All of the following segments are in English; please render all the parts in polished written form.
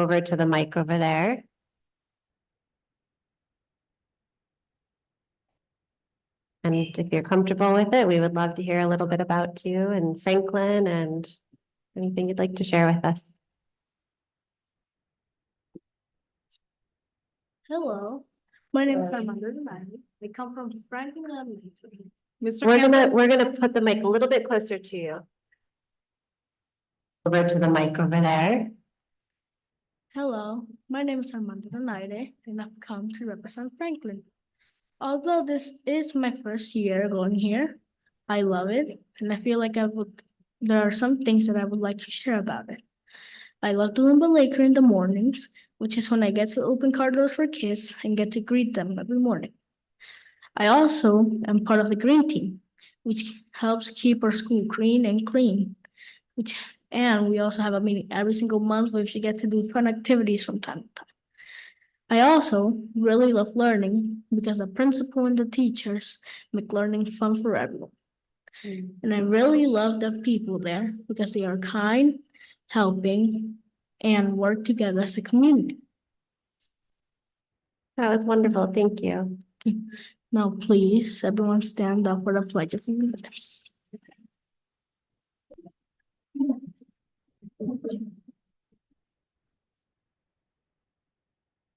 over to the mic over there. And if you're comfortable with it, we would love to hear a little bit about you and Franklin and anything you'd like to share with us. Hello, my name is Armando. I come from Franklin. Mr. We're gonna put the mic a little bit closer to you. Over to the mic over there. Hello, my name is Armando Donaire, and I've come to represent Franklin. Although this is my first year going here, I love it, and I feel like there are some things that I would like to share about it. I love doing Baker in the mornings, which is when I get to open car doors for kids and get to greet them every morning. I also am part of the green team, which helps keep our school green and clean, and we also have a meeting every single month where we get to do fun activities from time to time. I also really love learning because the principal and the teachers make learning fun for everyone. And I really love the people there because they are kind, helping, and work together as a community. That was wonderful. Thank you. Now, please, everyone stand up for the Pledge of Allegiance.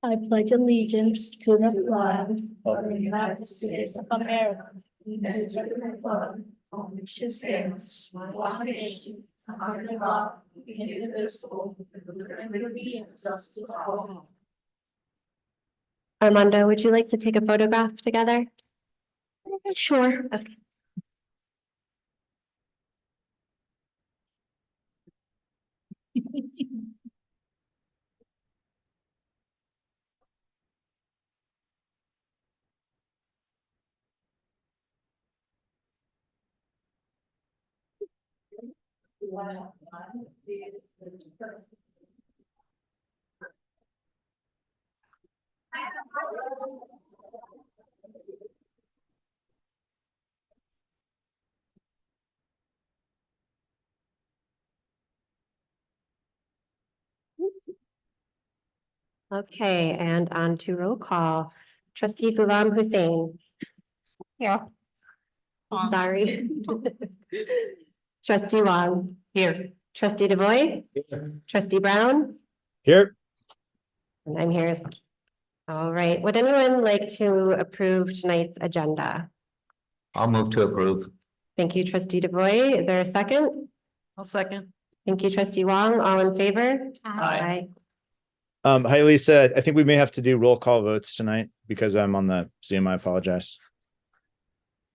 I pledge allegiance to the flag of the United States of America and to the republic for which it stands, one nation, under God, indivisible, with liberty and justice for all. Armando, would you like to take a photograph together? Sure. Okay. Okay, and on to roll call. Trustee Ghulam Hussain. Yeah. Sorry. Trustee Wong. Here. Trustee DeVoy. Trustee Brown. Here. And I'm here as well. All right, would anyone like to approve tonight's agenda? I'll move to approve. Thank you, Trustee DeVoy. Is there a second? I'll second. Thank you, Trustee Wong. All in favor? Aye. Hi, Lisa. I think we may have to do roll call votes tonight because I'm on the Zoom. I apologize.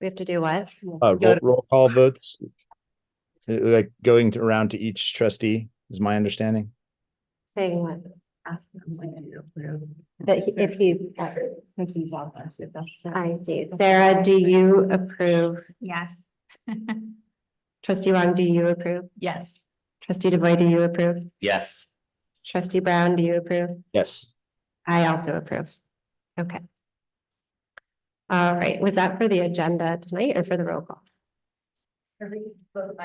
We have to do what? Roll call votes. Like going around to each trustee is my understanding. Saying what? Ask them that if he, Since he's out there, so that's. I see. Sarah, do you approve? Yes. Trustee Wong, do you approve? Yes. Trustee DeVoy, do you approve? Yes. Trustee Brown, do you approve? Yes. I also approve. Okay. All right, was that for the agenda tonight or for the roll call? Every vote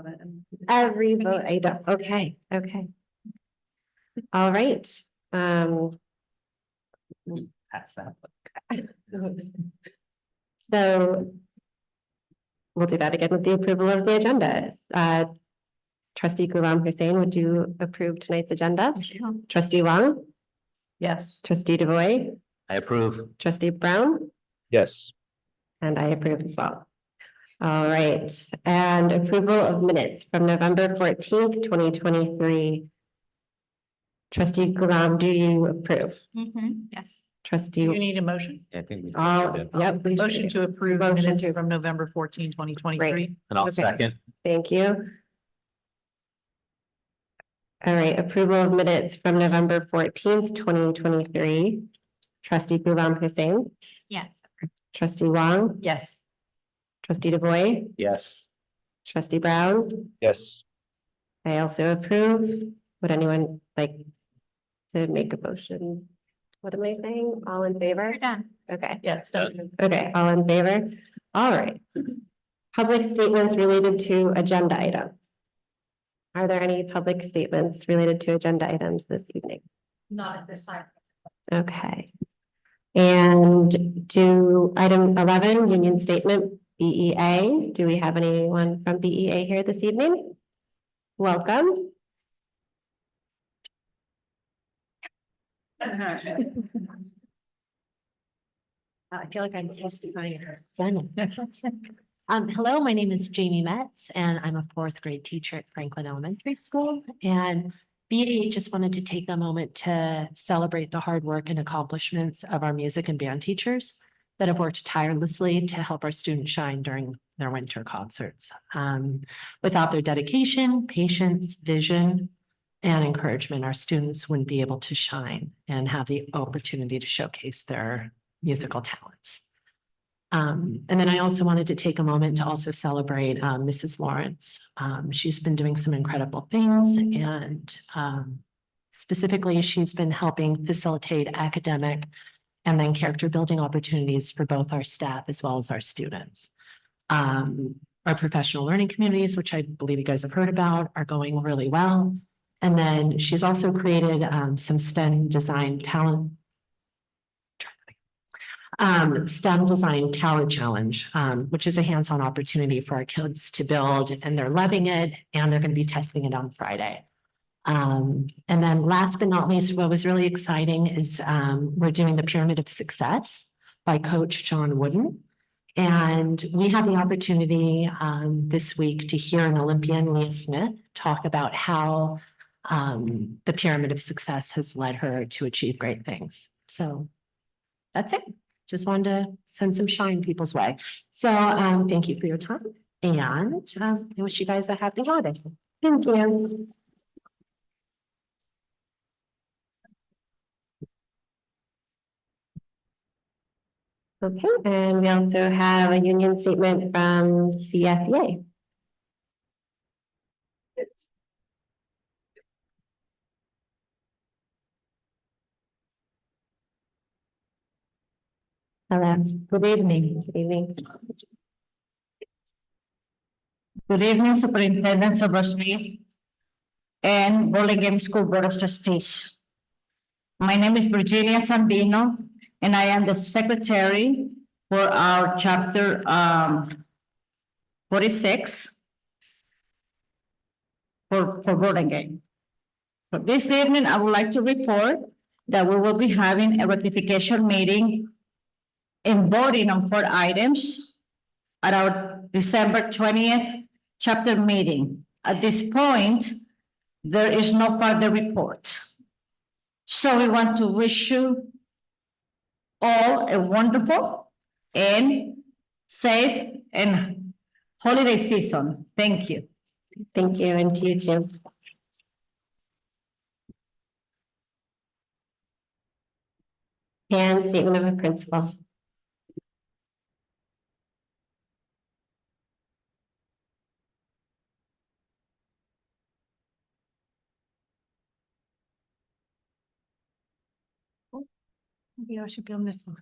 it. Every vote item, okay, okay. All right. Pass that. So we'll do that again with the approval of the agenda. Trustee Ghulam Hussain, would you approve tonight's agenda? Trustee Wong? Yes. Trustee DeVoy? I approve. Trustee Brown? Yes. And I approve as well. All right, and approval of minutes from November 14th, 2023. Trustee Ghulam, do you approve? Yes. Trustee, You need a motion? I think we. yep. we Motion should. to approve Motion minutes to- from November 14, 2023. And I'll Okay. second. Thank you. All right, approval of minutes from November 14th, 2023. Trustee Ghulam Hussain, Yes. trustee Wong, Yes. trustee DeVoy, Yes. trustee Brown. Yes. I also approve. Would anyone like to make a motion? What am I saying? All in favor? You're done. Okay. Yeah, it's done. Okay, all in favor? All right. Public statements related to agenda items. Are there any public statements related to agenda items this evening? Not at this time. Okay. And do item 11, union statement, BEA. Do we have anyone from BEA here this evening? Welcome. I feel like I'm testifying at the Senate. Hello, my name is Jamie Metz, and I'm a fourth grade teacher at Franklin Elementary School. And BEA just wanted to take a moment to celebrate the hard work and accomplishments of our music and band teachers that have worked tirelessly to help our students shine during their winter concerts. Without their dedication, patience, vision, and encouragement, our students wouldn't be able to shine and have the opportunity to showcase their musical talents. And then I also wanted to take a moment to also celebrate Mrs. Lawrence. She's been doing some incredible things, and specifically, she's been helping facilitate academic and then character building opportunities for both our staff as well as our students. Our professional learning communities, which I believe you guys have heard about, are going really well. And then she's also created some STEM design talent challenge, which is a hands-on opportunity for our kids to build, and they're loving it, and they're going to be testing it on Friday. And then last but not least, what was really exciting is we're doing the Pyramid of Success by Coach John Wooden. And we had the opportunity this week to hear an Olympian, Leah Smith, talk about how the Pyramid of Success has led her to achieve great things. So that's it. Just wanted to send some shine people's way. So thank you for your time, and I wish you guys a happy holiday. Thank you. Okay, and we also have a union statement from CSEA. Hello. Good evening. Good evening. Good evening, Superintendent Silver Smith and Burlingame School Board of Trustees. My name is Virginia Sandino, and I am the secretary for our chapter 46 for Burlingame. So this evening, I would like to report that we will be having a ratification meeting and voting on 4 items at our December 20th chapter meeting. At this point, there is no further report. So we want to wish you all a wonderful and safe and holiday season. Thank you. Thank you, and to you too. And statement of a principal. Maybe I should be on this one.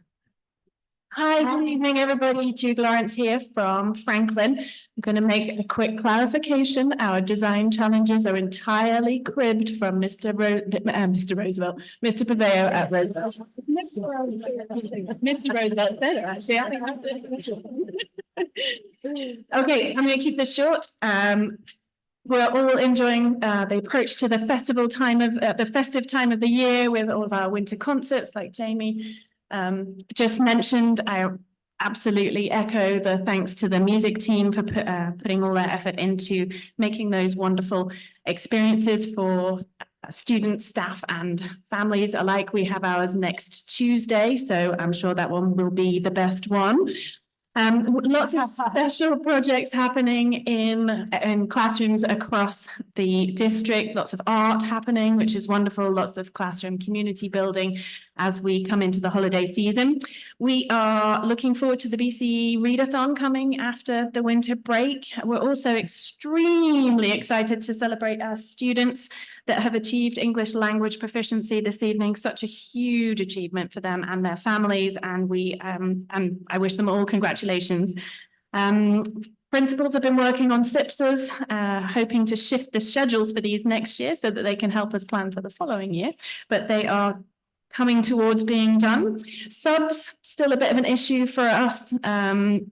Hi, good evening, everybody. Jude Lawrence here from Franklin. I'm going to make a quick clarification. Our design challenges are entirely cribbed from Mr. Roosevelt, Mr. Paveo at Roosevelt. Mr. Roosevelt better, actually. Okay, I'm going to keep this short. We're all enjoying the approach to the festive time of the year with all of our winter concerts, like Jamie just mentioned. I absolutely echo the thanks to the music team for putting all their effort into making those wonderful experiences for students, staff, and families alike. We have ours next Tuesday, so I'm sure that one will be the best one. Lots of special projects happening in classrooms across the district, lots of art happening, which is wonderful, lots of classroom community building as we come into the holiday season. We are looking forward to the BCE Readathon coming after the winter break. We're also extremely excited to celebrate our students that have achieved English language proficiency this evening. Such a huge achievement for them and their families, and I wish them all congratulations. Principals have been working on SIPSs, hoping to shift the schedules for these next year so that they can help us plan for the following year, but they are coming towards being done. Subs, still a bit of an issue for us in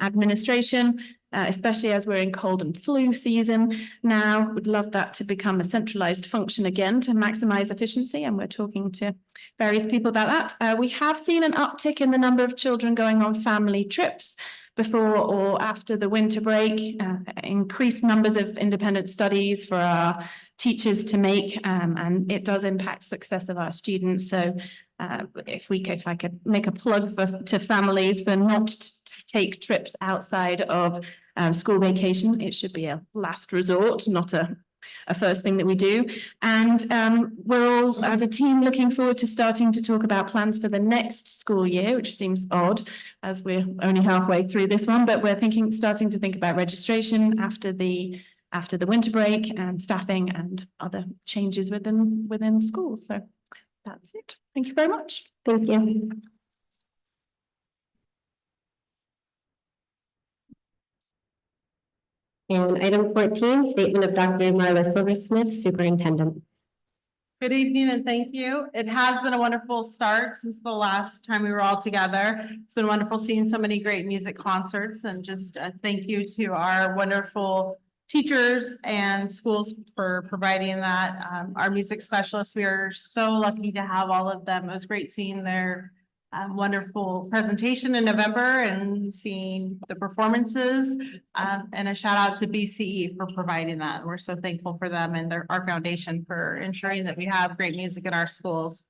administration, especially as we're in cold and flu season now. Would love that to become a centralized function again to maximize efficiency, and we're talking to various people about that. We have seen an uptick in the number of children going on family trips before or after the winter break, increased numbers of independent studies for our teachers to make, and it does impact success of our students. So if I could make a plug to families for not to take trips outside of school vacation, it should be a last resort, not a first thing that we do. And we're all, as a team, looking forward to starting to talk about plans for the next school year, which seems odd as we're only halfway through this one, but we're starting to think about registration after the winter break and staffing and other changes within schools. So that's it. Thank you very much. Thank you. And item 14, statement of Dr. Marla Silversmith, Superintendent. Good evening and thank you. It has been a wonderful start since the last time we were all together. It's been wonderful seeing so many great music concerts, and just thank you to our wonderful teachers and schools for providing that. Our music specialists, we are so lucky to have all of them. It was great seeing their wonderful presentation in November and seeing the performances, and a shout out to BCE for providing that. We're so thankful for them and our foundation for ensuring that we have great music in our schools.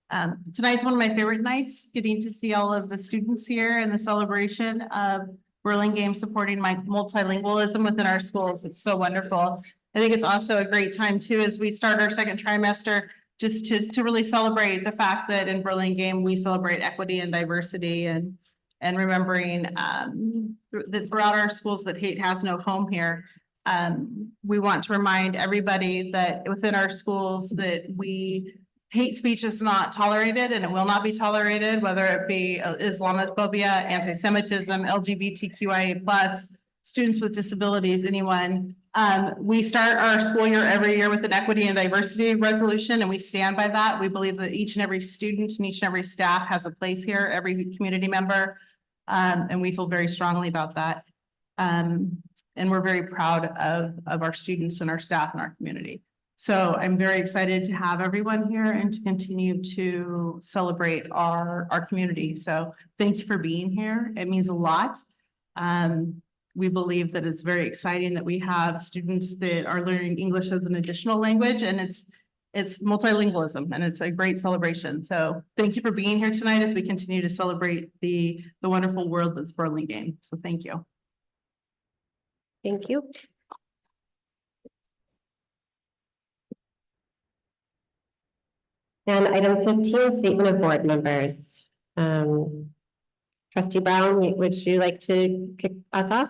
Tonight's one of my favorite nights, getting to see all of the students here in the celebration of Burlingame supporting my multilingualism within our schools. It's so wonderful. I think it's also a great time too, as we start our second trimester, just to really celebrate the fact that in Burlingame, we celebrate equity and diversity, and remembering that throughout our schools that hate has no home here. We want to remind everybody that within our schools that hate speech is not tolerated, and it will not be tolerated, whether it be Islamophobia, anti-Semitism, LGBTQIA+, students with disabilities, anyone. We start our school year every year with an equity and diversity resolution, and we stand by that. We believe that each and every student and each and every staff has a place here, every community member, and we feel very strongly about that. And we're very proud of our students and our staff and our community. So I'm very excited to have everyone here and to continue to celebrate our community. So thank you for being here. It means a lot. We believe that it's very exciting that we have students that are learning English as an additional language, and it's multilingualism, and it's a great celebration. So thank you for being here tonight as we continue to celebrate the wonderful world that's Burlingame. So thank you. Thank you. And item 15, statement of board members. Trustee Brown, would you like to kick us off?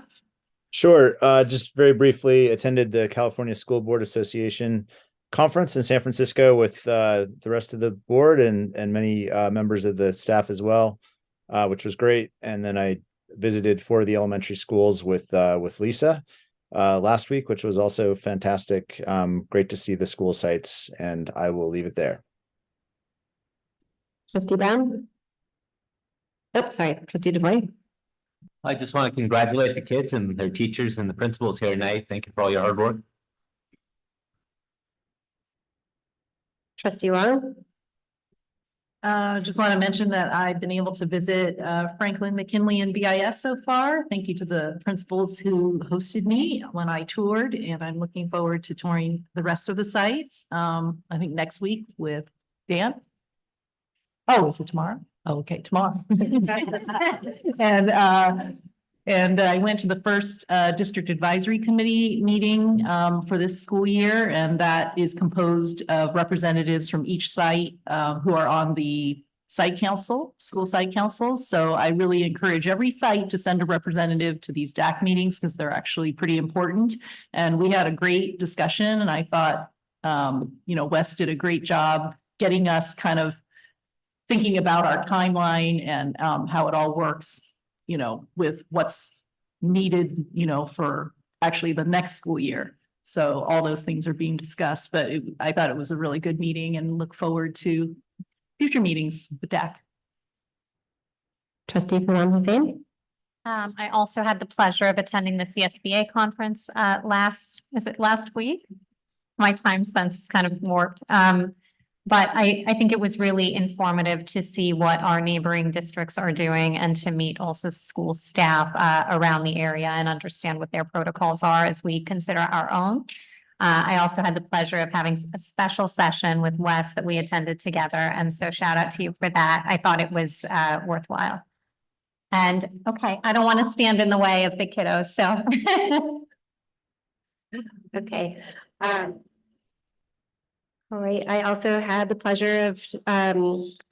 Sure. Just very briefly attended the California School Board Association conference in San Francisco with the rest of the board and many members of the staff as well, which was great. And then I visited 4 of the elementary schools with Lisa last week, which was also fantastic. Great to see the school sites, and I will leave it there. Trustee Brown? Oh, sorry, Trustee DuBois. I just want to congratulate the kids and their teachers and the principals here tonight. Thank you for all your hard work. Trustee Wong? Just want to mention that I've been able to visit Franklin, McKinley, and BIS so far. Thank you to the principals who hosted me when I toured, and I'm looking forward to touring the rest of the sites. I think next week with Dan. Oh, is it tomorrow? Oh, okay, tomorrow. And I went to the first district advisory committee meeting for this school year, and that is composed of representatives from each site who are on the site council, school site councils. So I really encourage every site to send a representative to these DAC meetings because they're actually pretty important. And we had a great discussion, and I thought, Wes did a great job getting us kind of thinking about our timeline and how it all works, with what's needed, for actually the next school year. So all those things are being discussed, but I thought it was a really good meeting and look forward to future meetings with DAC. Trustee Ghulam Hussain. I also had the pleasure of attending the CSBA conference last week? My time sense is kind of warped. But I think it was really informative to see what our neighboring districts are doing and to meet also school staff around the area and understand what their protocols are as we consider our own. I also had the pleasure of having a special session with Wes that we attended together. And so shout out to you for that. I thought it was worthwhile. And okay, I don't want to stand in the way of the kiddos, so. Okay. All right, I also had the pleasure of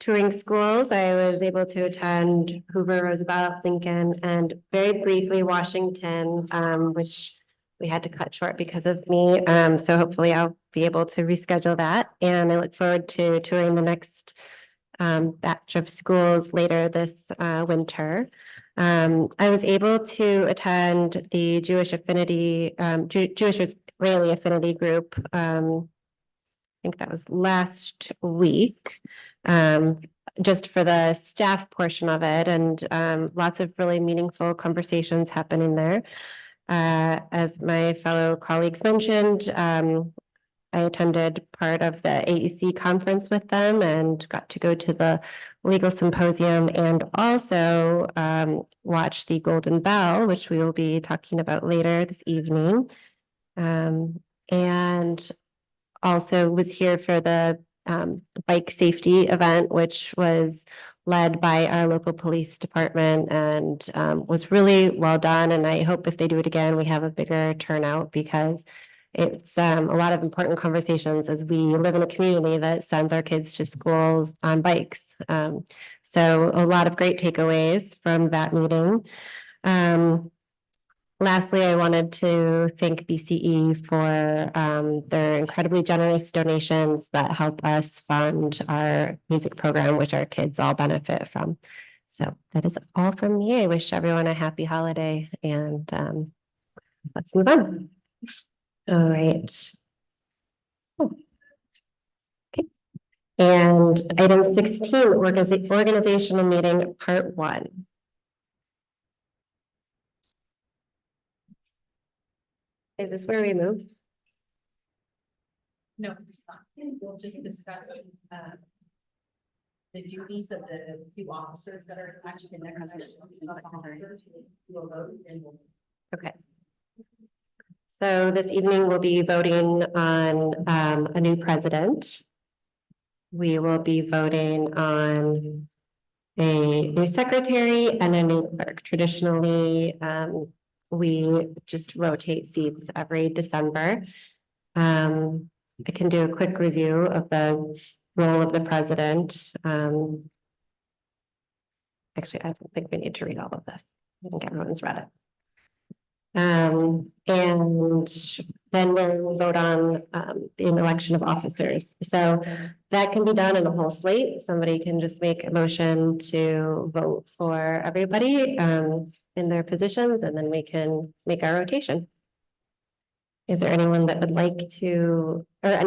touring schools. I was able to attend Hoover, Roosevelt, Lincoln, and very briefly Washington, which we had to cut short because of me. So hopefully I'll be able to reschedule that. And I look forward to touring the next batch of schools later this winter. I was able to attend the Jewish Affinity, Jewish Israeli Affinity Group. I think that was last week, just for the staff portion of it, and lots of really meaningful conversations happening there. As my fellow colleagues mentioned, I attended part of the AEC conference with them and got to go to the legal symposium and also watch the Golden Bell, which we will be talking about later this evening. And also was here for the bike safety event, which was led by our local police department and was really well done. And I hope if they do it again, we have a bigger turnout because it's a lot of important conversations as we live in a community that sends our kids to schools on bikes. So a lot of great takeaways from that meeting. Lastly, I wanted to thank BCE for their incredibly generous donations that help us fund our music program, which our kids all benefit from. So that is all from me. I wish everyone a happy holiday and let's move on. All right. Okay. And item 16, organizational meeting, part 1. Is this where we move? No, we'll just discuss the duties of the two officers that are actually in their custody. Okay. So this evening we'll be voting on a new president. We will be voting on a new secretary and a new clerk. Traditionally, we just rotate seats every December. I can do a quick review of the role of the president. Actually, I don't think we need to read all of this. I think everyone's read it. And then we'll vote on the election of officers. So that can be done in a whole slate. Somebody can just make a motion to vote for everybody in their positions, and then we can make our rotation. Is there anyone that would like to, or does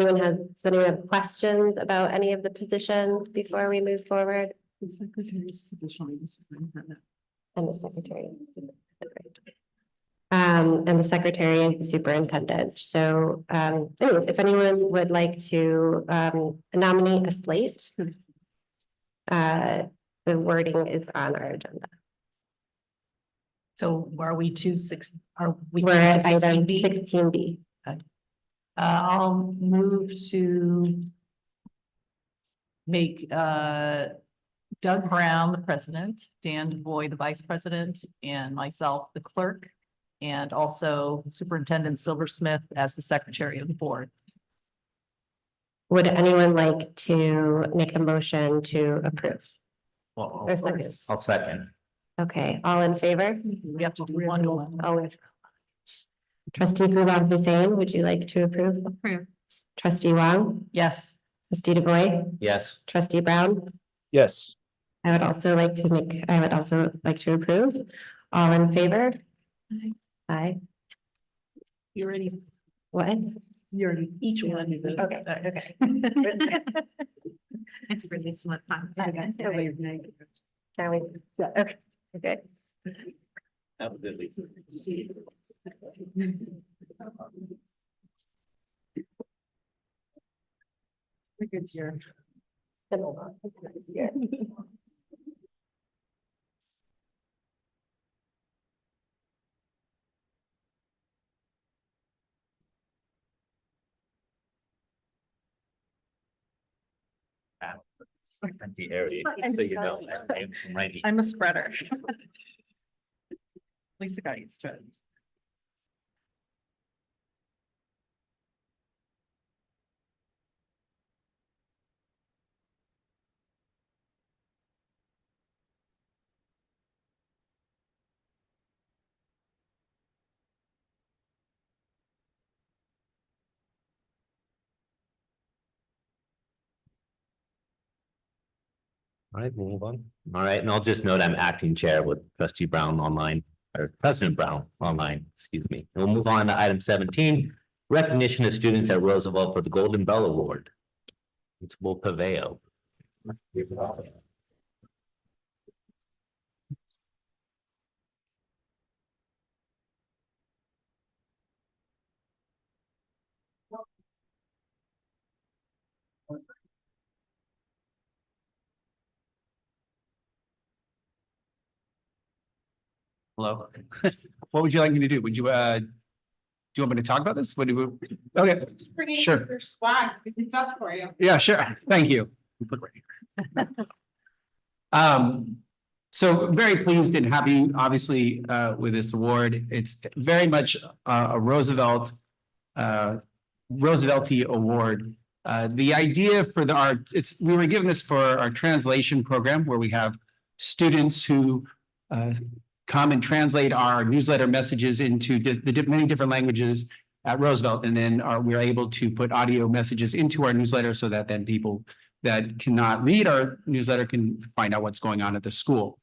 anyone have questions about any of the positions before we move forward? The secretary is traditionally the superintendent. And the secretary. And the secretary is the superintendent. So anyways, if anyone would like to nominate a slate, the wording is on our agenda. So are we We're at item 16B? 16B. I'll move to make Doug Brown the president, Dan DuBois the vice president, and myself the clerk, and also Superintendent Silversmith as the secretary of the board. Would anyone like to make a motion to approve? Well, Or second? I'll second. Okay, all in favor? We have to do one to one. Oh, Trustee Ghulam Hussain, would you like to approve? Approve. Trustee Wang, Yes. Trustee DuBois, Yes. Trustee Brown? Yes. I would also like to approve. All in favor? Aye. You already, What? you already, each one. Okay, okay. It's really smart. Okay. Can we, okay, okay. Have a good week. Good year. Empty area, so you know. I'm right. I'm a spreader. Lisa got used to it. All right, we'll move on. All right, and I'll just note I'm acting chair with trustee Brown online, or President Brown online, excuse me. And we'll move on to item 17, recognition of students at Roosevelt for the Golden Bell Award. It's Will Paveo. Hello. What would you like me to do? Would you, do you want me to talk about this? What do you, okay, Bringing Sure. your swag, it's up for you. yeah, sure. Thank you. Put it right here. So very pleased and happy, obviously, with this award. It's very much a Roosevelt, Roosevelty award. The idea for we were given this for our translation program where we have students who come and translate our newsletter messages into many different languages at Roosevelt. And then we're able to put audio messages into our newsletter so that then people that cannot read our newsletter can find out what's going on at the school.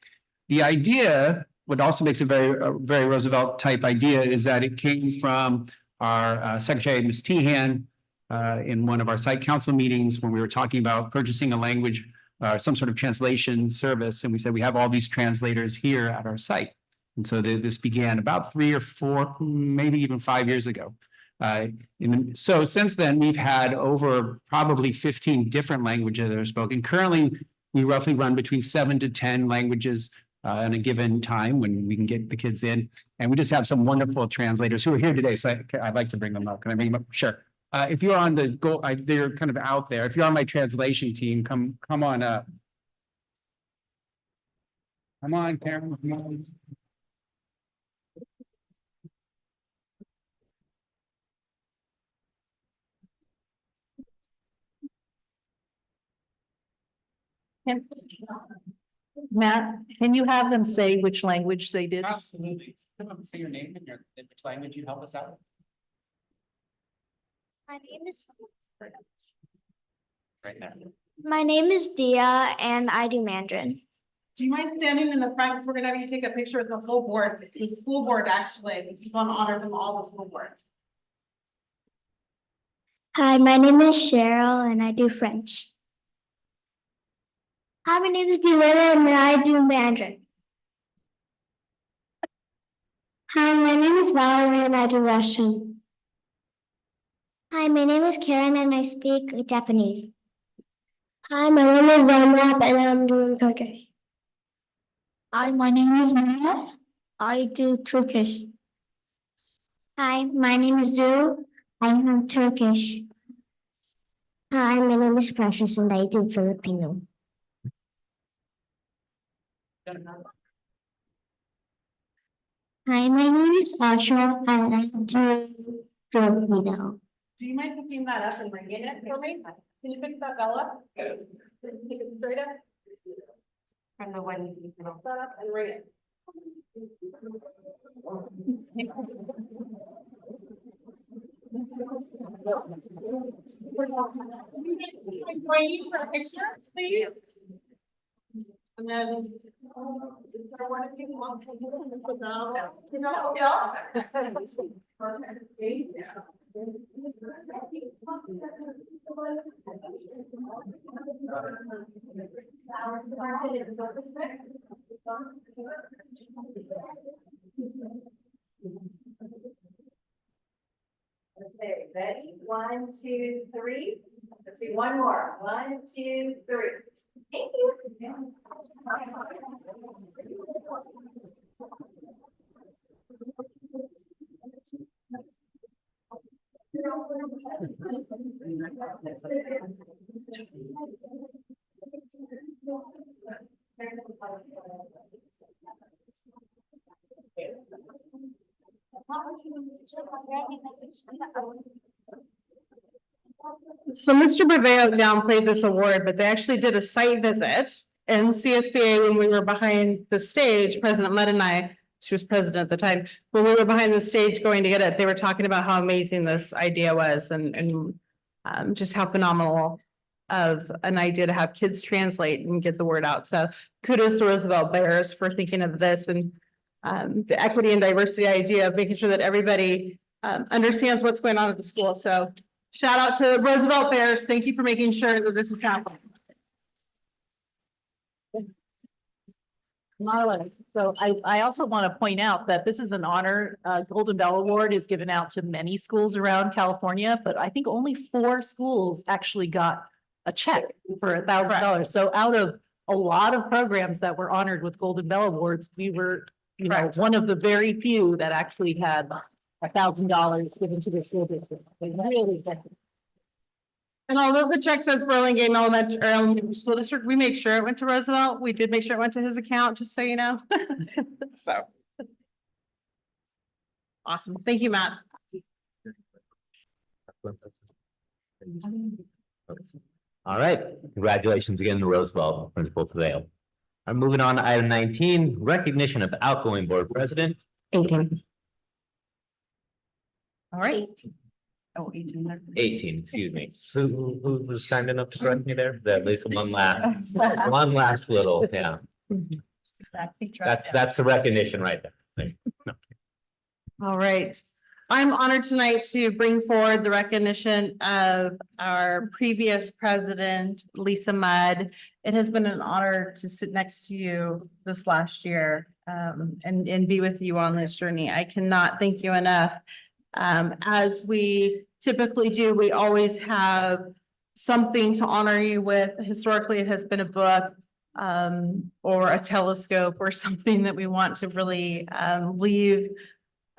The idea, what also makes it very Roosevelt type idea, is that it came from our Secretary, Ms. Tehan, in one of our site council meetings when we were talking about purchasing a language, some sort of translation service. And we said, we have all these translators here at our site. And so this began about 3 or 4, maybe even 5 years ago. So since then, we've had over probably 15 different languages that are spoken. Currently, we roughly run between 7 to 10 languages in a given time when we can get the kids in. And we just have some wonderful translators who are here today. So I'd like to bring them up. Can I bring them up? Sure. If you're on the go, they're kind of out there. If you're on my translation team, come on up. Come on, Karen. Come on. Matt, can you have them say which language they did? Absolutely. Come up and say your name and which language you help us out. My name is Right now. My name is Dia and I do Mandarin. Do you mind standing in the front? Because we're gonna have you take a picture with the full board. The school board actually, this is on honor from all the school board. Hi, my name is Cheryl and I do French. Hi, my name is Delila and I do Mandarin. Hi, my name is Valerie and I do Russian. Hi, my name is Karen and I speak Japanese. Hi, my name is Zamrap and I'm doing Turkish. Hi, my name is Maya. I do Turkish. Hi, my name is Zuru. I am Turkish. Hi, my name is Precious and I do Filipino. Hi, my name is Asha and I do Filipino. Do you mind picking that up and ringing it for me? Can you pick that bell up? Pick it straight up. From the one you can pick that up and ring it. Waiting for a picture, please. And then Okay, ready? 1, 2, 3. Let's do one more. 1, 2, 3. Thank you. So Mr. Baveo downplayed this award, but they actually did a site visit in CSBA when we were behind the stage, President Mudd and I, she was president at the time, when we were behind the stage going to get it, they were talking about how amazing this idea was and just how phenomenal of an idea to have kids translate and get the word out. So kudos to Roosevelt Bears for thinking of this and the equity and diversity idea of making sure that everybody understands what's going on at the school. So shout out to Roosevelt Bears. Thank you for making sure that this is happening. Marla, so I also want to point out that this is an honor. Golden Bell Award is given out to many schools around California, but I think only 4 schools actually got a check for $1,000. So out of a lot of programs that were honored with Golden Bell Awards, we were, you know, one of the very few that actually had $1,000 given to the school district. They really did. And although the check says Burlingame Elementary School District, we make sure it went to Roosevelt. We did make sure it went to his account, just so you know. So. Awesome. Thank you, Matt. All right, congratulations again to Roosevelt, Principal Paveo. I'm moving on to item 19, recognition of outgoing board president. 18. All right. 18, excuse me. So who was kind enough to correct me there? That at least one last little, yeah. That's the recognition right there. All right. I'm honored tonight to bring forward the recognition of our previous president, Lisa Mudd. It has been an honor to sit next to you this last year and be with you on this journey. I cannot thank you enough. As we typically do, we always have something to honor you with. Historically, it has been a book or a telescope or something that we want to really leave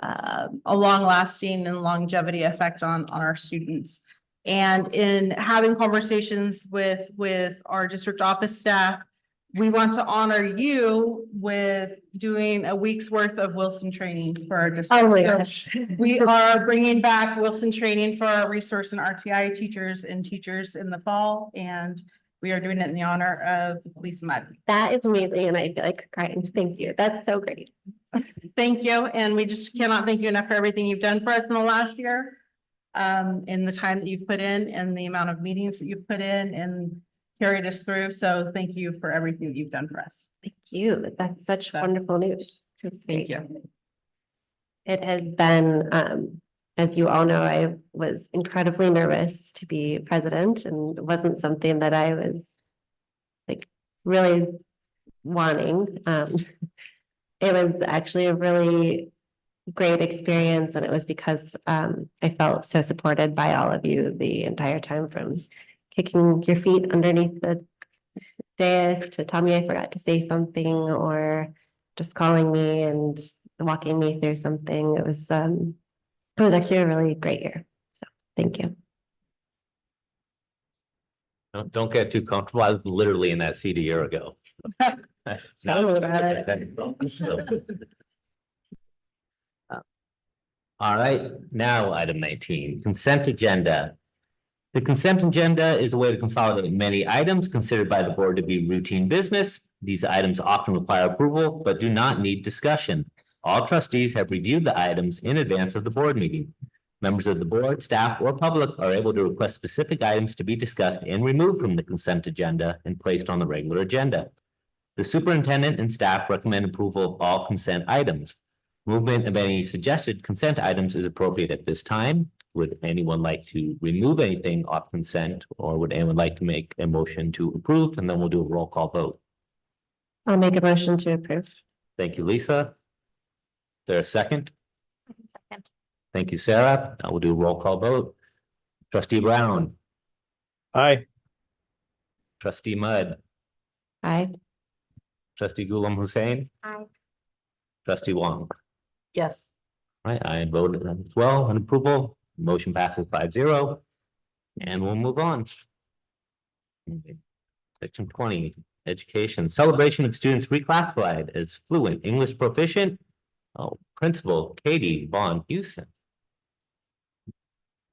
a long-lasting and longevity effect on our students. And in having conversations with our district office staff, we want to honor you with doing a week's worth of Wilson training for our district. Oh my So gosh. we are bringing back Wilson training for our resource and RTI teachers in the fall, and we are doing it in the honor of Lisa Mudd. That is amazing. And I feel like crying. Thank you. That's so great. Thank you, and we just cannot thank you enough for everything you've done for us in the last year. In the time that you've put in and the amount of meetings that you've put in and carried us through. So thank you for everything you've done for us. Thank you. That's such wonderful news. Thank you. It has been, as you all know, I was incredibly nervous to be president, and it wasn't something that I was like really wanting. It was actually a really great experience, and it was because I felt so supported by all of you the entire time, from kicking your feet underneath the dais to tell me I forgot to say something, or just calling me and walking me through something. It was actually a really great year. So thank you. Don't get too comfortable. I was literally in that seat a year ago. Tell me about it. All right, now item 19, consent agenda. The consent agenda is a way to consolidate many items considered by the board to be routine business. These items often require approval, but do not need discussion. All trustees have reviewed the items in advance of the board meeting. Members of the board, staff, or public are able to request specific items to be discussed and removed from the consent agenda and placed on the regular agenda. The superintendent and staff recommend approval of all consent items. Movement of any suggested consent items is appropriate at this time. Would anyone like to remove anything off consent, or would anyone like to make a motion to approve? And then we'll do a roll call vote. I'll make a motion to approve. Thank you, Lisa. Is there a second? Second. Thank you, Sarah. I will do a roll call vote. Trustee Brown, Aye. trustee Mudd, Aye. trustee Ghulam Hussain. Aye. Trustee Wong. Yes. Right, I voted as well on approval. Motion passes 5-0. And we'll move on. Section 20, education, celebration of students reclassified as fluent English proficient. Oh, Principal Katie Vaughn Houston.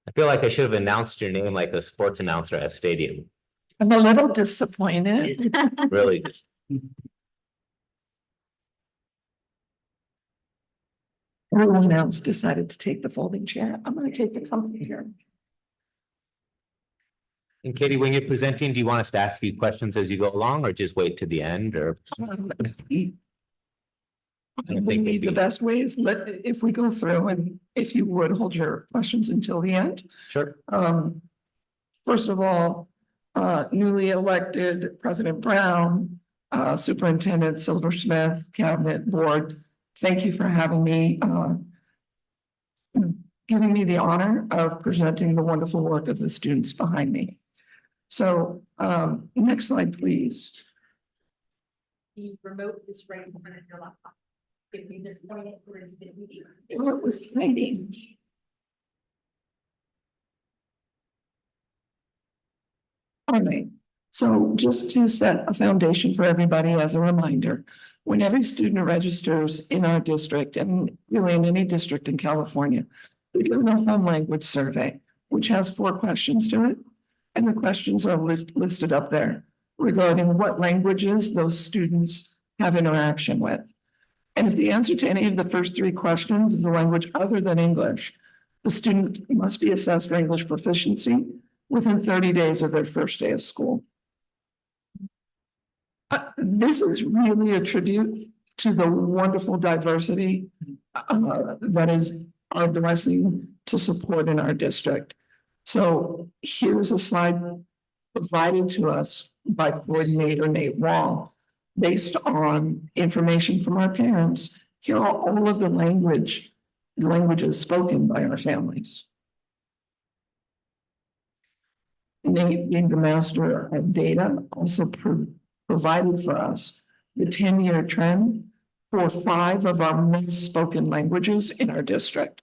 I feel like I should have announced your name like a sports announcer at a stadium. I'm a little disappointed. Really just. Everyone else decided to take the folding chair. I'm gonna take the comfy chair. And Katie, when you're presenting, do you want us to ask you questions as you go along, or just wait to the end, or? I believe the best way is if we go through, and if you would hold your questions until the end. Sure. First of all, newly elected President Brown, Superintendent Silver Smith, Cabinet Board, thank you for having me, giving me the honor of presenting the wonderful work of the students behind me. So, next slide, please. The remote is right in front of your laptop. If you just point it where it's been. What was hiding? All right, so just to set a foundation for everybody as a reminder, when every student registers in our district and really in any district in California, we do a home language survey, which has 4 questions to it. And the questions are listed up there regarding what languages those students have interaction with. And if the answer to any of the first 3 questions is a language other than English, the student must be assessed for English proficiency within 30 days of their first day of school. This is really a tribute to the wonderful diversity that is our blessing to support in our district. So here's a slide provided to us by Coordinator Nate Wong. Based on information from our parents, here are all of the languages spoken by our families. Nate, being the master of data, also provided for us the 10-year trend for 5 of our most spoken languages in our district.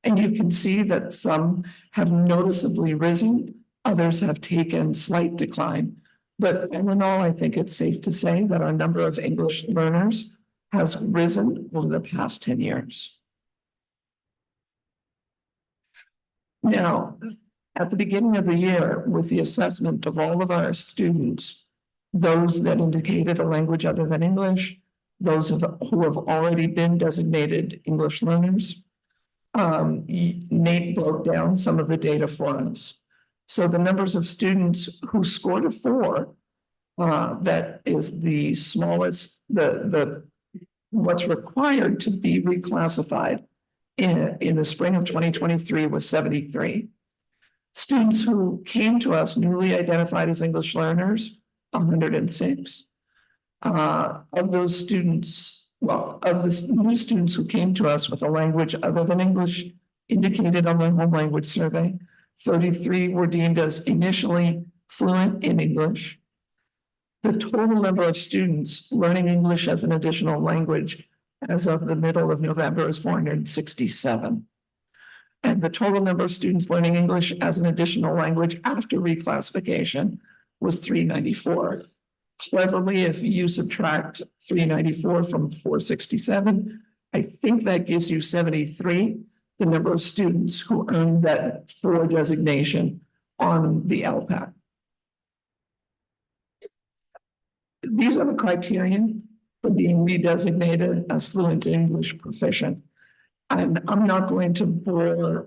And you can see that some have noticeably risen, others have taken slight decline. But all in all, I think it's safe to say that our number of English learners has risen over the past 10 years. Now, at the beginning of the year, with the assessment of all of our students, those that indicated a language other than English, those who have already been designated English learners, Nate broke down some of the data for us. So the numbers of students who scored a 4, that is the smallest, what's required to be reclassified in the spring of 2023 was 73. Students who came to us newly identified as English learners, 106. Of those students, well, of the new students who came to us with a language other than English indicated on the home language survey, 33 were deemed as initially fluent in English. The total number of students learning English as an additional language as of the middle of November is 467. And the total number of students learning English as an additional language after reclassification was 394. Cleverly, if you subtract 394 from 467, I think that gives you 73, the number of students who earned that 4 designation on the LPAC. These are the criterion for being redesignated as fluent English proficient. And I'm not going to bore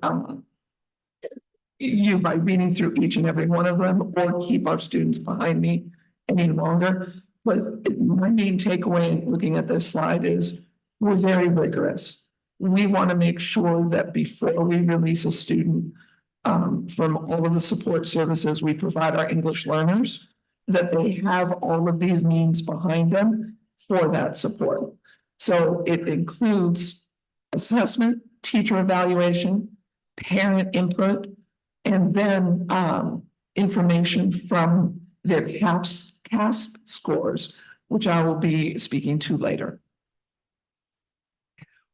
you by reading through each and every one of them or keep our students behind me any longer. But my main takeaway looking at this slide is we're very rigorous. We want to make sure that before we release a student from all of the support services we provide our English learners, that they have all of these means behind them for that support. So it includes assessment, teacher evaluation, parent input, and then information from their CAASPP scores, which I will be speaking to later.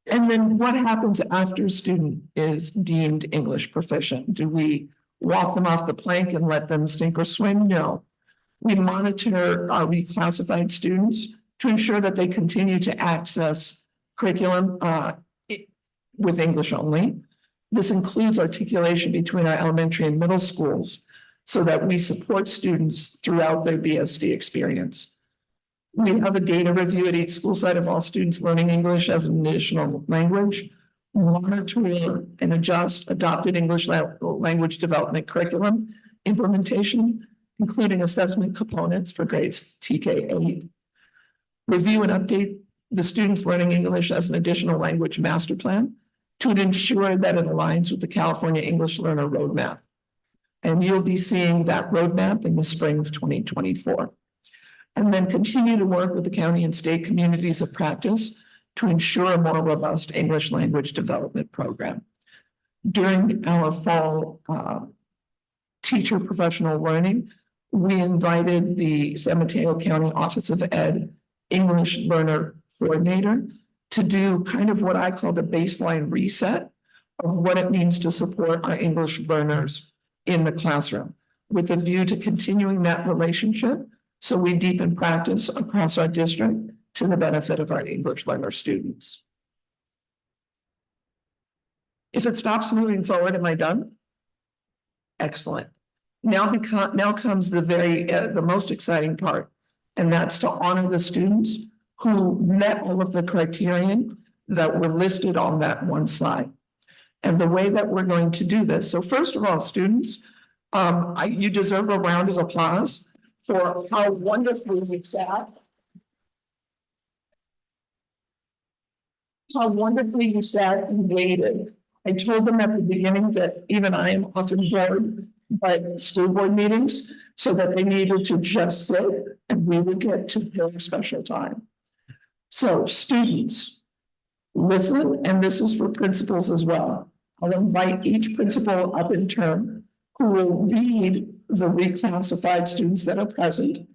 And then what happens after a student is deemed English proficient? Do we walk them off the plank and let them sink or swim? No. We monitor our reclassified students to ensure that they continue to access curriculum with English only. This includes articulation between our elementary and middle schools so that we support students throughout their BSD experience. We have a data review at each school site of all students learning English as an additional language, monitor and adjust adopted English language development curriculum implementation, including assessment components for grades TK8. Review and update the students learning English as an additional language master plan to ensure that it aligns with the California English Learner Roadmap. And you'll be seeing that roadmap in the spring of 2024. And then continue to work with the county and state communities of practice to ensure a more robust English language development program. During our fall teacher professional learning, we invited the San Mateo County Office of Ed English Learner Coordinator to do kind of what I call the baseline reset of what it means to support our English learners in the classroom, with a view to continuing that relationship so we deepen practice across our district to the benefit of our English learner students. If it stops moving forward, am I done? Excellent. Now comes the most exciting part, and that's to honor the students who met all of the criterion that were listed on that one slide. And the way that we're going to do this. So first of all, students, you deserve a round of applause for how wonderfully you sat. How wonderfully you sat and waited. I told them at the beginning that even I am often bored by school board meetings, so that they needed to just sit and we would get to their special time. So students, listen, and this is for principals as well. I'll invite each principal up in turn who will read the reclassified students that are present.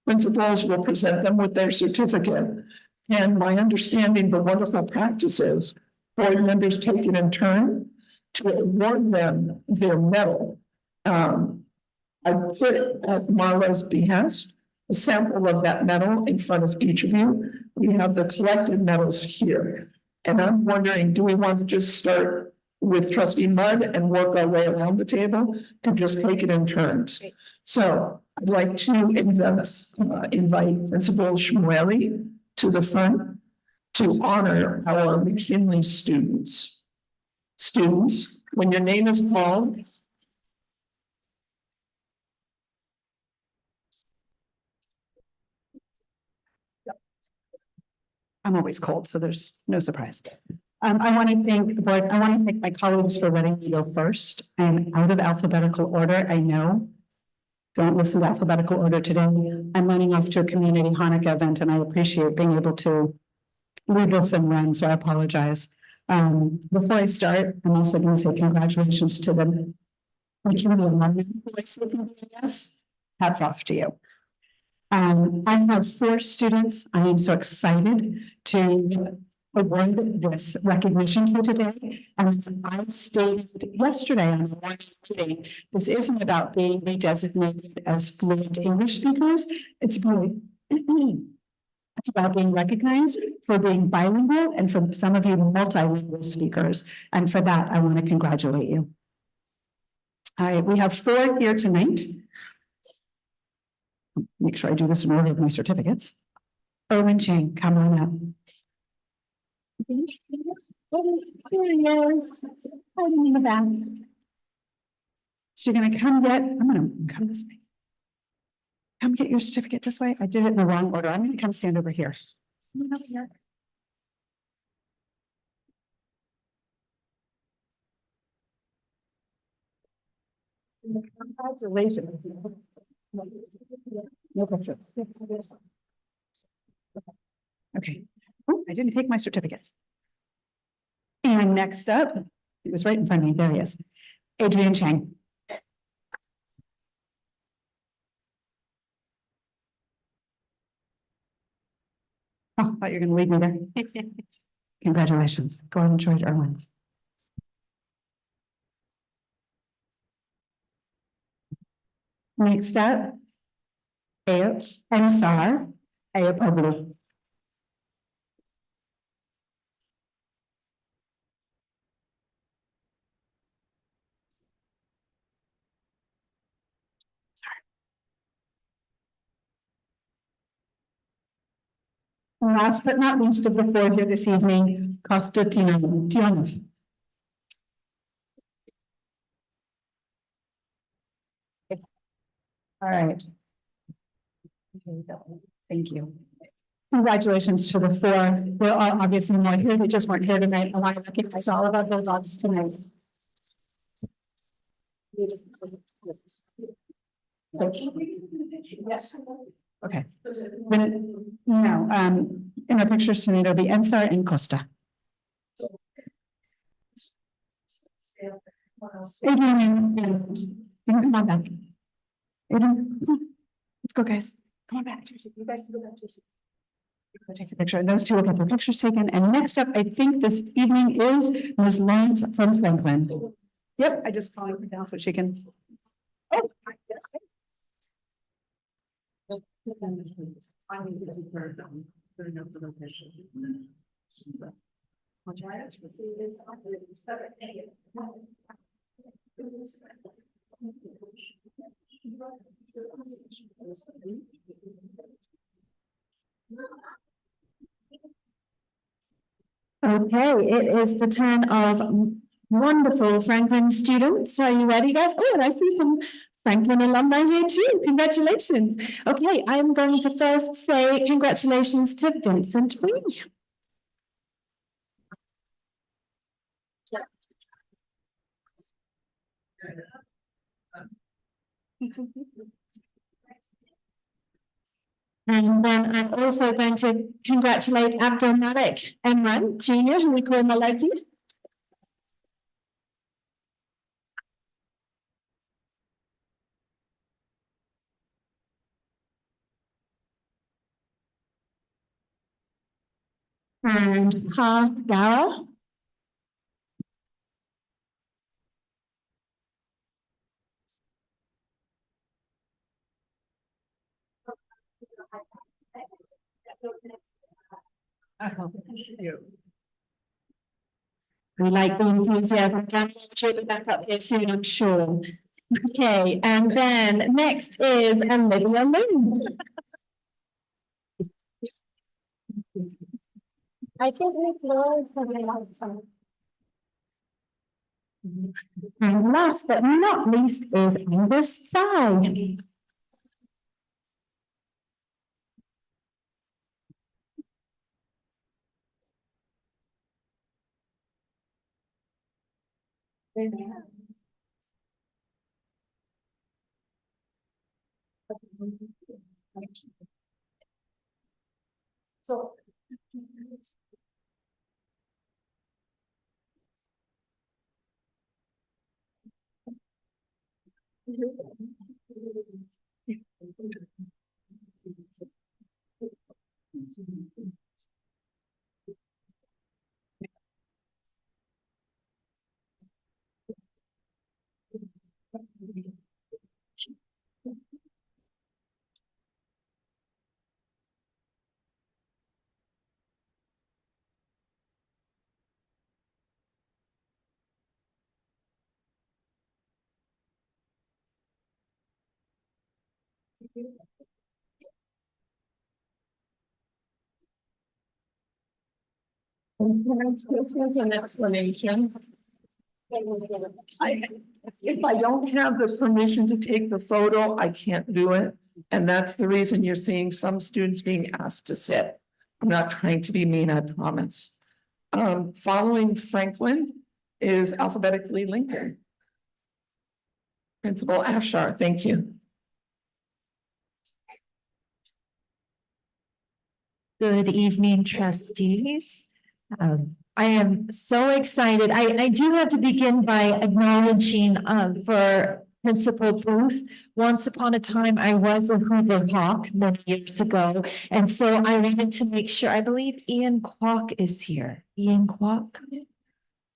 Principals will present them with their certificate. And my understanding, the wonderful practice is board members take it in turn to award them their medal. I put at Marla's behest a sample of that medal in front of each of you. We have the collected medals here. And I'm wondering, do we want to just start with Trustee Mudd and work our way around the table and just take it in turns? So I'd like to invite Principal Shmueli to the front to honor our McKinley students. Students, when your name is called, I'm always cold, so there's no surprise. I want to thank the board. I want to thank my colleagues for letting me go first and out of alphabetical order. I know, don't listen to alphabetical order today. I'm running off to a community Hanukkah event and I appreciate being able to lead this and run, so I apologize. Before I start, I'm also going to say congratulations to the McKinley alumni. Hats off to you. I have 4 students. I am so excited to award this recognition to today. And as I stated yesterday on the morning meeting, this isn't about being redesignated as fluent English speakers. It's really, it's about being recognized for being bilingual and for some of you multilingual speakers. And for that, I want to congratulate you. All right, we have 4 here tonight. Make sure I do this in order of my certificates. Owen Chang, come on up. Here he is, hiding in the back. So you're gonna come get, I'm gonna come this way. Come get your certificate this way. I did it in the wrong order. I'm gonna come stand over here. Come on over here. Congratulations. No picture. Okay. Oh, I didn't take my certificates. And next up, it was right in front of me. There he is. Adrian Chang. Oh, thought you were gonna leave me there. Congratulations. Go on and enjoy Erwin. Next up, Ansar Ayapoglu. And last but not least of the four here this evening, Costa Tiana. All right. Thank you. Congratulations to the four. We're all obviously more here. They just weren't here tonight. I want to recognize all of our Bulldogs tonight. Okay. In our pictures tonight, it'll be Ensar and Costa. Adrian and come on back. Adrian, let's go, guys. Come on back. You guys can go back to your seats. Go take a picture. And those two will get their pictures taken. And next up, I think this evening is Ms. Lance from Franklin. Yep, I just calling her down so she can. Oh, yes. Okay, it is the turn of wonderful Franklin students. Are you ready, guys? Oh, and I see some Franklin alumni here too. Congratulations. Okay, I'm going to first say congratulations to Vincent Wee. And then I'm also going to congratulate Abdul Malik Emran Jr., who we call Maliki. And Parth Gara. We like the enthusiasm. Dan will be back up here soon, I'm sure. Okay, and then next is Olivia Lynn. I think we've learned from the last time. And last but not least is Angus Tsai. So. An explanation. If I don't have the permission to take the photo, I can't do it. And that's the reason you're seeing some students being asked to sit. I'm not trying to be mean, I promise. Following Franklin is alphabetically Lincoln. Principal Afshar, thank you. Good evening, trustees. I am so excited. I do have to begin by acknowledging for Principal Booth. Once upon a time, I was a Hoover Hawk many years ago. And so I wanted to make sure, I believe Ian Kwok is here. Ian Kwok?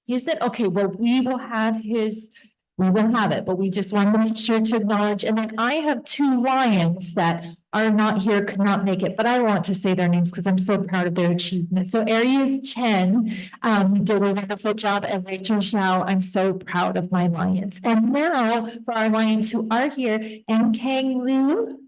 Is it? Okay, well, we will have it, but we just want to make sure to acknowledge. And then I have two Lions that are not here, could not make it, but I want to say their names because I'm so proud of their achievement. So Aries Chen did a wonderful job, and Rachel Zhao, I'm so proud of my Lions. And now for our Lions who are here, and Kang Lu.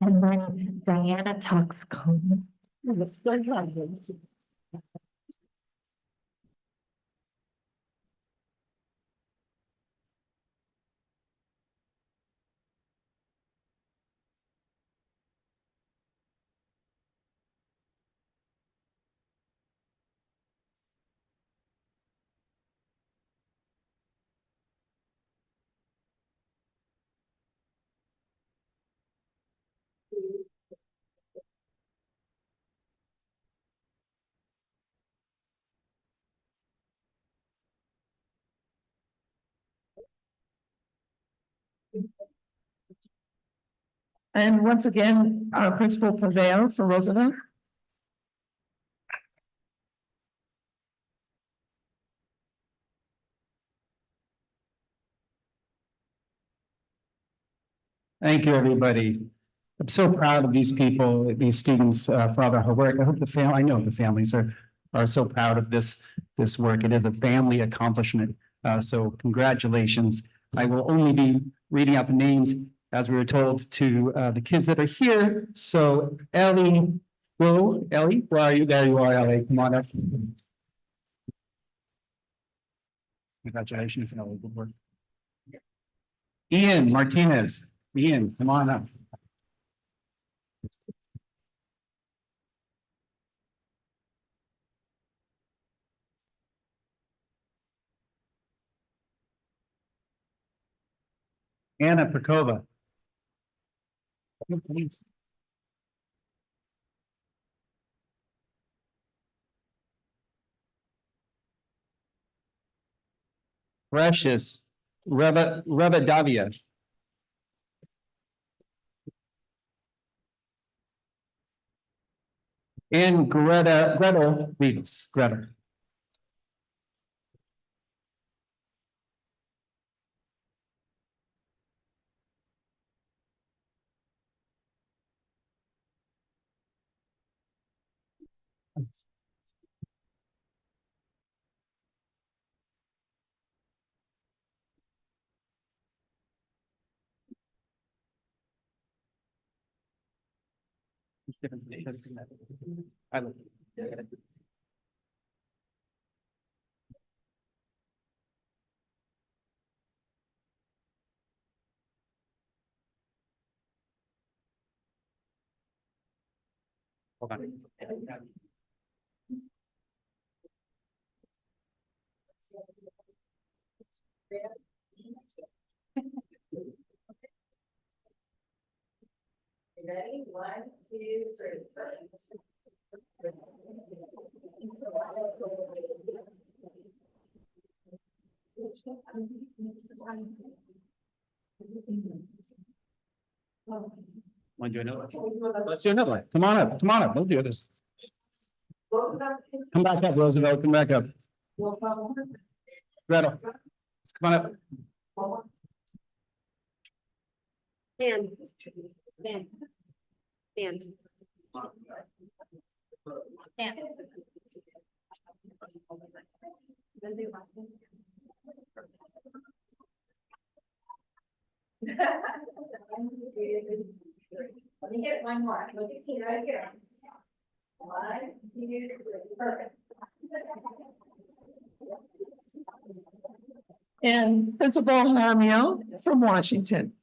And then Diana Toxcomb. Looks so lovely. And once again, our Principal Paveo for Roosevelt. Thank you, everybody. I'm so proud of these people, these students, for all their hard work. I hope I know the families are so proud of this work. It is a family accomplishment. So congratulations. I will only be reading out the names as we were told to the kids that are here. So Ellie, whoa, Ellie, where are you? There you are, Ellie. Come on up. Congratulations, Ellie. Good work. Ian Martinez. Ian, come on up. Anna Prakova. Precious Reva Davia. And Gretel Rivas. Gretel. I look. Hold on. Ready? 1, 2, 3. Want to do another one? Let's do another one. Come on up. Come on up. We'll do this. Come back up, Roosevelt. Come back up. Gretel. Come on up. Stand. Stand. Stand. Stand. Let me get one more. Look at me right here. And Principal Jaramillo from Washington.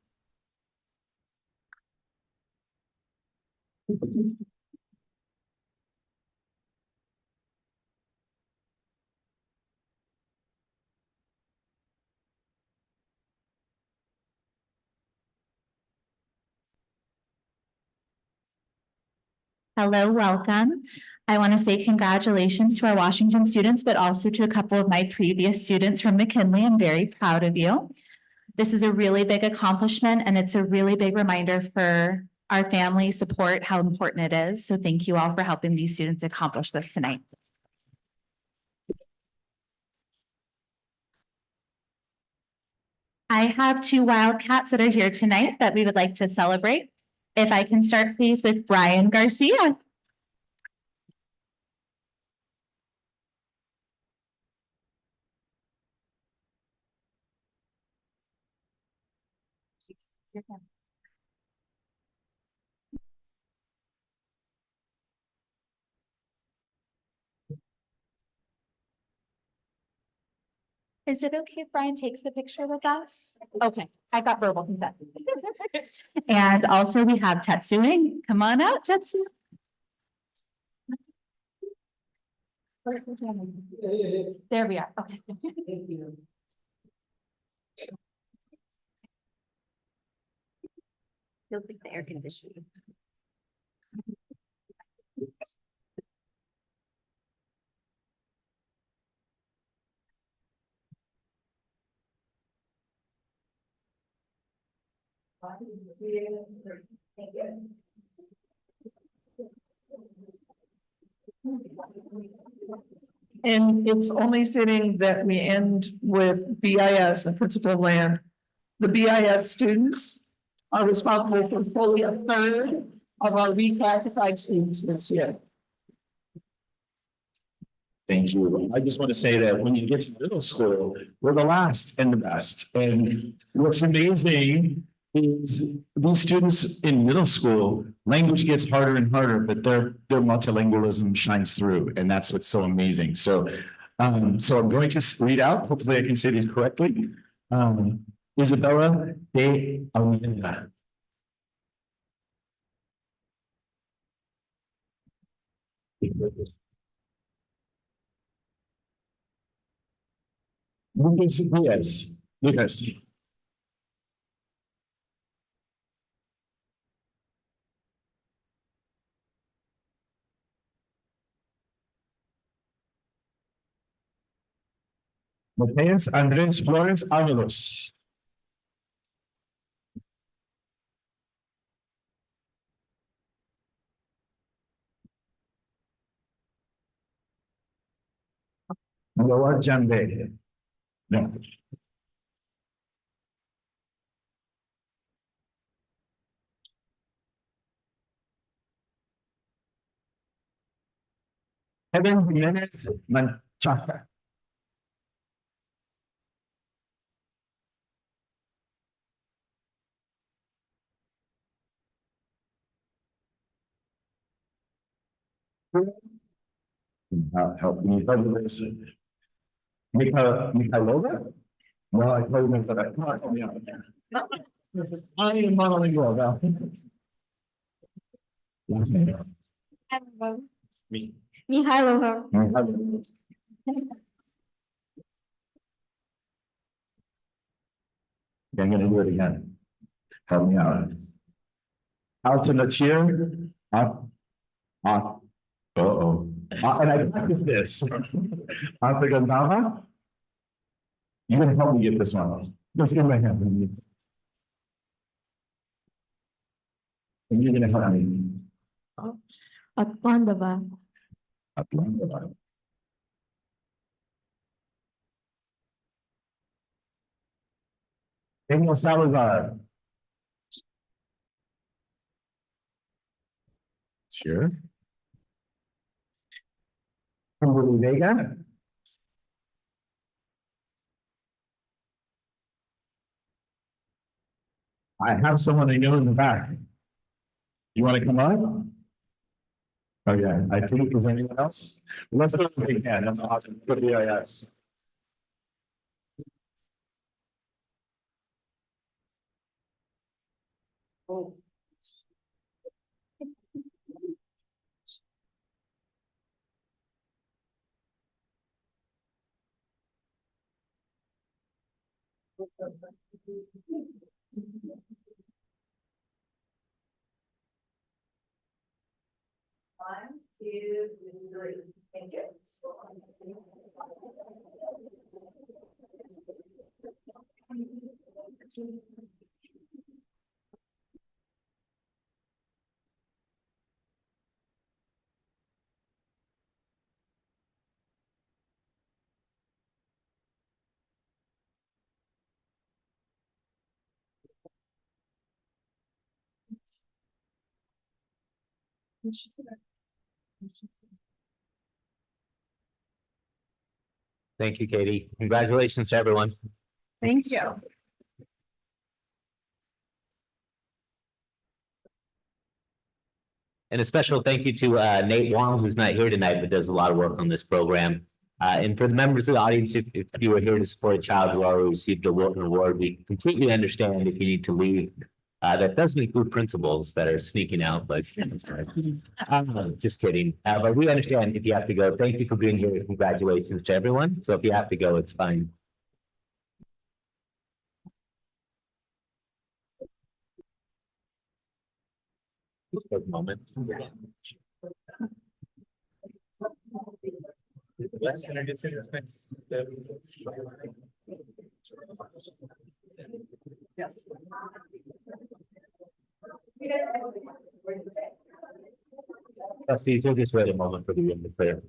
Hello, welcome. I want to say congratulations to our Washington students, but also to a couple of my previous students from McKinley. I'm very proud of you. This is a really big accomplishment, and it's a really big reminder for our family support, how important it is. So thank you all for helping these students accomplish this tonight. I have two Wildcats that are here tonight that we would like to celebrate. If I can start, please, with Brian Garcia. Is it okay if Brian takes the picture with us? Okay, I got verbal consent. And also we have Tetsuing. Come on out, Tetsu. There we are. Okay. You'll think the air conditioning. And it's only fitting that we end with BIS and Principal Land. The BIS students are responsible for fully a third of our reclassified students this year. Thank you. I just want to say that when you get to middle school, we're the last and the best. And what's amazing is these students in middle school, language gets harder and harder, but their multilingualism shines through. And that's what's so amazing. So, so I'm going to read out, hopefully I can say these correctly. Isabella de Almeida. Lucas. Mateus Andrés Flores Ábalos. Noah Jambe. No. Kevin Jimenez Manchaca. Help me cover this. Mikhailova? No, I told him that I can't help me out. I am monolingual now. Last name. Me. Mihailova. Mihailova. I'm gonna do it again. Help me out. Alternatier. Uh-oh. And I practiced this. Altaganava. You're gonna help me get this one. Let's get my hand. And you're gonna help me. Atlandava. Atlanta. Daniel Salazar. Here. Kimberly Vega. I have someone I know in the back. You want to come up? Oh, yeah, I think, is there anyone else? Let's go to the big hand, that's awesome, for the BIS. One, two, three. Thank you. Thank you, Katie. Congratulations to everyone. Thank you. And a special thank you to Nate Wong, who's not here tonight, but does a lot of work on this program. And for the members of the audience, if you are here to support a child who already received an award, we completely understand if you need to leave. That doesn't include principals that are sneaking out, but just kidding. But we understand if you have to go. Thank you for being here. Congratulations to everyone. So if you have to go, it's fine. Just take a moment. Let's introduce this next. Steve, you'll just wait a moment for the end of prayer.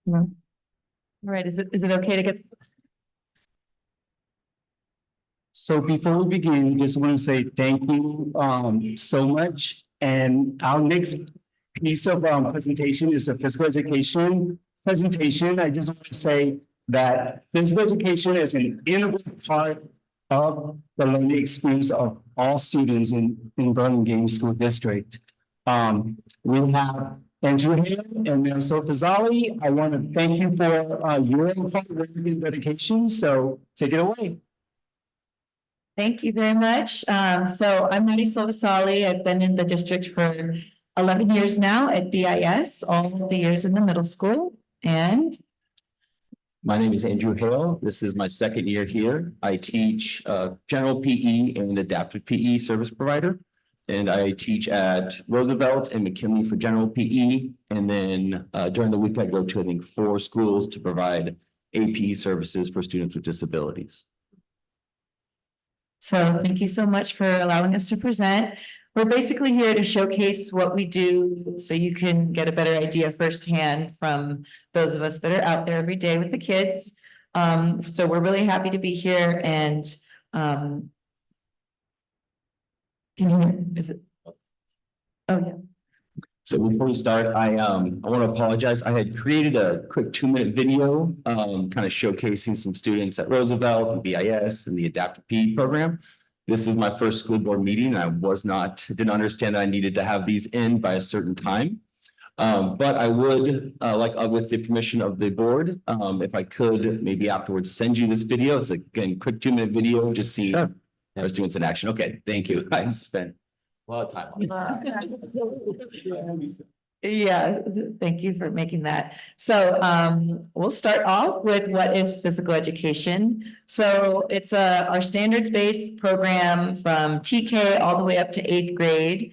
All right, is it okay to get? So before we begin, just want to say thank you so much. And our next piece of presentation is a physical education presentation. I just want to say that physical education is an integral part of the learning experience of all students in Burlingame School District. We have Andrew Hale and Marisol Fazali. I want to thank you for your hard work and dedication. So take it away. Thank you very much. So I'm Marisol Vasali. I've been in the district for 11 years now at BIS, all the years in the middle school. And My name is Andrew Hale. This is my second year here. I teach general PE and adaptive PE service provider. And I teach at Roosevelt and McKinley for general PE. And then during the week, I go to, I think, 4 schools to provide AP services for students with disabilities. so thank you so much for allowing us to present. We're basically here to showcase what we do so you can get a better idea firsthand from those of us that are out there every day with the kids. So we're really happy to be here and can you hear? Is it? Oh, yeah. So before we start, I want to apologize. I had created a quick 2-minute video, kind of showcasing some students at Roosevelt and BIS and the adaptive PE program. This is my first school board meeting. I didn't understand that I needed to have these in by a certain time. But I would, with the permission of the board, if I could maybe afterwards send you this video. It's again, quick 2-minute video, just see our students in action. Okay, thank you. I spent a lot of time on it. Yeah, thank you for making that. So we'll start off with what is physical education. So it's our standards-based program from TK all the way up to 8th grade.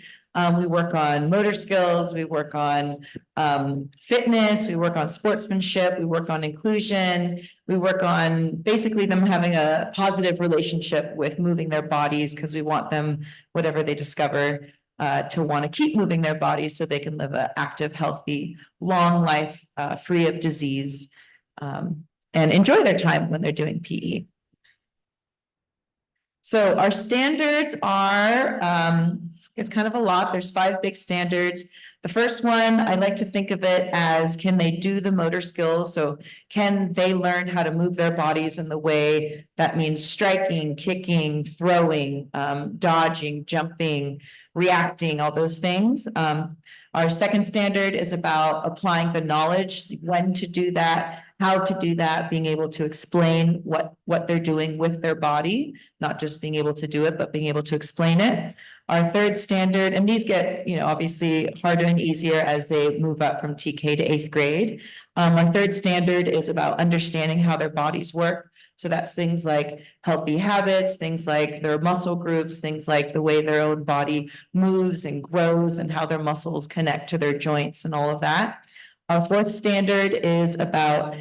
We work on motor skills, we work on fitness, we work on sportsmanship, we work on inclusion. We work on basically them having a positive relationship with moving their bodies because we want them, whatever they discover, to want to keep moving their bodies so they can live an active, healthy, long life, free of disease, and enjoy their time when they're doing PE. So our standards are, it's kind of a lot. There's 5 big standards. The first one, I like to think of it as, can they do the motor skills? So can they learn how to move their bodies in the way that means striking, kicking, throwing, dodging, jumping, reacting, all those things. Our second standard is about applying the knowledge, when to do that, how to do that, being able to explain what they're doing with their body, not just being able to do it, but being able to explain it. Our third standard, and these get, obviously harder and easier as they move up from TK to 8th grade. Our third standard is about understanding how their bodies work. So that's things like healthy habits, things like their muscle groups, things like the way their own body moves and grows and how their muscles connect to their joints and all of that. Our fourth standard is about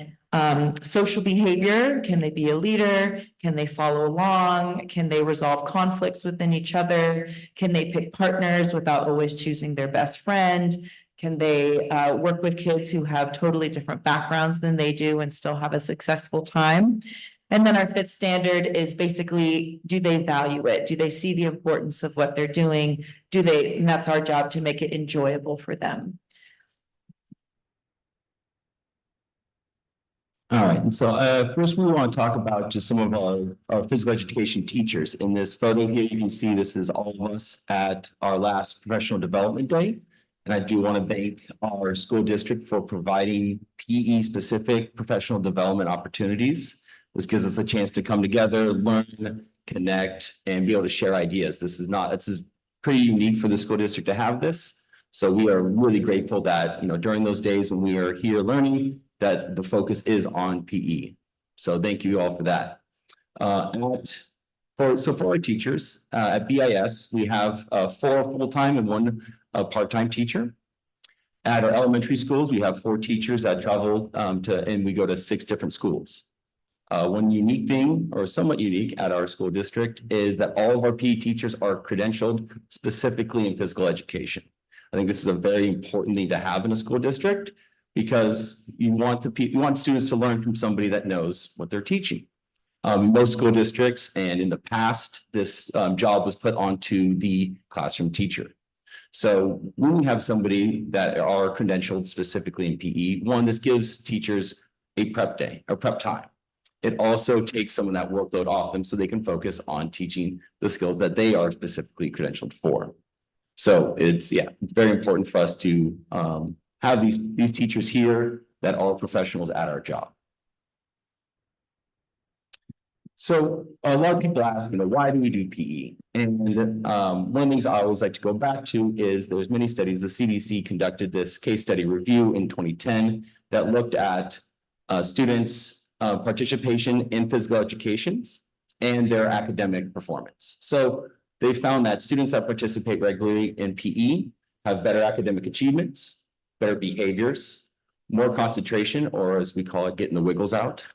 social behavior. Can they be a leader? Can they follow along? Can they resolve conflicts within each other? Can they pick partners without always choosing their best friend? Can they work with kids who have totally different backgrounds than they do and still have a successful time? And then our fifth standard is basically, do they value it? Do they see the importance of what they're doing? And that's our job, to make it enjoyable for them. All right, and so first we want to talk about just some of our physical education teachers. In this photo here, you can see this is all of us at our last professional development day. And I do want to thank our school district for providing PE-specific professional development opportunities. This gives us a chance to come together, learn, connect, and be able to share ideas. This is pretty unique for the school district to have this. So we are really grateful that, during those days when we are here learning, that the focus is on PE. So thank you all for that. For our teachers, at BIS, we have 4 full-time and 1 part-time teacher. At our elementary schools, we have 4 teachers that travel and we go to 6 different schools. One unique thing, or somewhat unique, at our school district is that all of our PE teachers are credentialed specifically in physical education. I think this is a very important thing to have in a school district, because you want students to learn from somebody that knows what they're teaching. Most school districts, and in the past, this job was put onto the classroom teacher. So when we have somebody that are credentialed specifically in PE, this gives teachers a prep day or prep time. It also takes some of that workload off them so they can focus on teaching the skills that they are specifically credentialed for. So it's very important for us to have these teachers here that are professionals at our job. So a lot of people ask, why do we do PE? And one of the things I always like to go back to is there's many studies. The CDC conducted this case study review in 2010 that looked at students' participation in physical educations and their academic performance. So they found that students that participate regularly in PE have better academic achievements, better behaviors, more concentration, or as we call it, getting the wiggles out,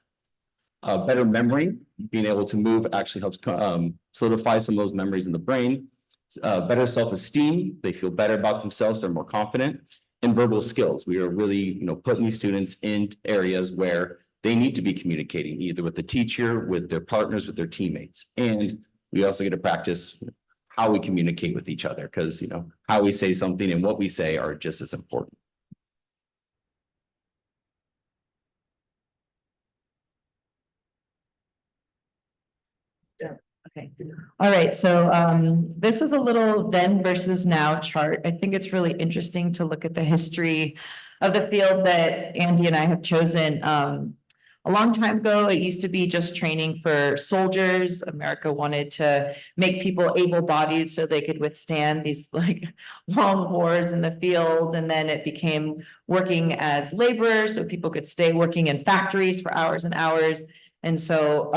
better memory. Being able to move actually helps solidify some of those memories in the brain, better self-esteem. They feel better about themselves. They're more confident. And verbal skills. We are really, putting these students in areas where they need to be communicating either with the teacher, with their partners, with their teammates. And we also get to practice how we communicate with each other, because, how we say something and what we say are just as important. Okay. All right. So this is a little then versus now chart. I think it's really interesting to look at the history of the field that Andy and I have chosen. A long time ago, it used to be just training for soldiers. America wanted to make people able-bodied so they could withstand these long wars in the field. And then it became working as laborers so people could stay working in factories for hours and hours. And so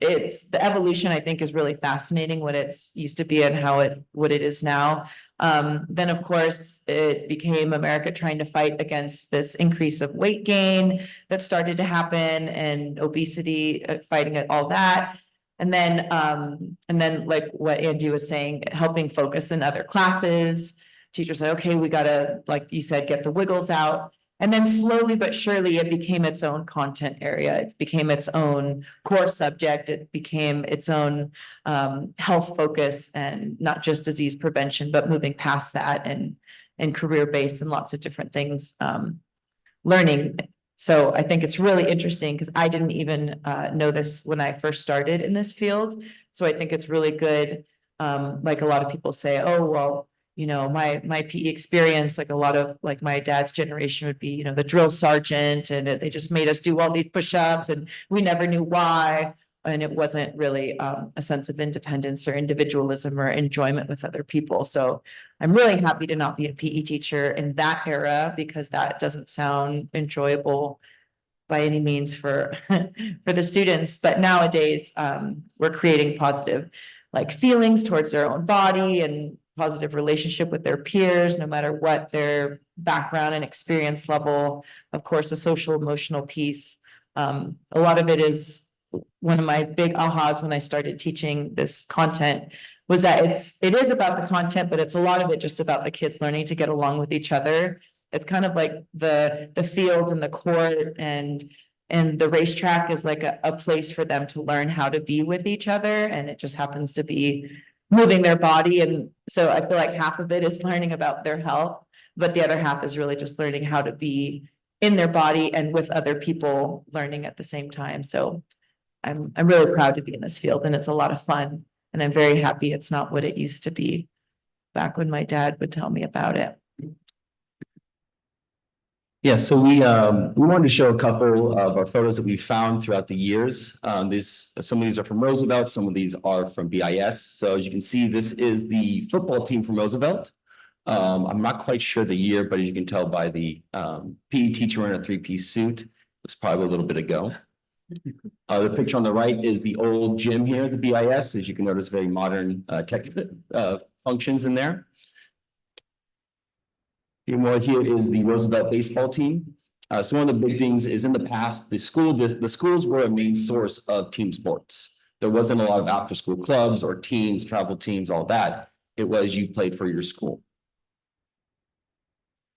it's the evolution, I think, is really fascinating, what it's used to be and what it is now. Then, of course, it became America trying to fight against this increase of weight gain that started to happen and obesity, fighting at all that. And then like what Andy was saying, helping focus in other classes. Teachers said, okay, we gotta, like you said, get the wiggles out. And then slowly but surely it became its own content area. It became its own core subject. It became its own health focus and not just disease prevention, but moving past that and career-based and lots of different things, learning. So I think it's really interesting because I didn't even know this when I first started in this field. So I think it's really good. Like a lot of people say, oh, well, you know, my PE experience, like a lot of like my dad's generation would be, you know, the drill sergeant, and they just made us do all these push-ups and we never knew why. And it wasn't really a sense of independence or individualism or enjoyment with other people. So I'm really happy to not be a PE teacher in that era, because that doesn't sound enjoyable by any means for for the students. But nowadays, we're creating positive like feelings towards their own body and positive relationship with their peers, no matter what their background and experience level. Of course, the social emotional piece. A lot of it is one of my big ahas when I started teaching this content was that it is about the content, but it's a lot of it just about the kids learning to get along with each other. It's kind of like the field and the court and the racetrack is like a place for them to learn how to be with each other. And it just happens to be moving their body. And so I feel like half of it is learning about their health, but the other half is really just learning how to be in their body and with other people learning at the same time. So I'm really proud to be in this field, and it's a lot of fun. And I'm very happy it's not what it used to be back when my dad would tell me about it. Yeah, so we wanted to show a couple of our photos that we found throughout the years. Some of these are from Roosevelt, some of these are from BIS. So as you can see, this is the football team from Roosevelt. I'm not quite sure the year, but as you can tell by the PE teacher wearing a three-piece suit, it was probably a little bit ago. The picture on the right is the old gym here at the BIS. As you can notice, very modern tech functions in there. Here is the Roosevelt baseball team. So one of the big things is in the past, the schools were a main source of team sports. There wasn't a lot of after-school clubs or teams, travel teams, all that. It was you played for your school.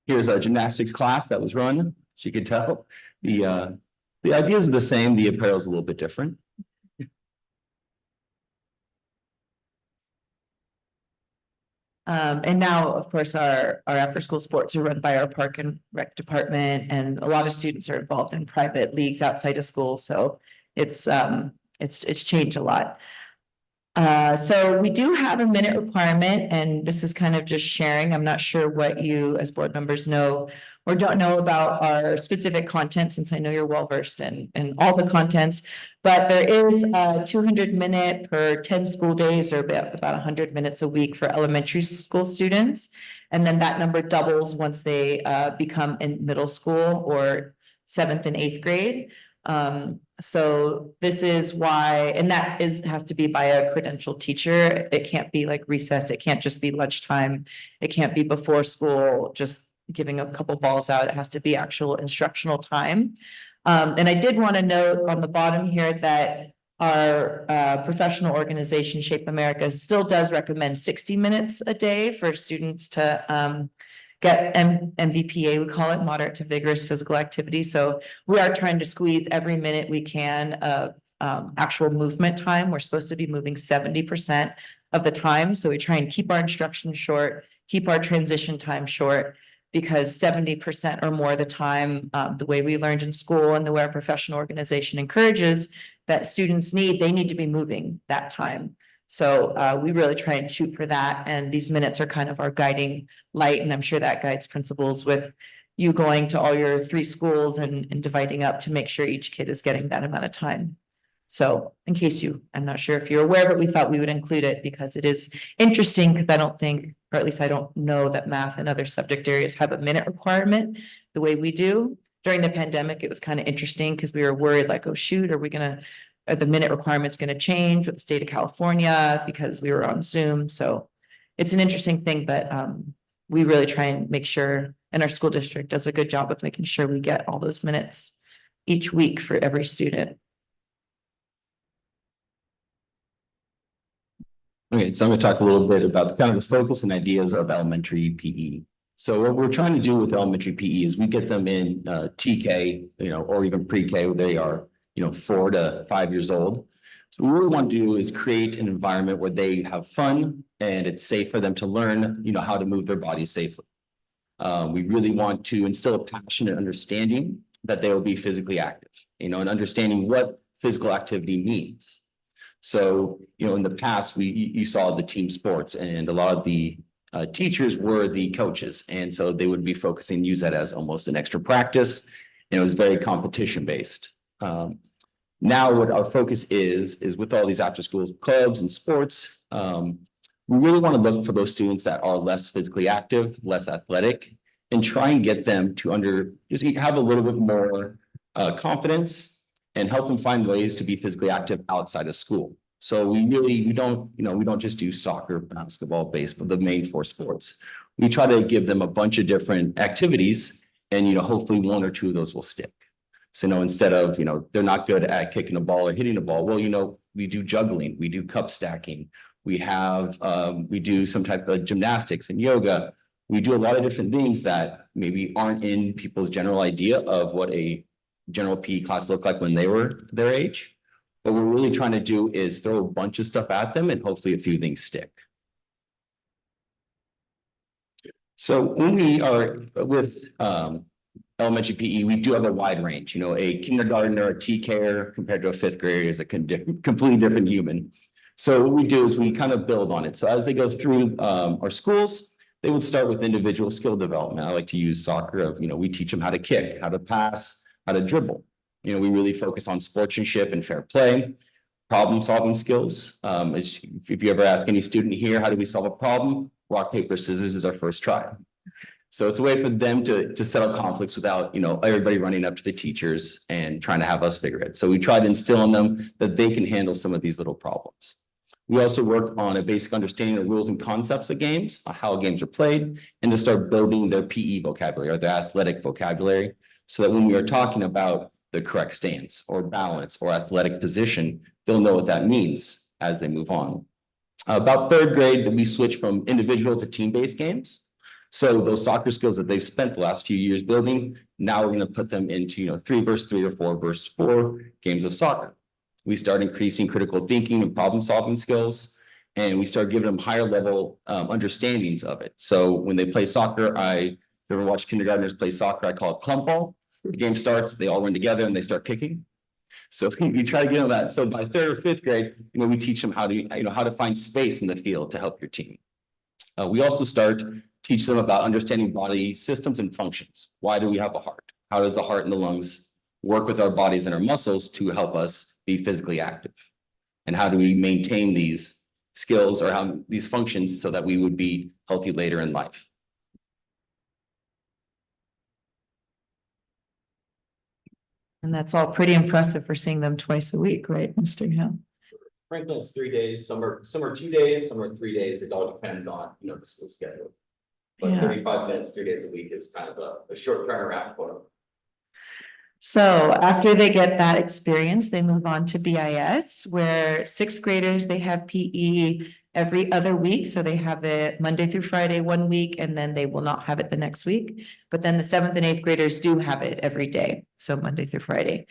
Here's a gymnastics class that was run. As you can tell, the ideas are the same. The apparel is a little bit different. And now, of course, our after-school sports are run by our park and rec department, and a lot of students are involved in private leagues outside of school. So it's changed a lot. So we do have a minute requirement, and this is kind of just sharing. I'm not sure what you as board members know or don't know about our specific content, since I know you're well versed in all the contents. But there is a 200-minute per 10 school days, or about 100 minutes a week for elementary school students. And then that number doubles once they become in middle school or 7th and 8th grade. So this is why, and that has to be by a credentialed teacher. It can't be like recess. It can't just be lunchtime. It can't be before school, just giving a couple balls out. It has to be actual instructional time. And I did want to note on the bottom here that our professional organization, Shape America, still does recommend 60 minutes a day for students to get MVPA, we call it, moderate to vigorous physical activity. So we are trying to squeeze every minute we can of actual movement time. We're supposed to be moving 70% of the time. So we try and keep our instruction short, keep our transition time short, because 70% or more of the time, the way we learned in school and the way our professional organization encourages that students they need to be moving that time. So we really try and shoot for that. And these minutes are kind of our guiding light. And I'm sure that guides principals with you going to all your 3 schools and dividing up to make sure each kid is getting that amount of time. So in case I'm not sure if you're aware, but we thought we would include it because it is interesting, because I don't think, or at least I don't know, that math and other subject areas have a minute requirement the way we do. During the pandemic, it was kind of interesting because we were worried, like, oh shoot, are the minute requirements going to change with the state of California, because we were on Zoom. So it's an interesting thing, but we really try and make sure, and our school district does a good job of making sure we get all those minutes each week for every student. Okay, so I'm going to talk a little bit about the kind of the focus and ideas of elementary PE. So what we're trying to do with elementary PE is we get them in TK, or even pre-K, where they are, 4 to 5 years old. So what we really want to do is create an environment where they have fun and it's safe for them to learn, how to move their bodies safely. We really want to instill a passion and understanding that they will be physically active, and understanding what physical activity means. So, in the past, you saw the team sports, and a lot of the teachers were the coaches. And so they would be focusing, use that as almost an extra practice. And it was very competition based. Now what our focus is with all these after school clubs and sports, we really want to look for those students that are less physically active, less athletic, and try and get them to just have a little bit more confidence and help them find ways to be physically active outside of school. So we don't just do soccer, basketball, baseball, the main 4 sports. We try to give them a bunch of different activities, and hopefully 1 or 2 of those will stick. So instead of they're not good at kicking a ball or hitting a ball, well, we do juggling, we do cup stacking, we do some type of gymnastics and yoga. We do a lot of different things that maybe aren't in people's general idea of what a general PE class looked like when they were their age. What we're really trying to do is throw a bunch of stuff at them, and hopefully a few things stick. So when we are with elementary PE, we do have a wide range. A kindergartner, a TKer compared to a 5th grader is a completely different human. So what we do is we kind of build on it. So as they go through our schools, they would start with individual skill development. I like to use soccer of, we teach them how to kick, how to pass, how to dribble. We really focus on sportsmanship and fair play, problem solving skills. If you ever ask any student here, how do we solve a problem? Rock, paper, scissors is our first try. So it's a way for them to settle conflicts without, everybody running up to the teachers and trying to have us figure it. So we try to instill in them that they can handle some of these little problems. We also work on a basic understanding of rules and concepts of games, how games are played, and to start building their PE vocabulary or their athletic vocabulary, so that when we are talking about the correct stance or balance or athletic position, they'll know what that means as they move on. About 3rd grade, we switch from individual to team-based games. So those soccer skills that they've spent the last few years building, now we're going to put them into 3 versus 3 or 4 versus 4 games of soccer. We start increasing critical thinking and problem solving skills, and we start giving them higher level understandings of it. So when they play soccer, if you ever watch kindergartners play soccer, I call it clump ball. The game starts, they all run together and they start kicking. So we try to get them that. So by 3rd or 5th grade, we teach them how to find space in the field to help your team. We also teach them about understanding body systems and functions. Why do we have a heart? How does the heart and the lungs work with our bodies and our muscles to help us be physically active? And how do we maintain these skills or these functions so that we would be healthy later in life? And that's all pretty impressive for seeing them twice a week, right, Mr. Hill? Franklin's 3 days, some are 2 days, some are 3 days. It all depends on, the school schedule. But Yeah. 35 minutes, 3 days a week is kind of a short turnaround for them. So after they get that experience, they move on to BIS, where 6th graders, they have PE every other week. So they have it Monday through Friday 1 week, and then they will not have it the next week. But then the 7th and 8th graders do have it every day. So Monday through Friday.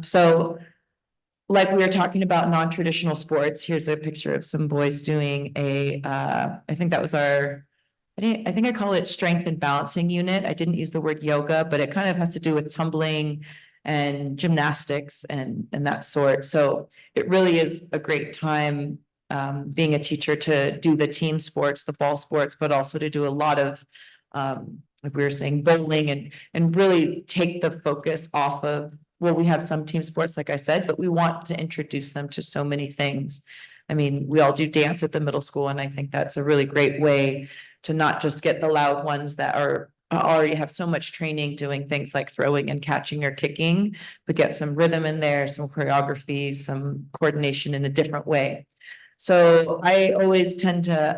So like we were talking about non-traditional sports, here's a picture of some boys doing I think that was I think I call it strength and balancing unit. I didn't use the word yoga, but it kind of has to do with tumbling and gymnastics and that sort. So it really is a great time being a teacher to do the team sports, the ball sports, but also to do a lot of, like we were saying, bowling and really take the focus off of, well, we have some team sports, like I said, but we want to introduce them to so many things. I mean, we all do dance at the middle school, and I think that's a really great way to not just get the loud ones that already have so much training doing things like throwing and catching or kicking, but get some rhythm in there, some choreography, some coordination in a different way. So I always tend to,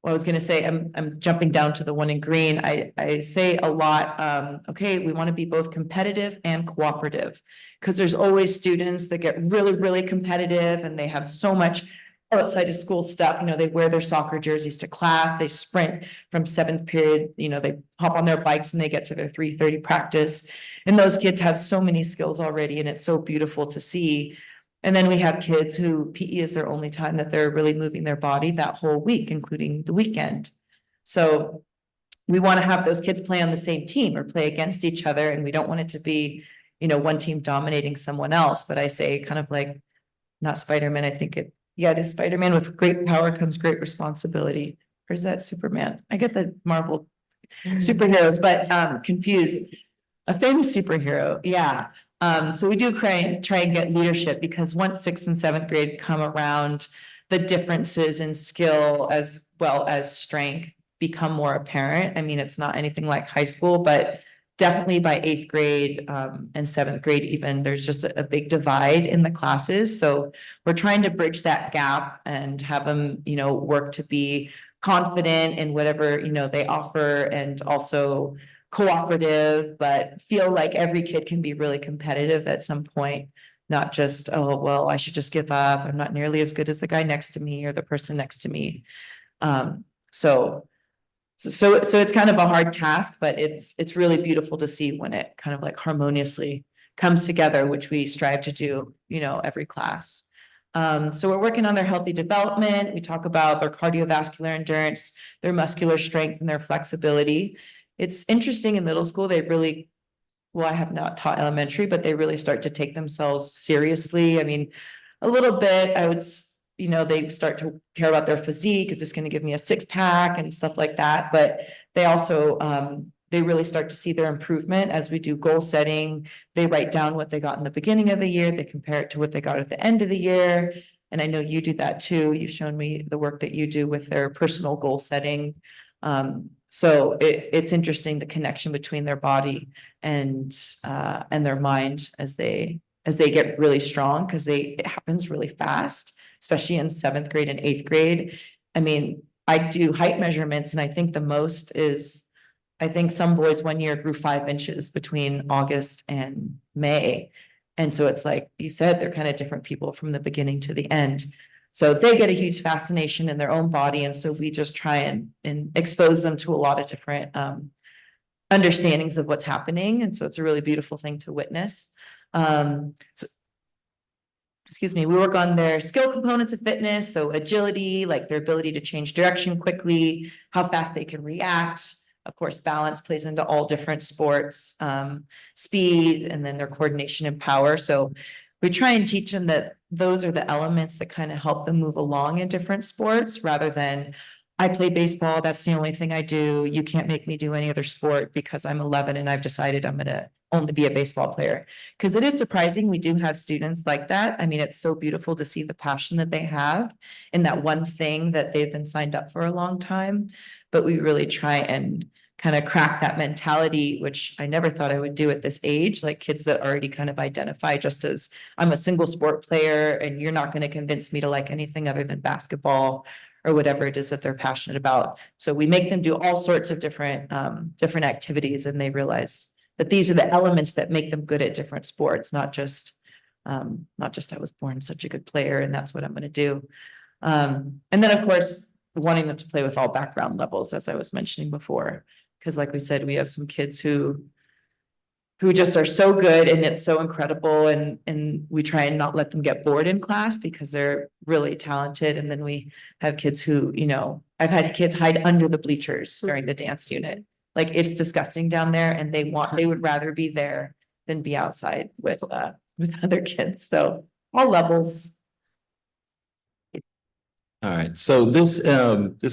well, I was gonna say, I'm jumping down to the one in green. I say a lot, okay, we want to be both competitive and cooperative. Because there's always students that get really, really competitive and they have so much outside of school stuff, you know, they wear their soccer jerseys to class, they sprint from seventh period, you know, they hop on their bikes and they get to their 3:30 practice. And those kids have so many skills already, and it's so beautiful to see. And then we have kids who PE is their only time that they're really moving their body that whole week, including the weekend. So we want to have those kids play on the same team or play against each other, and we don't want it to be, you know, one team dominating someone else. But I say kind of like, not Spider-Man, I think it is Spider-Man. With great power comes great responsibility. Or is that Superman? I get the Marvel superheroes, but confused. A famous superhero, yeah. So we do try and get leadership, because once 6th and 7th grade come around, the differences in skill as well as strength become more apparent. I mean, it's not anything like high school, but definitely by 8th grade and 7th grade even, there's just a big divide in the classes. So we're trying to bridge that gap and have them, you know, work to be confident in whatever, you know, they offer, and also cooperative, but feel like every kid can be really competitive at some point, not just, oh, well, I should just give up. I'm not nearly as good as the guy next to me or the person next to me. So it's kind of a hard task, but it's really beautiful to see when it kind of like harmoniously comes together, which we strive to do, you know, every class. So we're working on their healthy development. We talk about their cardiovascular endurance, their muscular strength, and their flexibility. It's interesting in middle school, they really, well, I have not taught elementary, but they really start to take themselves seriously. I mean, a little bit, you know, they start to care about their physique. Is this going to give me a 6-pack and stuff like that? But they also, they really start to see their improvement as we do goal setting. They write down what they got in the beginning of the year. They compare it to what they got at the end of the year. And I know you do that too. You've shown me the work that you do with their personal goal setting. So it's interesting, the connection between their body and their mind as they get really strong, because it happens really fast, especially in 7th grade and 8th grade. I mean, I do height measurements, and I think the most is, I think some boys one year grew 5 inches between August and May. And so it's like you said, they're kind of different people from the beginning to the end. So they get a huge fascination in their own body. And so we just try and expose them to a lot of different understandings of what's happening. And so it's a really beautiful thing to witness. Excuse me, we work on their skill components of fitness. So agility, like their ability to change direction quickly, how fast they can react. Of course, balance plays into all different sports, speed, and then their coordination and power. So we try and teach them that those are the elements that kind of help them move along in different sports, rather than, I play baseball, that's the only thing I do. You can't make me do any other sport because I'm 11 and I've decided I'm going to only be a baseball player. Because it is surprising, we do have students like that. I mean, it's so beautiful to see the passion that they have in that one thing that they've been signed up for a long time. But we really try and kind of crack that mentality, which I never thought I would do at this age, like kids that already kind of identify just as, I'm a single sport player and you're not going to convince me to like anything other than basketball or whatever it is that they're passionate about. So we make them do all sorts of different activities, and they realize that these are the elements that make them good at different sports, not just I was born such a good player and that's what I'm going to do. And then of course, wanting them to play with all background levels, as I was mentioning before, because like we said, we have some kids who just are so good and it's so incredible, and we try and not let them get bored in class because they're really talented. And then we have kids who, you know, I've had kids hide under the bleachers during the dance unit. Like, it's disgusting down there, and they would rather be there than be outside with other kids. So all levels. All right, so this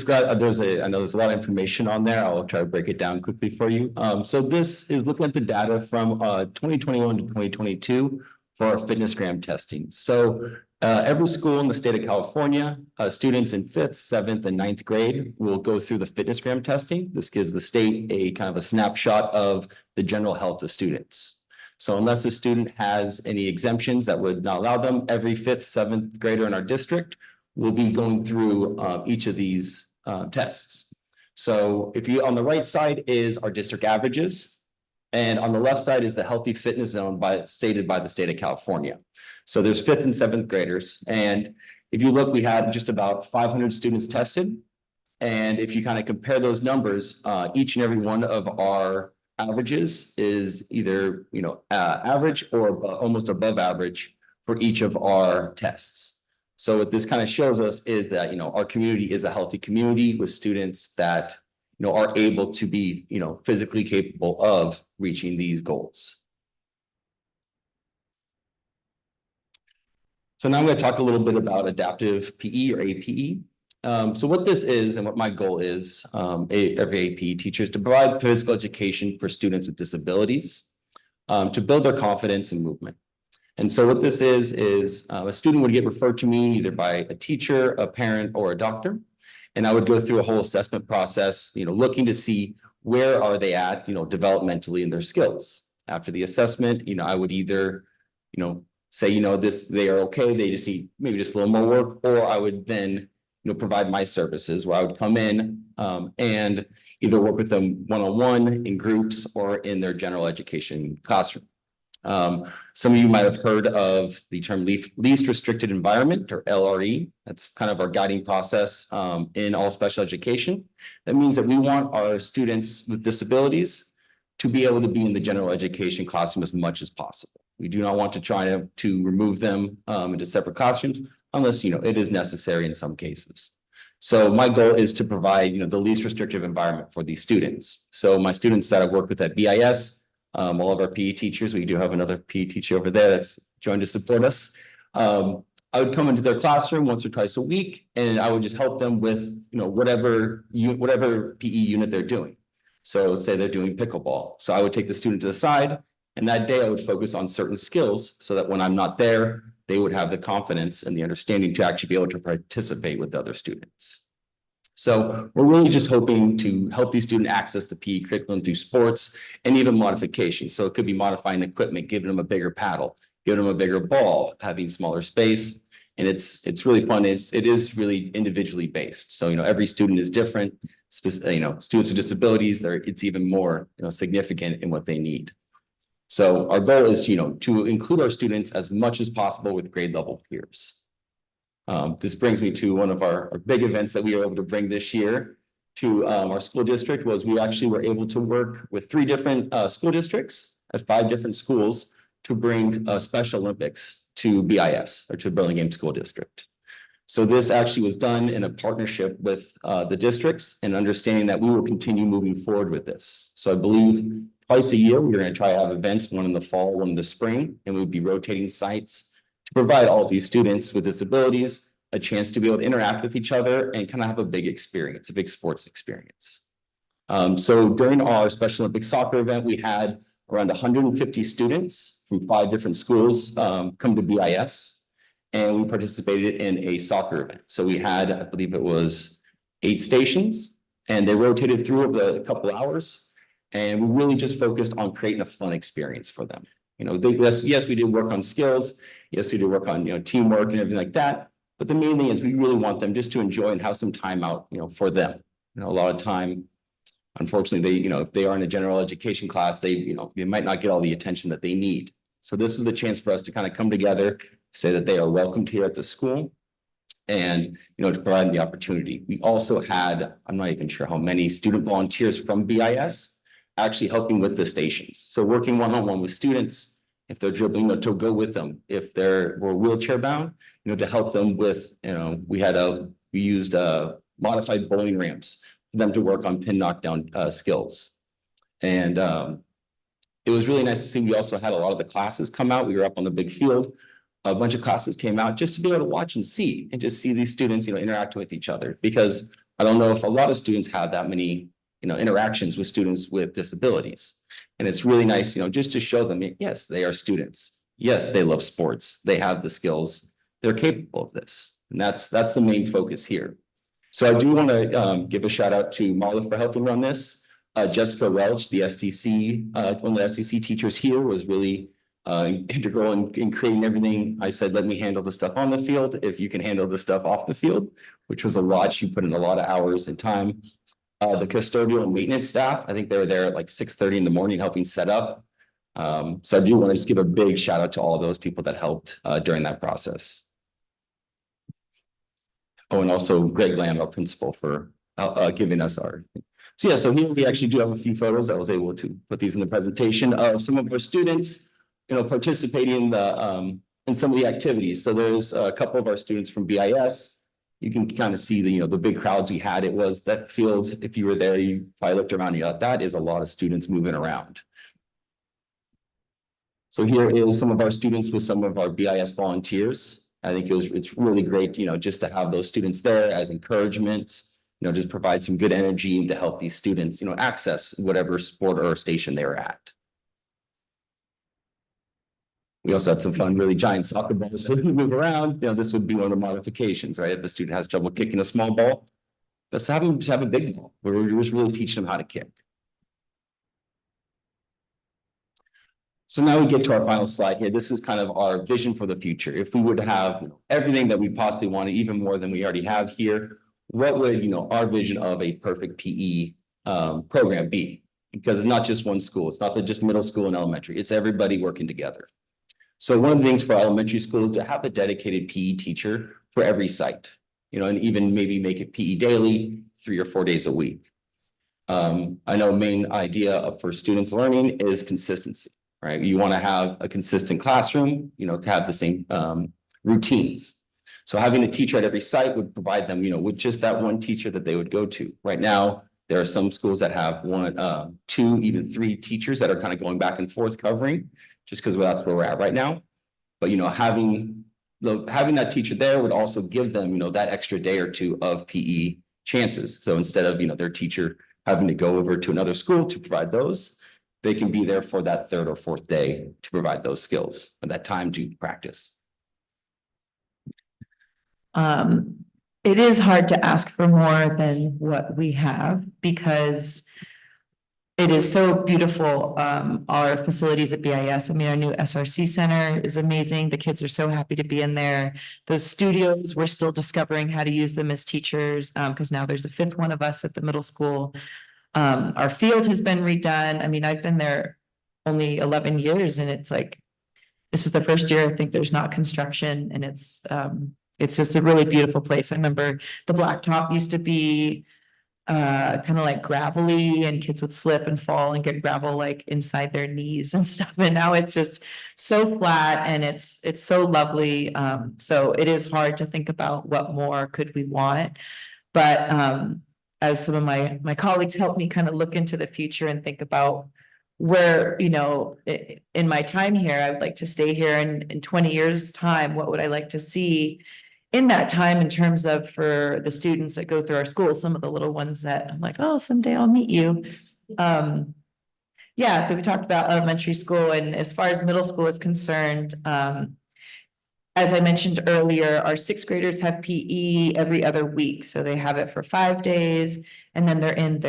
graph, I know there's a lot of information on there. I'll try to break it down quickly for you. So this is looking at the data from 2021 to 2022 for our fitnessgram testing. So every school in the state of California, students in 5th, 7th, and 9th grade will go through the fitnessgram testing. This gives the state a kind of a snapshot of the general health of students. So unless a student has any exemptions that would not allow them, every 5th, 7th grader in our district will be going through each of these tests. So if you, on the right side is our district averages, and on the left side is the healthy fitness zone stated by the state of California. So there's 5th and 7th graders. And if you look, we had just about 500 students tested. And if you kind of compare those numbers, each and every one of our averages is either, average or almost above average for each of our tests. So what this kind of shows us is that, our community is a healthy community with students that, are able to be, physically capable of reaching these goals. So now I'm going to talk a little bit about adaptive PE or APE. So what this is and what my goal is, every APE teacher is to provide physical education for students with disabilities, to build their confidence and movement. And so what this is a student would get referred to me either by a teacher, a parent, or a doctor. And I would go through a whole assessment process, looking to see where are they at, developmentally in their skills. After the assessment, I would either, say, they are okay, they just need maybe just a little more work, or I would then, provide my services where I would come in and either work with them one-on-one in groups or in their general education classroom. Some of you might have heard of the term least restricted environment, or LRE. That's kind of our guiding process in all special education. That means that we want our students with disabilities to be able to be in the general education classroom as much as possible. We do not want to try to remove them into separate classrooms unless, it is necessary in some cases. So my goal is to provide, the least restrictive environment for these students. So my students that I work with at BIS, all of our PE teachers, we do have another PE teacher over there that's joined to support us. I would come into their classroom once or twice a week, and I would just help them with, whatever PE unit they're doing. So say they're doing pickleball. So I would take the student to the side, and that day I would focus on certain skills so that when I'm not there, they would have the confidence and the understanding to actually be able to participate with other students. So we're really just hoping to help these students access the PE curriculum through sports and even modification. So it could be modifying equipment, giving them a bigger paddle, giving them a bigger ball, having smaller space. And it's really fun. It is really individually based. So, every student is different. Students with disabilities, it's even more, significant in what they need. So our goal is, to include our students as much as possible with grade level peers. This brings me to one of our big events that we were able to bring this year to our school district. Was we actually were able to work with 3 different school districts at 5 different schools to bring Special Olympics to BIS, or to Burlingame School District. So this actually was done in a partnership with the districts, and understanding that we will continue moving forward with this. So I believe twice a year, we're going to try to have events, one in the fall, one in the spring, and we'll be rotating sites to provide all of these students with disabilities a chance to be able to interact with each other and kind of have a big experience, a big sports experience. So during our Special Olympics soccer event, we had around 150 students from 5 different schools come to BIS, and we participated in a soccer event. So we had, I believe it was 8 stations, and they rotated through over a couple hours. And we really just focused on creating a fun experience for them. Yes, we did work on skills. Yes, we did work on, teamwork and everything like that. But the main thing is we really want them just to enjoy and have some time out, for them. A lot of time, unfortunately, they, if they are in a general education class, they might not get all the attention that they need. So this is a chance for us to kind of come together, say that they are welcomed here at the school, and, to provide them the opportunity. We also had, I'm not even sure how many student volunteers from BIS actually helping with the stations. So working one-on-one with students, if they're dribbling, to go with them. If we're wheelchair bound, to help them with, we used modified bowling ramps for them to work on pin knockdown skills. And it was really nice to see. We also had a lot of the classes come out. We were up on the big field. A bunch of classes came out just to be able to watch and see, and just see these students, interacting with each other. Because I don't know if a lot of students have that many interactions with students with disabilities. And it's really nice, just to show them, yes, they are students. Yes, they love sports. They have the skills. They're capable of this. And that's the main focus here. So I do want to give a shout out to Marla for helping run this. Jessica Welch, the STC, one of the STC teachers here, was really integral in creating everything. I said, let me handle the stuff on the field if you can handle the stuff off the field, which was a lot. She put in a lot of hours and time. The custodial and maintenance staff, I think they were there at like 6:30 in the morning helping set up. So I do want to just give a big shout out to all those people that helped during that process. Oh, and also Greg Lamb, our principal, for giving us our. So yeah, so here we actually do have a few photos. I was able to put these in the presentation of some of our students, participating in the in some of the activities. So there's a couple of our students from BIS. You can kind of see the, the big crowds we had. It was that field. If you were there, you probably looked around and you thought, that is a lot of students moving around. So here is some of our students with some of our BIS volunteers. I think it's really great, just to have those students there as encouragement, just provide some good energy to help these students, access whatever sport or station they're at. We also had some fun, really giant soccer balls for them to move around. This would be one of the modifications, right? If a student has trouble kicking a small ball, let's have them just have a big ball. We're just really teaching them how to kick. So now we get to our final slide here. This is kind of our vision for the future. If we would have everything that we possibly wanted, even more than we already have here, what would our vision of a perfect PE program be? Because it's not just one school. It's not just middle school and elementary. It's everybody working together. So one of the things for elementary schools is to have a dedicated PE teacher for every site, and even maybe make it PE daily, 3 or 4 days a week. I know main idea for students learning is consistency, right? You want to have a consistent classroom, have the same routines. So having a teacher at every site would provide them, with just that one teacher that they would go to. Right now, there are some schools that have 1, 2, even 3 teachers that are kind of going back and forth covering, just because that's where we're at right now. But having that teacher there would also give them that extra day or 2 of PE chances. So instead of their teacher having to go over to another school to provide those, they can be there for that 3rd or 4th day to provide those skills and that time to practice. It is hard to ask for more than what we have because it is so beautiful. Our facilities at BIS, our new SRC center is amazing. The kids are so happy to be in there. Those studios, we're still discovering how to use them as teachers because now there's a 5th one of us at the middle school. Our field has been redone. I've been there only 11 years and it's like, this is the first year I think there's not construction and it's just a really beautiful place. I remember the blacktop used to be kind of like gravelly and kids would slip and fall and get gravel like inside their knees and stuff. And now it's just so flat and it's so lovely. So it is hard to think about what more could we want. But as some of my colleagues help me kind of look into the future and think about where, in my time here, I would like to stay here in 20 years' time, what would I like to see in that time in terms of for the students that go through our school, some of the little ones that I'm like, oh, someday I'll meet you. Yeah, so we talked about elementary school and as far as middle school is concerned, as I mentioned earlier, our 6th graders have PE every other week. So they have it for 5 days and then they're in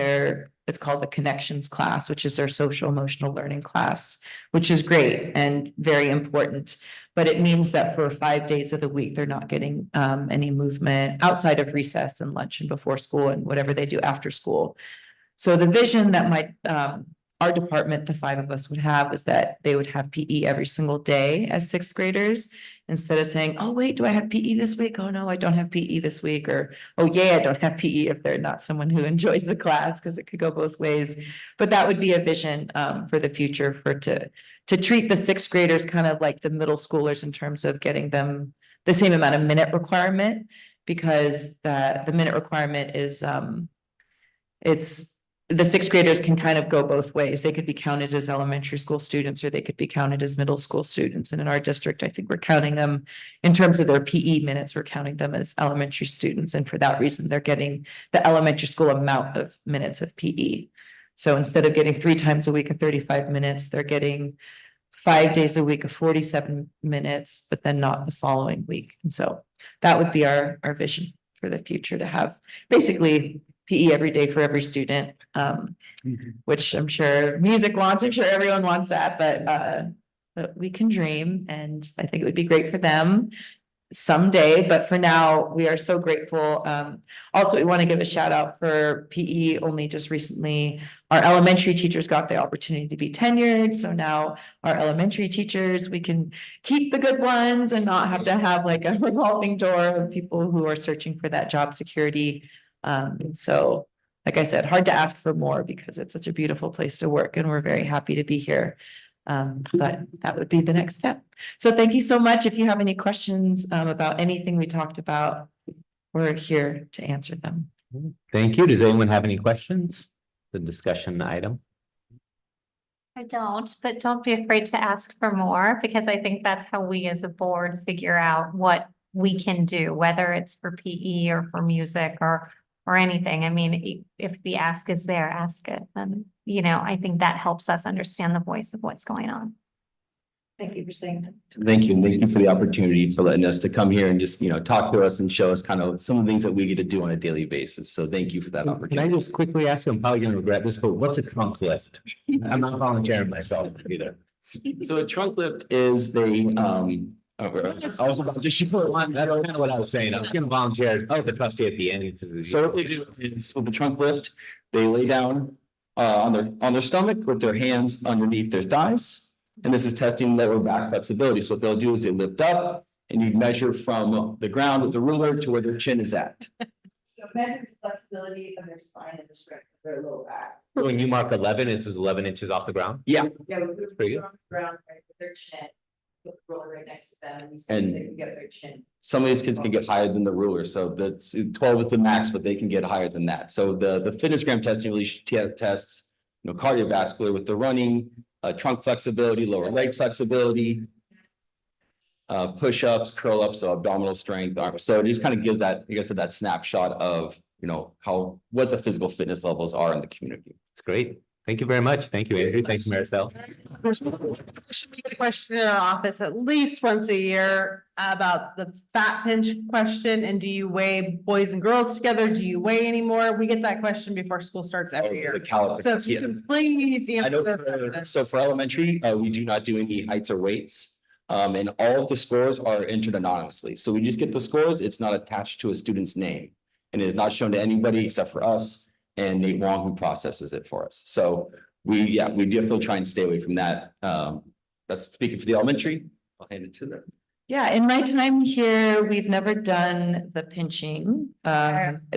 it's called the connections class, which is their social emotional learning class, which is great and very important. But it means that for 5 days of the week, they're not getting any movement outside of recess and lunch and before school and whatever they do after school. So the vision that our department, the 5 of us would have is that they would have PE every single day as 6th graders, instead of saying, oh, wait, do I have PE this week? Oh, no, I don't have PE this week. Or, oh, yeah, I don't have PE if they're not someone who enjoys the class, because it could go both ways. But that would be a vision for the future to treat the 6th graders kind of like the middle schoolers in terms of getting them the same amount of minute requirement, because the minute requirement is the 6th graders can kind of go both ways. They could be counted as elementary school students or they could be counted as middle school students. And in our district, I think we're counting them in terms of their PE minutes, we're counting them as elementary students. And for that reason, they're getting the elementary school amount of minutes of PE. So instead of getting 3 times a week of 35 minutes, they're getting 5 days a week of 47 minutes, but then not the following week. And so that would be our vision for the future, to have basically PE every day for every student, which I'm sure music wants, I'm sure everyone wants that, but we can dream, and I think it would be great for them someday, but for now, we are so grateful. Also, we want to give a shout out for PE. Only just recently, our elementary teachers got the opportunity to be tenured, so now our elementary teachers, we can keep the good ones and not have to have like a revolving door of people who are searching for that job security. So like I said, hard to ask for more because it's such a beautiful place to work, and we're very happy to be here. But that would be the next step. So thank you so much. If you have any questions about anything we talked about, we're here to answer them. Thank you. Does anyone have any questions? The discussion item. I don't, but don't be afraid to ask for more, because I think that's how we as a board figure out what we can do, whether it's for PE or for music or anything. I mean, if the ask is there, ask it. And, you know, I think that helps us understand the voice of what's going on. Thank you for saying that. Thank you. Thank you for the opportunity for letting us to come here and just, talk to us and show us kind of some of the things that we get to do on a daily basis. So thank you for that Can opportunity. I just quickly ask you, I'm probably gonna regret this, but what's a trunk lift? I'm not volunteering myself either. So a trunk lift is I was about to shoot one. That's kind of what I was saying. I was gonna volunteer, the trustee at the end. So what they do is with the trunk lift, they lay down on their stomach with their hands underneath their thighs. And this is testing lower back flexibility. So what they'll do is they lift up and you measure from the ground with the ruler to where their chin is at. So measures flexibility of their spine and the strength of their lower back. When you mark 11, it's 11 inches off the ground? Yeah. Yeah, we put Pretty the good. ground right with their chin, put the roller right next to them, and you see And they can get their chin. Some of these kids can get higher than the ruler. So that's 12 is the max, but they can get higher than that. So the fitness gram testing really tests, cardiovascular with the running, trunk flexibility, lower leg flexibility, push-ups, curl-ups, so abdominal strength. So it just kind of gives that, I guess, that snapshot of, what the physical fitness levels are in the community. It's great. Thank you very much. Thank you, Andrew. Thank you, Maricel. Should be a question in our office at least once a year about the fat pinch question. And do you weigh boys and girls together? Do you weigh anymore? We get that question before school starts every year. The calories, So if you yeah. can please I know answer this. so for elementary, we do not do any heights or weights. And all of the scores are entered anonymously. So we just get the scores. It's not attached to a student's name. And it is not shown to anybody except for us and Nate Wong, who processes it for us. So we definitely try and stay away from that. That's speaking for the elementary. I'll hand it to them. Yeah, in my time here, we've never done the pinching.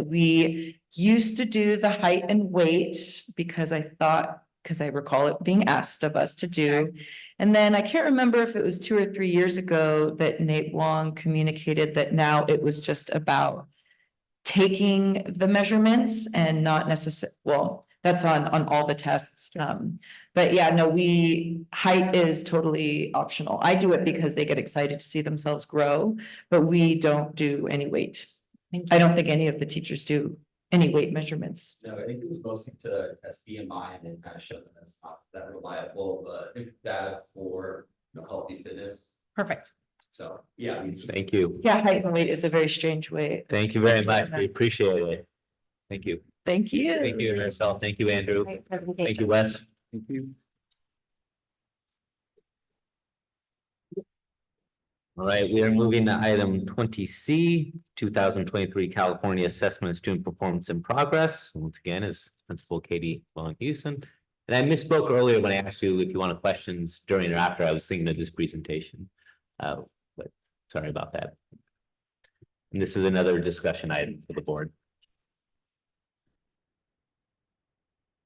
We used to do the height and weight because I recall it being asked of us to do. And then I can't remember if it was 2 or 3 years ago that Nate Wong communicated that now it was just about taking the measurements and not necessarily, well, that's on all the tests. But yeah, no, height is totally optional. I do it because they get excited to see themselves grow, but we don't do any weight. I don't think any of the teachers do any weight measurements. No, I think it was mostly to test BMI and then kind of show that that's not that reliable, data for healthy fitness. Perfect. So, yeah. Thank you. Yeah, height and weight is a very strange way. Thank you very much. We appreciate it. Thank you. Thank you. Thank you, Maricel. Thank you, Andrew. Great Thank presentation. you, Wes. Thank you. All right, we are moving to item 20C, 2023 California Assessment of Student Performance in Progress. Once again, is Principal Katie Long-Houston. And I misspoke earlier when I asked you if you wanted questions during or after. I was thinking of this presentation. But sorry about that. And this is another discussion item for the board.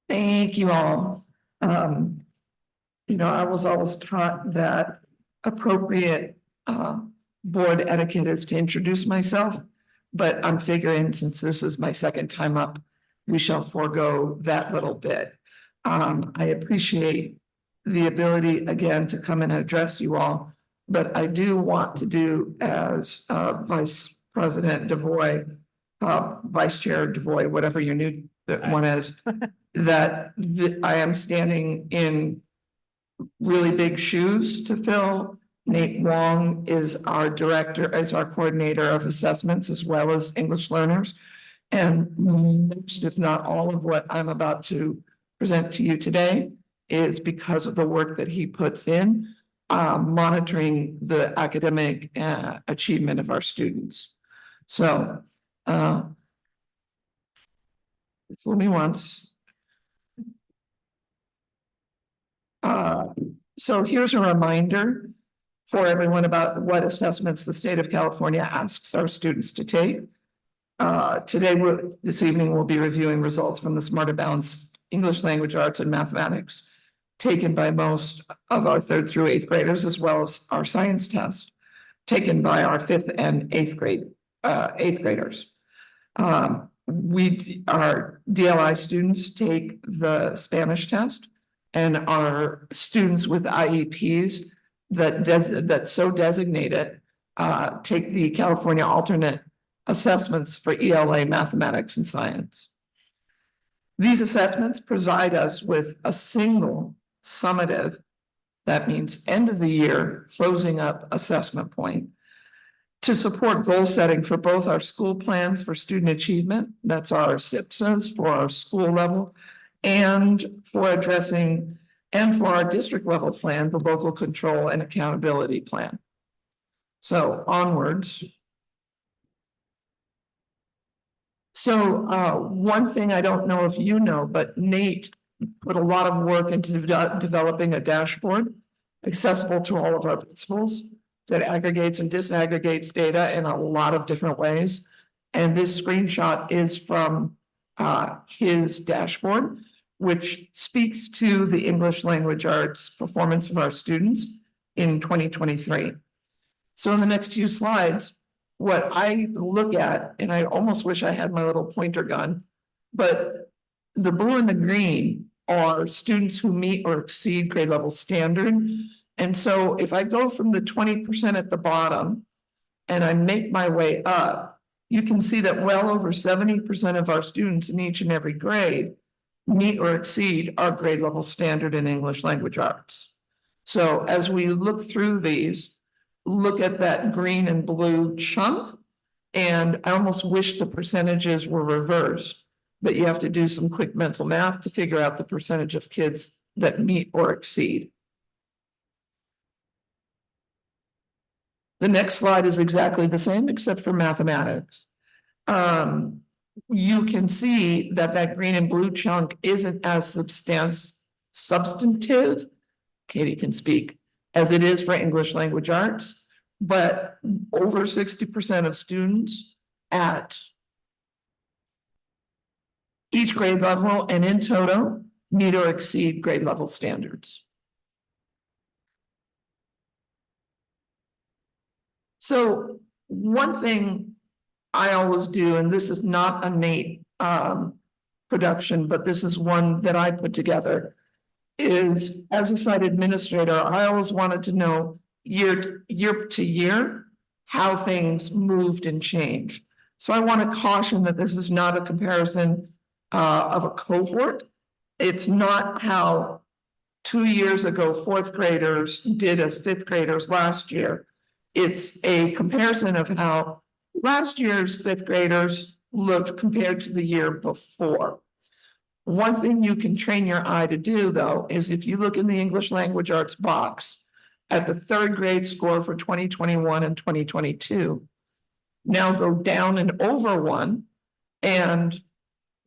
Thank you all. I was always taught that appropriate board etiquette is to introduce myself, but I'm figuring since this is my second time up, we shall forego that little bit. I appreciate the ability again to come and address you all, but I do want to do as Vice President DeVoy, Vice Chair DeVoy, whatever your new one is, that I am standing in really big shoes to fill. Nate Wong is our director, is our coordinator of assessments as well as English learners. And most, if not all of what I'm about to present to you today is because of the work that he puts in, monitoring the academic achievement of our students. So, fool me once. So here's a reminder for everyone about what assessments the state of California asks our students to take. This evening, we'll be reviewing results from the Smarter Balanced English Language Arts and Mathematics taken by most of our 3rd through 8th graders, as well as our science test taken by our 5th and 8th graders. Our DLI students take the Spanish test, and our students with IEPs that so designated take the California alternate assessments for ELA, mathematics, and science. These assessments provide us with a single summative, that means end of the year, closing up assessment point, to support goal setting for both our school plans for student achievement, that's our SIPSAs for our school level, and for addressing, and for our district level plan, the local control and accountability plan. So onwards. So one thing I don't know if you know, but Nate put a lot of work into developing a dashboard accessible to all of our principals that aggregates and disaggregates data in a lot of different ways. And this screenshot is from his dashboard, which speaks to the English language arts performance of our students in 2023. So in the next few slides, what I look at, and I almost wish I had my little pointer gun, but the blue and the green are students who meet or exceed grade level standard. And so if I go from the 20% at the bottom and I make my way up, you can see that well over 70% of our students in each and every grade meet or exceed our grade level standard in English language arts. So as we look through these, look at that green and blue chunk, and I almost wish the percentages were reversed, but you have to do some quick mental math to figure out the percentage of kids that meet or exceed. The next slide is exactly the same, except for mathematics. You can see that that green and blue chunk isn't as substantive, Katie can speak, as it is for English language arts, but over 60% of students at each grade level and in total meet or exceed grade level standards. So one thing I always do, and this is not a Nate production, but this is one that I put together, is as a site administrator, I always wanted to know year to year how things moved and changed. So I want to caution that this is not a comparison of a cohort. It's not how 2 years ago 4th graders did as 5th graders last year. It's a comparison of how last year's 5th graders looked compared to the year before. One thing you can train your eye to do, though, is if you look in the English language arts box at the 3rd grade score for 2021 and 2022, now go down and over 1, and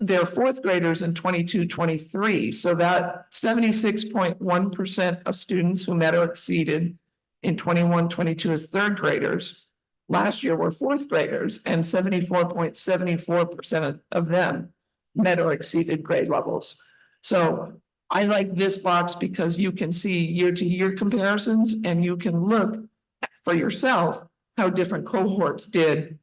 they're 4th graders in 22-23. So that 76.1% of students who met or exceeded in 21-22 as 3rd graders last year were 4th graders, and 74.74% of them met or exceeded grade levels. So I like this box because you can see year to year comparisons, and you can look for yourself how different cohorts did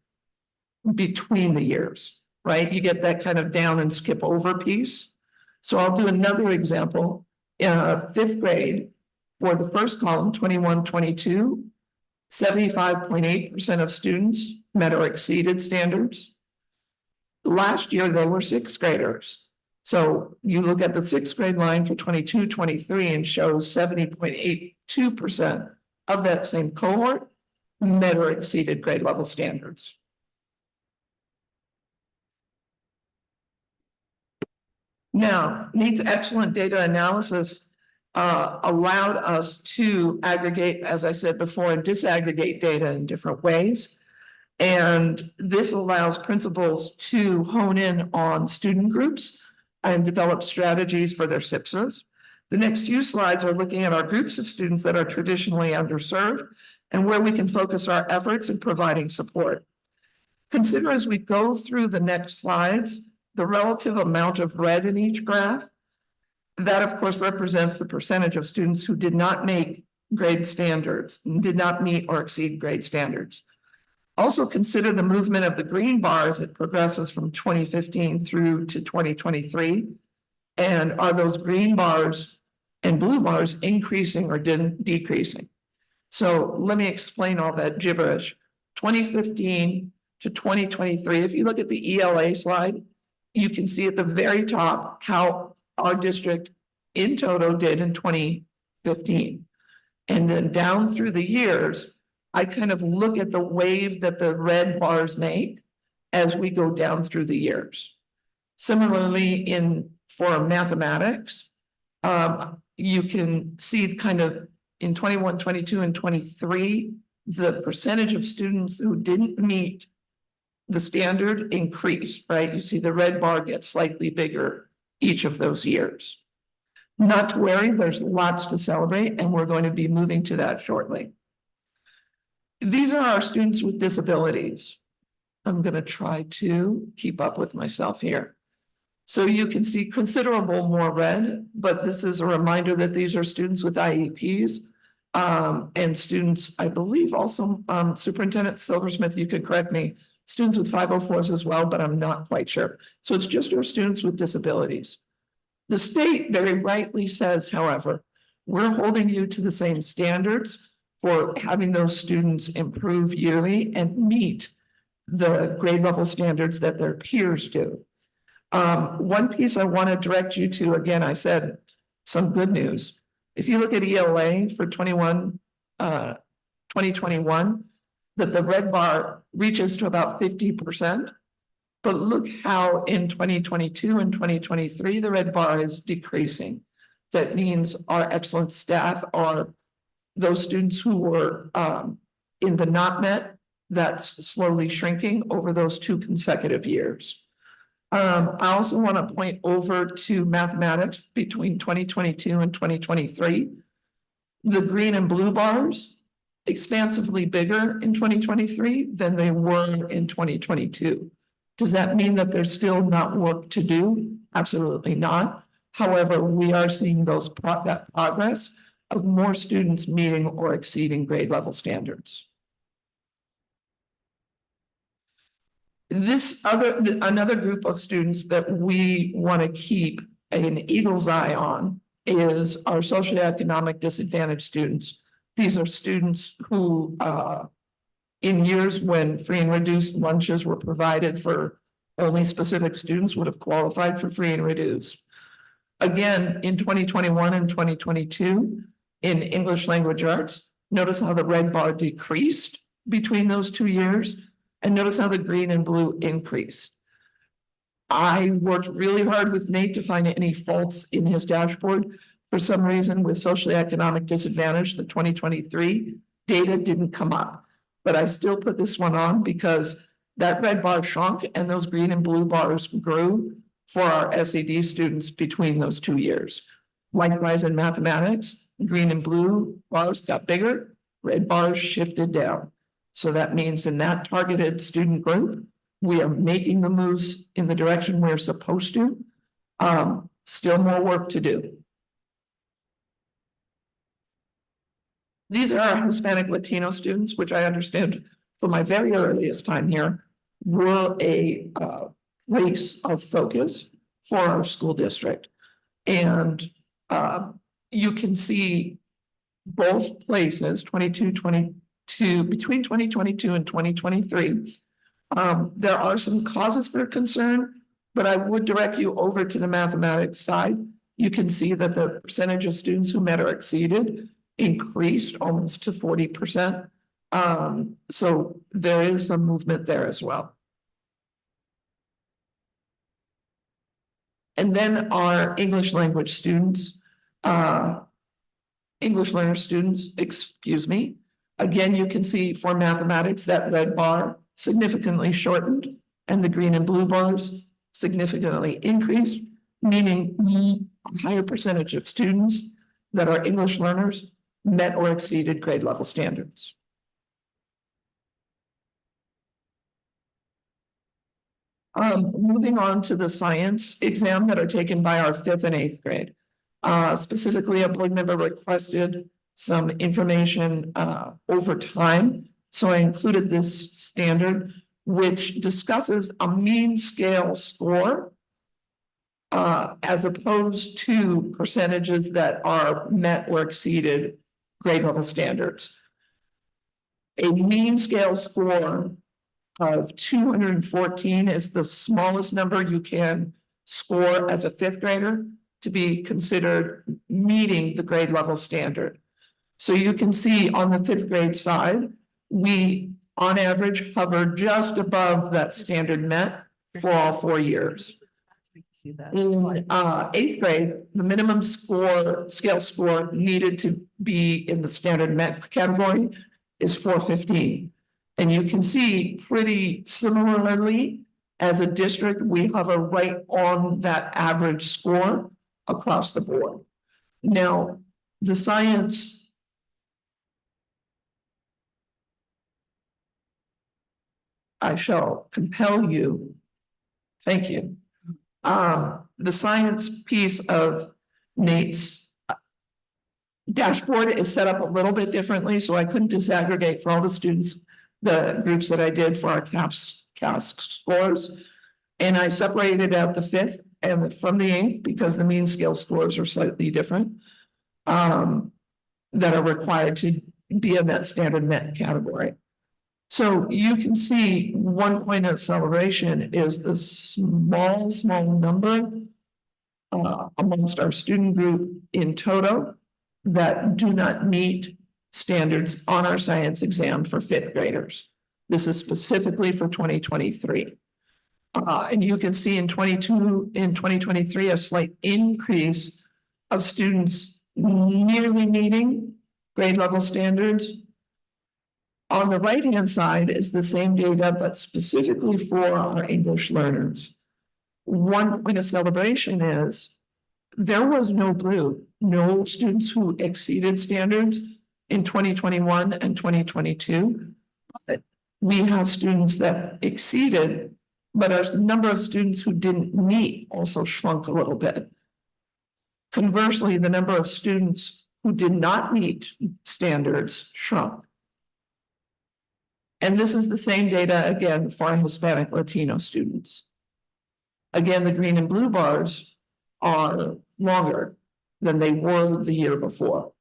between the years, right? You get that kind of down and skip over piece. So I'll do another example. 5th grade, for the first column, 21-22, 75.8% of students met or exceeded standards. Last year, they were 6th graders. So you look at the 6th grade line for 22-23 and shows 70.82% of that same cohort met or exceeded grade level standards. Now, NEAT's excellent data analysis allowed us to aggregate, as I said before, and disaggregate data in different ways. And this allows principals to hone in on student groups and develop strategies for their SIPSs. The next few slides are looking at our groups of students that are traditionally underserved and where we can focus our efforts in providing support. Consider as we go through the next slides, the relative amount of red in each graph. That, of course, represents the percentage of students who did not make grade standards, did not meet or exceed grade standards. Also consider the movement of the green bar as it progresses from 2015 through to 2023. And are those green bars and blue bars increasing or decreasing? So let me explain all that gibberish. 2015 to 2023, if you look at the ELA slide, you can see at the very top how our district in total did in 2015. And then down through the years, I kind of look at the wave that the red bars make as we go down through the years. Similarly, for mathematics, you can see kind of in 21, 22, and 23, the percentage of students who didn't meet the standard increased, right? You see the red bar get slightly bigger each of those years. Not to worry, there's lots to celebrate, and we're going to be moving to that shortly. These are our students with disabilities. I'm going to try to keep up with myself here. So you can see considerable more red, but this is a reminder that these are students with IEPs and students, I believe also Superintendent Silversmith, you could correct me, students with 504s as well, but I'm not quite sure. So it's just our students with disabilities. The state very rightly says, however, we're holding you to the same standards for having those students improve yearly and meet the grade level standards that their peers do. One piece I want to direct you to, again, I said some good news. If you look at ELA for 2021, that the red bar reaches to about 50%. But look how in 2022 and 2023, the red bar is decreasing. That means our excellent staff are those students who were in the not met, that's slowly shrinking over those 2 consecutive years. I also want to point over to mathematics between 2022 and 2023. The green and blue bars expansively bigger in 2023 than they were in 2022. Does that mean that there's still not work to do? Absolutely not. However, we are seeing that progress of more students meeting or exceeding grade level standards. Another group of students that we want to keep an eagle's eye on is our socioeconomic disadvantaged students. These are students who, in years when free and reduced lunches were provided for only specific students, would have qualified for free and reduced. Again, in 2021 and 2022, in English language arts, notice how the red bar decreased between those 2 years, and notice how the green and blue increased. I worked really hard with Nate to find any faults in his dashboard. For some reason, with socioeconomic disadvantage, the 2023 data didn't come up. But I still put this one on because that red bar shrunk and those green and blue bars grew for our SED students between those 2 years. Likewise, in mathematics, green and blue bars got bigger, red bars shifted down. So that means in that targeted student group, we are making the moves in the direction we're supposed to. Still more work to do. These are our Hispanic Latino students, which I understand from my very earliest time here were a place of focus for our school district. And you can see both places, between 2022 and 2023. There are some causes for concern, but I would direct you over to the mathematics side. You can see that the percentage of students who met or exceeded increased almost to 40%. So there is some movement there as well. And then our English language students, English learner students, excuse me. Again, you can see for mathematics, that red bar significantly shortened and the green and blue bars significantly increased, meaning a higher percentage of students that are English learners met or exceeded grade level standards. Moving on to the science exam that are taken by our 5th and 8th grade. Specifically, a board member requested some information over time. So I included this standard, which discusses a mean scale score as opposed to percentages that are met or exceeded grade level standards. A mean scale score of 214 is the smallest number you can score as a 5th grader to be considered meeting the grade level standard. So you can see on the 5th grade side, we on average hover just above that standard met for all 4 years. In 8th grade, the minimum scale score needed to be in the standard met category is 415. And you can see pretty similarly, as a district, we hover right on that average score across the board. Now, the science I shall compel you. Thank you. The science piece of Nate's dashboard is set up a little bit differently, so I couldn't disaggregate for all the students the groups that I did for our CAASPP scores. And I separated out the 5th and from the 8th because the mean scale scores are slightly different that are required to be in that standard met category. So you can see 1 point of celebration is the small number amongst our student group in total that do not meet standards on our science exam for 5th graders. This is specifically for 2023. And you can see in 2023, a slight increase of students nearly meeting grade level standards. On the right-hand side is the same data, but specifically for our English learners. 1 point of celebration is there was no blue, no students who exceeded standards in 2021 and 2022. But we have students that exceeded, but our number of students who didn't meet also shrunk a little bit. Conversely, the number of students who did not meet standards shrunk. And this is the same data again for Hispanic Latino students. Again, the green and blue bars are longer than they were the year before.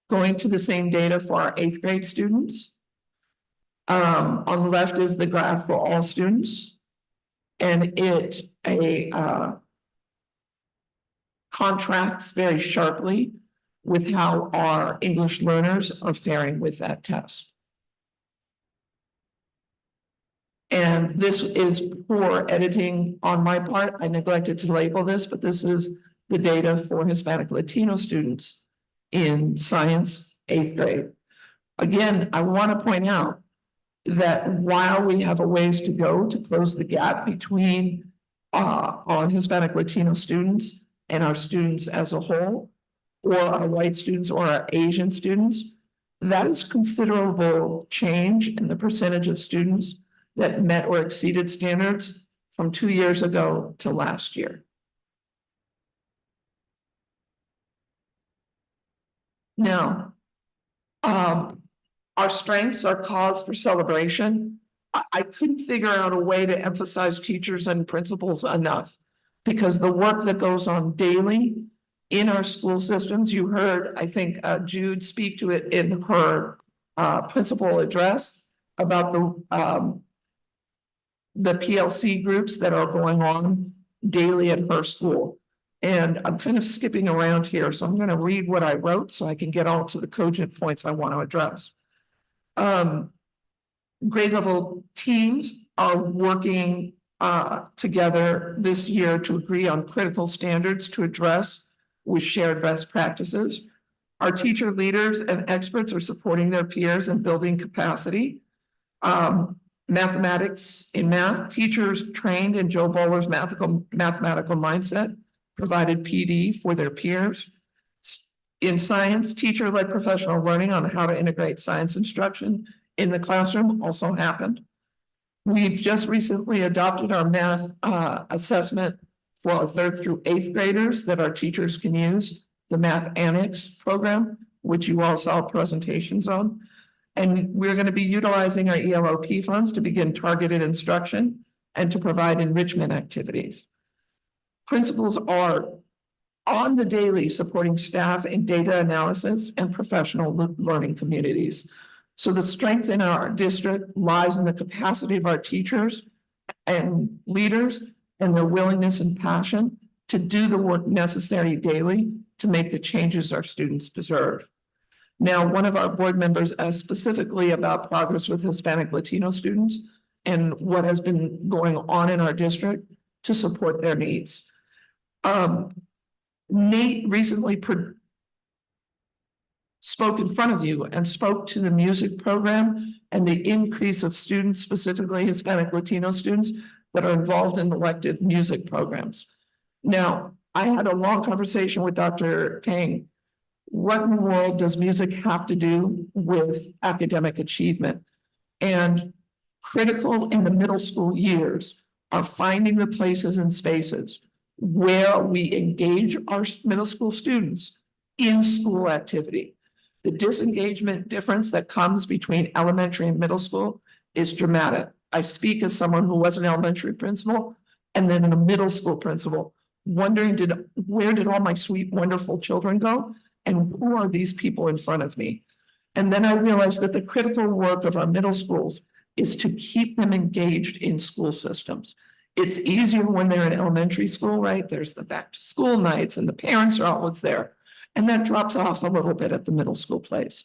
Going to the same data for our 8th grade students. On the left is the graph for all students. And it contrasts very sharply with how our English learners are faring with that test. And this is poor editing on my part. I neglected to label this, but this is the data for Hispanic Latino students in science 8th grade. Again, I want to point out that while we have a ways to go to close the gap between our Hispanic Latino students and our students as a whole, or our white students or our Asian students, that is considerable change in the percentage of students that met or exceeded standards from 2 years ago to last year. Now, our strengths are cause for celebration. I couldn't figure out a way to emphasize teachers and principals enough because the work that goes on daily in our school systems, you heard, I think, Jude speak to it in her principal address about the PLC groups that are going on daily at her school. And I'm kind of skipping around here, so I'm going to read what I wrote so I can get on to the cogent points I want to address. Grade level teams are working together this year to agree on critical standards to address with shared best practices. Our teacher leaders and experts are supporting their peers and building capacity. Mathematics in math, teachers trained in Joe Bowler's mathematical mindset provided PD for their peers. In science, teacher-led professional learning on how to integrate science instruction in the classroom also happened. We've just recently adopted our math assessment for our 3rd through 8th graders that our teachers can use, the Math Annex program, which you all saw presentations on. And we're going to be utilizing our ELOP funds to begin targeted instruction and to provide enrichment activities. Principals are on the daily supporting staff in data analysis and professional learning communities. So the strength in our district lies in the capacity of our teachers and leaders and their willingness and passion to do the work necessary daily to make the changes our students deserve. Now, one of our board members asked specifically about progress with Hispanic Latino students and what has been going on in our district to support their needs. Nate recently spoke in front of you and spoke to the music program and the increase of students, specifically Hispanic Latino students, that are involved in elective music programs. Now, I had a long conversation with Dr. Tang. What in the world does music have to do with academic achievement? And critical in the middle school years are finding the places and spaces where we engage our middle school students in school activity. The disengagement difference that comes between elementary and middle school is dramatic. I speak as someone who was an elementary principal and then a middle school principal, wondering where did all my sweet, wonderful children go? And who are these people in front of me? And then I realized that the critical work of our middle schools is to keep them engaged in school systems. It's easier when they're in elementary school, right? There's the back to school nights and the parents are always there. And that drops off a little bit at the middle school place.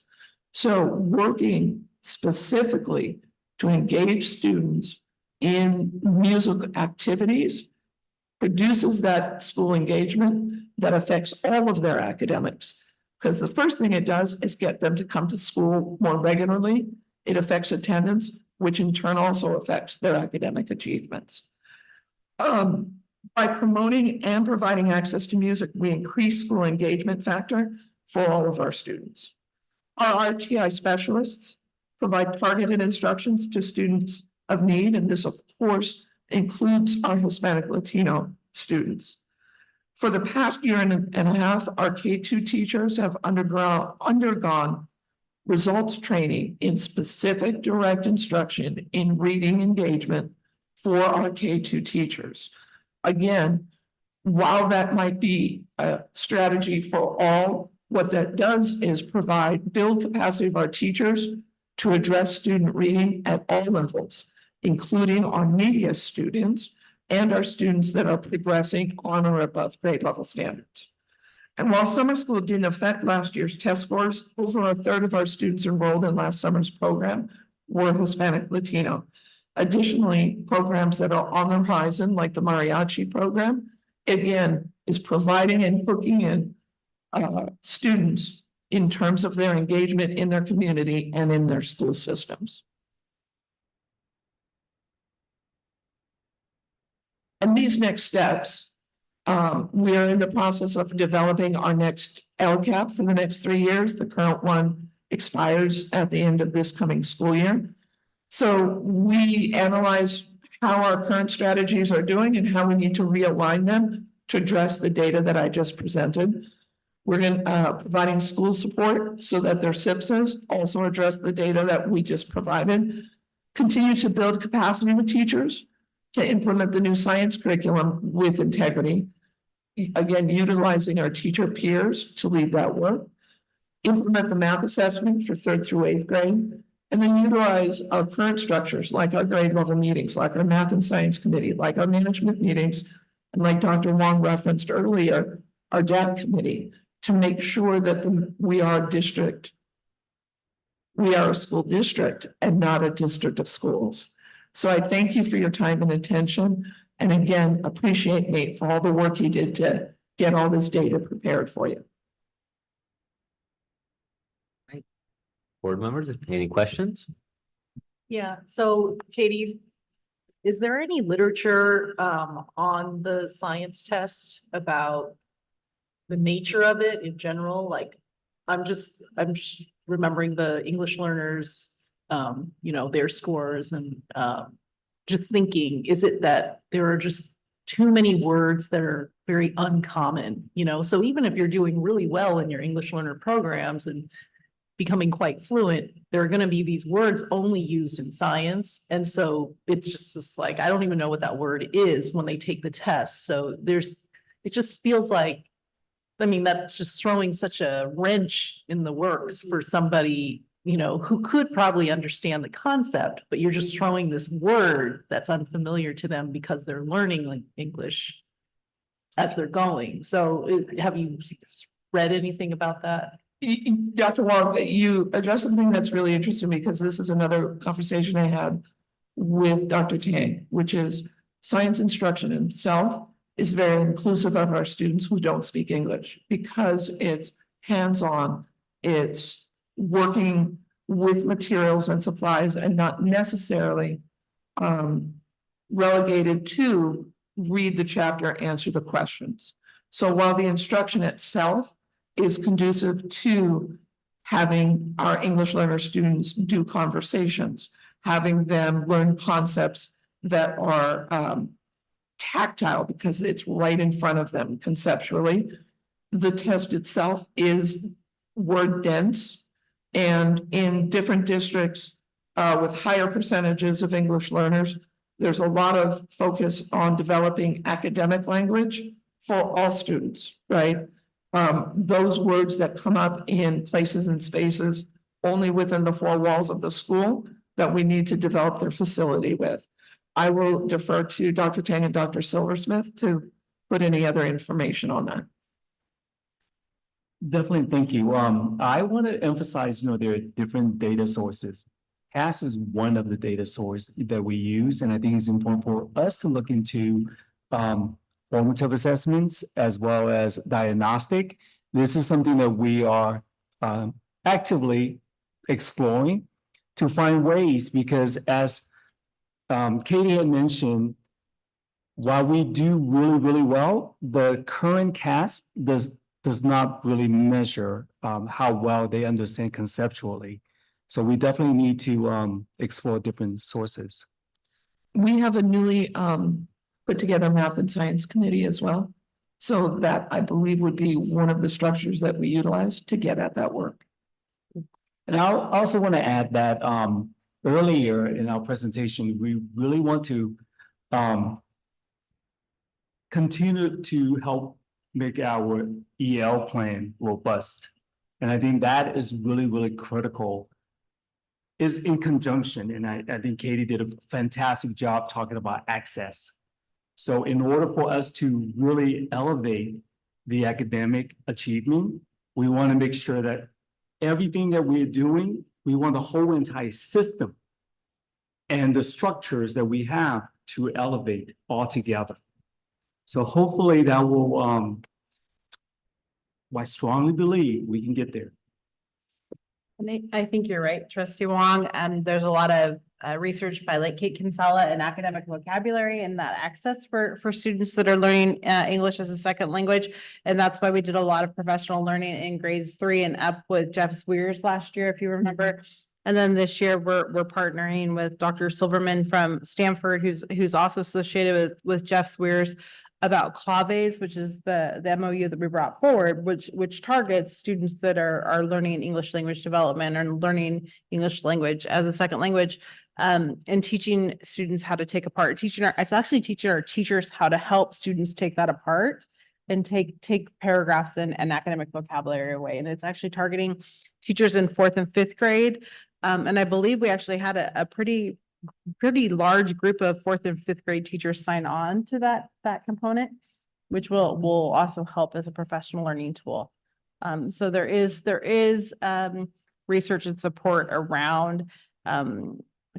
So working specifically to engage students in music activities produces that school engagement that affects all of their academics. Because the first thing it does is get them to come to school more regularly. It affects attendance, which in turn also affects their academic achievements. By promoting and providing access to music, we increase school engagement factor for all of our students. Our RTI specialists provide targeted instructions to students of need, and this, of course, includes our Hispanic Latino students. For the past year and a half, our K-2 teachers have undergone results training in specific direct instruction in reading engagement for our K-2 teachers. Again, while that might be a strategy for all, what that does is build capacity of our teachers to address student reading at all levels, including our media students and our students that are progressing on or above grade level standards. And while summer school didn't affect last year's test scores, over a third of our students enrolled in last summer's program were Hispanic Latino. Additionally, programs that are on the horizon, like the mariachi program, again, is providing and hooking in students in terms of their engagement in their community and in their school systems. And these next steps, we are in the process of developing our next LCAP for the next 3 years. The current one expires at the end of this coming school year. So we analyze how our current strategies are doing and how we need to realign them to address the data that I just presented. We're providing school support so that their SIPSs also address the data that we just provided. Continue to build capacity with teachers to implement the new science curriculum with integrity. Again, utilizing our teacher peers to lead that work. Implement the math assessment for 3rd through 8th grade. And then utilize our current structures, like our grade level meetings, like our math and science committee, like our management meetings, and like Dr. Wong referenced earlier, our DAP committee, to make sure that we are a district. We are a school district and not a district of schools. So I thank you for your time and attention. And again, appreciate Nate for all the work he did to get all this data prepared for you. Board members, any questions? Yeah, so Katie, is there any literature on the science test about the nature of it in general? Like, I'm just remembering the English learners, their scores and just thinking, is it that there are just too many words that are very uncommon, So even if you're doing really well in your English learner programs and becoming quite fluent, there are going to be these words only used in science. And so it's just like, I don't even know what that word is when they take the test. So it just feels like, that's just throwing such a wrench in the works for somebody, who could probably understand the concept, but you're just throwing this word that's unfamiliar to them because they're learning like English as they're going. So have you read anything about that? Dr. Wong, you addressed something that's really interesting because this is another conversation I had with Dr. Tang, which is science instruction itself is very inclusive of our students who don't speak English because it's hands-on, it's working with materials and supplies and not necessarily relegated to read the chapter, answer the questions. So while the instruction itself is conducive to having our English learner students do conversations, having them learn concepts that are tactile because it's right in front of them conceptually. The test itself is word dense, and in different districts with higher percentages of English learners, there's a lot of focus on developing academic language for all students, right? Those words that come up in places and spaces only within the four walls of the school that we need to develop their facility with. I will defer to Dr. Tang and Dr. Silversmith to put any other information on that. Definitely, thank you. I want to emphasize, there are different data sources. CAS is one of the data sources that we use, and I think it's important for us to look into formative assessments as well as diagnostic. This is something that we are actively exploring to find ways, because as Katie had mentioned, while we do really, really well, the current CAASPP does not really measure how well they understand conceptually. So we definitely need to explore different sources. We have a newly put together math and science committee as well. So that I believe would be one of the structures that we utilize to get at that work. And I also want to add that earlier in our presentation, we really want to continue to help make our EL plan robust. And I think that is really, really critical, is in conjunction. And I think Katie did a fantastic job talking about access. So in order for us to really elevate the academic achievement, we want to make sure that everything that we're doing, we want the whole entire system and the structures that we have to elevate all together. So hopefully that will, I strongly believe we can get there. And I think you're right, Trustee Wong. There's a lot of research by like Kate Kinsella and academic vocabulary and that access for students that are learning English as a second language. And that's why we did a lot of professional learning in grades 3 and up with Jeff Swears last year, if you remember. And then this year we're partnering with Dr. Silverman from Stanford, who's also associated with Jeff Swears, about CLAVES, which is the MOU that we brought forward, which targets students that are learning English language development and learning English language as a second language, and teaching students how to take apart. It's actually teaching our teachers how to help students take that apart and take paragraphs and academic vocabulary away. And it's actually targeting teachers in 4th and 5th grade. And I believe we actually had a pretty large group of 4th and 5th grade teachers sign on to that component, which will also help as a professional learning tool. So there is research and support around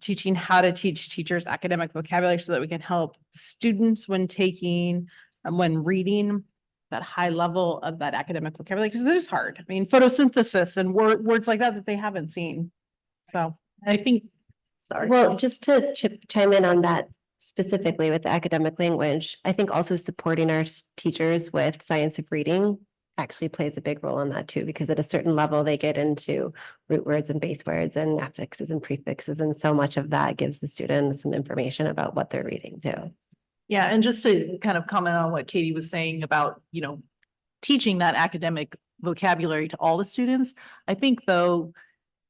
teaching how to teach teachers academic vocabulary so that we can help students when taking, when reading that high level of that academic vocabulary, because it is hard. I mean, photosynthesis and words like that they haven't seen. So I think, sorry. Well, just to chime in on that specifically with the academic language, I think also supporting our teachers with science of reading actually plays a big role in that too, because at a certain level, they get into root words and base words and affixes and prefixes. And so much of that gives the students some information about what they're reading too. Yeah, and just to kind of comment on what Katie was saying about, teaching that academic vocabulary to all the students. I think though,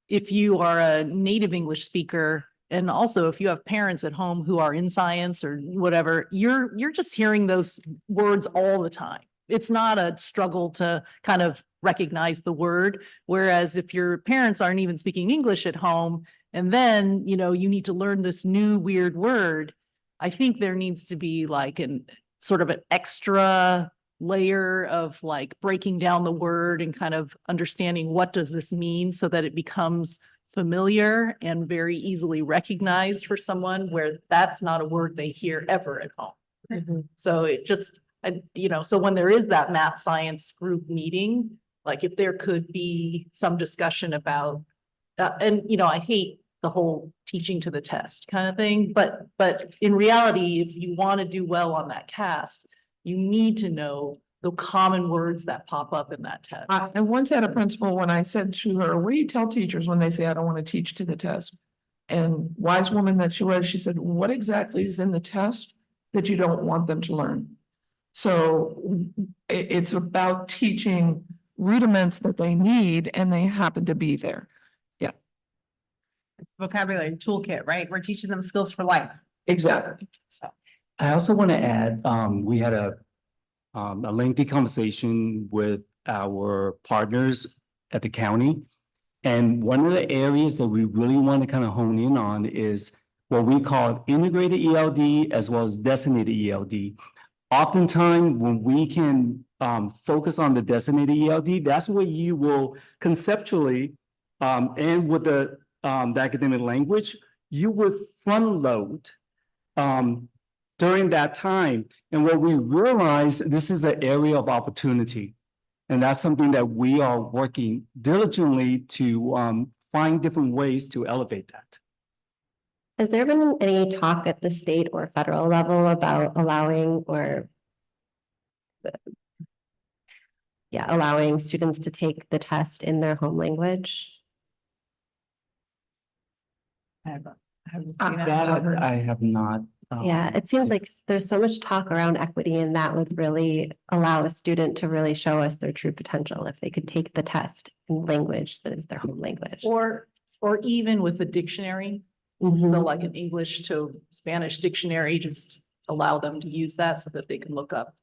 if you are a native English speaker, and also if you have parents at home who are in science or whatever, you're just hearing those words all the time. It's not a struggle to kind of recognize the word. Whereas if your parents aren't even speaking English at home, and then, you need to learn this new weird word, I think there needs to be like an sort of an extra layer of like breaking down the word and kind of understanding what does this mean so that it becomes familiar and very easily recognized for someone where that's not a word they hear ever at home. So it just, so when there is that math science group meeting, like if there could be some discussion about, and I hate the whole teaching to the test kind of thing, but in reality, if you want to do well on that cast, you need to know the common words that pop up in that test. I once had a principal when I said to her, what do you tell teachers when they say, I don't want to teach to the test? And wise woman that she was, she said, what exactly is in the test that you don't want them to learn? So it's about teaching rudiments that they need and they happen to be there. Yeah. vocabulary toolkit, right? We're teaching them skills for life. Exactly. So I also want to add, we had a lengthy conversation with our partners at the county. And one of the areas that we really want to kind of hone in on is what we call integrated ELD as well as designated ELD. Oftentimes, when we can focus on the designated ELD, that's where you will conceptually and with the academic language, you would front load during that time. And what we realize, this is an area of opportunity. And that's something that we are working diligently to find different ways to elevate that. Has there been any talk at the state or federal level about allowing allowing students to take the test in their home language? I have not. Yeah, it seems like there's so much talk around equity, and that would really allow a student to really show us their true potential if they could take the test in language that is their home language. Or even with the dictionary. So like an English to Spanish dictionary, just allow them to use that so that they can look up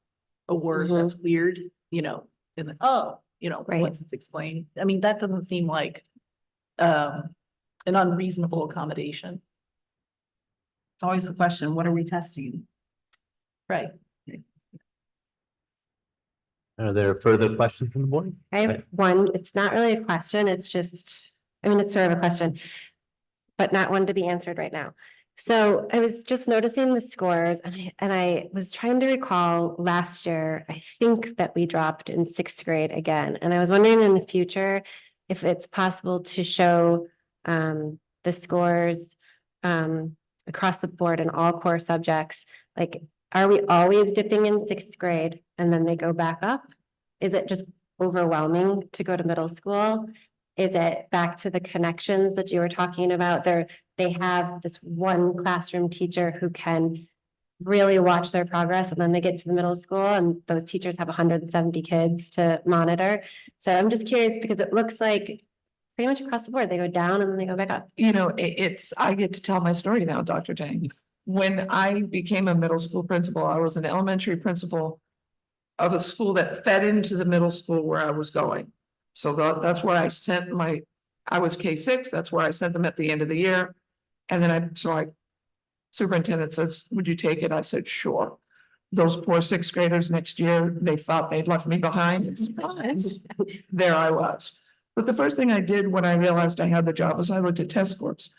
a word that's weird, and then, once it's explained. I mean, that doesn't seem like an unreasonable accommodation. it's always the question, what are we testing? Right. Are there further questions from the board? I have one. It's not really a question. It's just, it's sort of a question, but not one to be answered right now. So I was just noticing the scores and I was trying to recall last year, I think that we dropped in 6th grade again. And I was wondering in the future, if it's possible to show the scores across the board in all core subjects. Like, are we always dipping in 6th grade and then they go back up? Is it just overwhelming to go to middle school? Is it back to the connections that you were talking about? They have this one classroom teacher who can really watch their progress, and then they get to the middle school and those teachers have 170 kids to monitor. So I'm just curious because it looks like pretty much across the board, they go down and then they go back up. I get to tell my story now, Dr. Tang. When I became a middle school principal, I was an elementary principal of a school that fed into the middle school where I was going. So that's where I sent I was K6, that's where I sent them at the end of the year. And then superintendent says, would you take it? I said, sure. Those poor 6th graders next year, they thought they'd left me behind. There I was. But the first thing I did when I realized I had the job was I looked at test scores.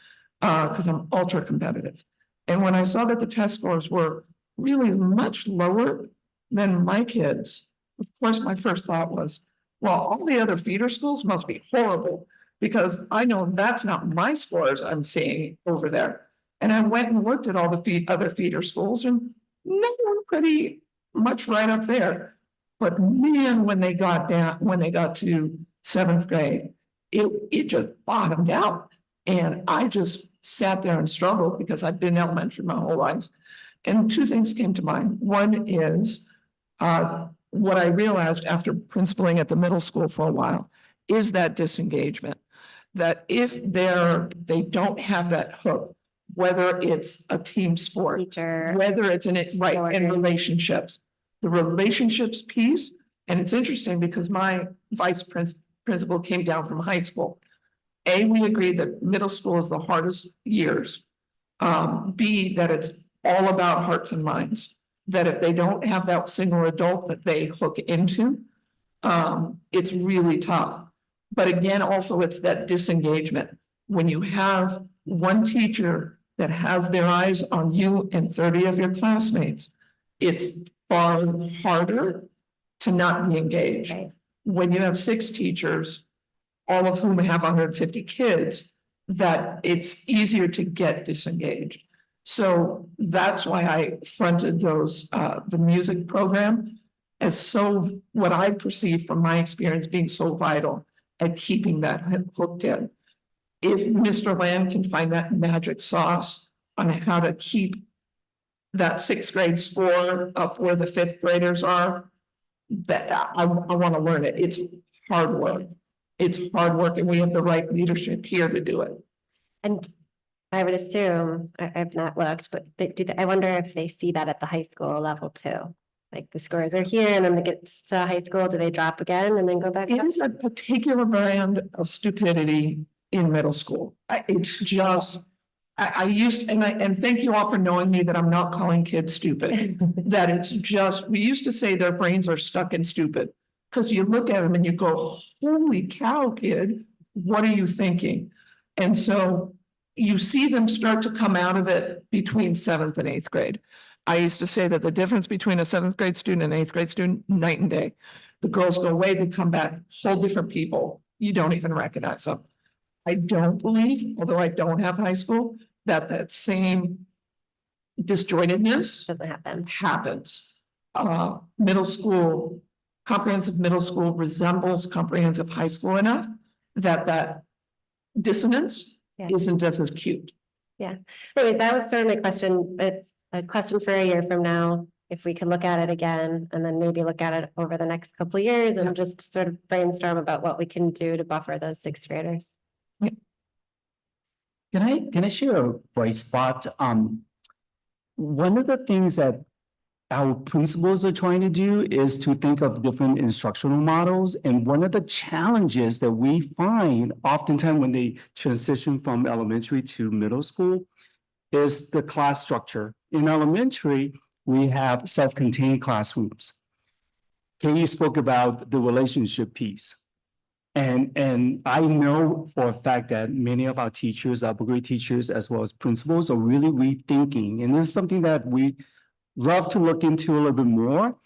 because I'm ultra competitive. And when I saw that the test scores were really much lower than my kids, of course, my first thought was, well, all the other feeder schools must be horrible, because I know that's not my scores I'm seeing over there. And I went and looked at all the other feeder schools, and they were pretty much right up there. But man, when they got to 7th grade, it just bottomed out. And I just sat there and struggled because I'd been elementary my whole life. And two things came to mind. One is what I realized after principaling at the middle school for a while is that disengagement. That if they don't have that hook, whether it's a team sport, Teacher, whether it's in relationships, the relationships piece. And it's interesting because my vice principal came down from high school. A, we agreed that middle school is the hardest years. B, that it's all about hearts and minds. That if they don't have that single adult that they hook into, it's really tough. But again, also it's that disengagement. When you have one teacher that has their eyes on you and 30 of your classmates, it's far harder to not be engaged. Right. When you have 6 teachers, all of whom have 150 kids, that it's easier to get disengaged. So that's why I fronted the music program as what I perceive from my experience being so vital at keeping that hooked in. If Mr. Land can find that magic sauce on how to keep that 6th grade score up where the 5th graders are, that I want to learn it. It's hard work. It's hard work, and we have the right leadership here to do it. and I would assume, I've not looked, but I wonder if they see that at the high school level too. Like the scores are here and then they get to high school, do they drop again and then go back? It is a particular brand of stupidity in middle school. It's just, I used, and thank you all for knowing me that I'm not calling kids stupid. That it's just, we used to say their brains are stuck in stupid. Because you look at them and you go, holy cow, kid, what are you thinking? And so you see them start to come out of it between 7th and 8th grade. I used to say that the difference between a 7th grade student and 8th grade student, night and day. The girls go away, they come back, whole different people. You don't even recognize them. I don't believe, although I don't have high school, that same disjointedness doesn't happens. Middle school, comprehensive middle school resembles comprehensive high school enough that dissonance isn't as acute. Yeah. Anyways, that was sort of my question. It's a question for a year from now. If we could look at it again and then maybe look at it over the next couple of years and just sort of brainstorm about what we can do to buffer those 6th graders. Can I share a bright spot? One of the things that our principals are trying to do is to think of different instructional models. And one of the challenges that we find oftentimes when they transition from elementary to middle school is the class structure. In elementary, we have self-contained classrooms. Katie spoke about the relationship piece. And I know for a fact that many of our teachers, upper grade teachers, as well as principals are really rethinking. And this is something that we love to look into a little bit more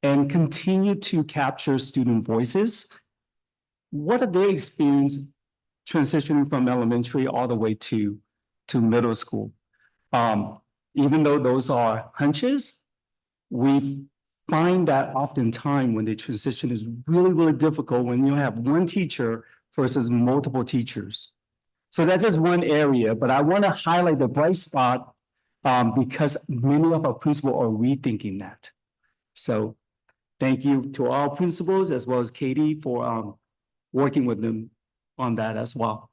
and continue to capture student voices. What are their experience transitioning from elementary all the way to middle school? Even though those are hunches, we find that oftentimes when the transition is really, really difficult when you have one teacher versus multiple teachers. So that's just one area, but I want to highlight the bright spot because many of our principals are rethinking that. So thank you to all principals as well as Katie for working with them on that as well.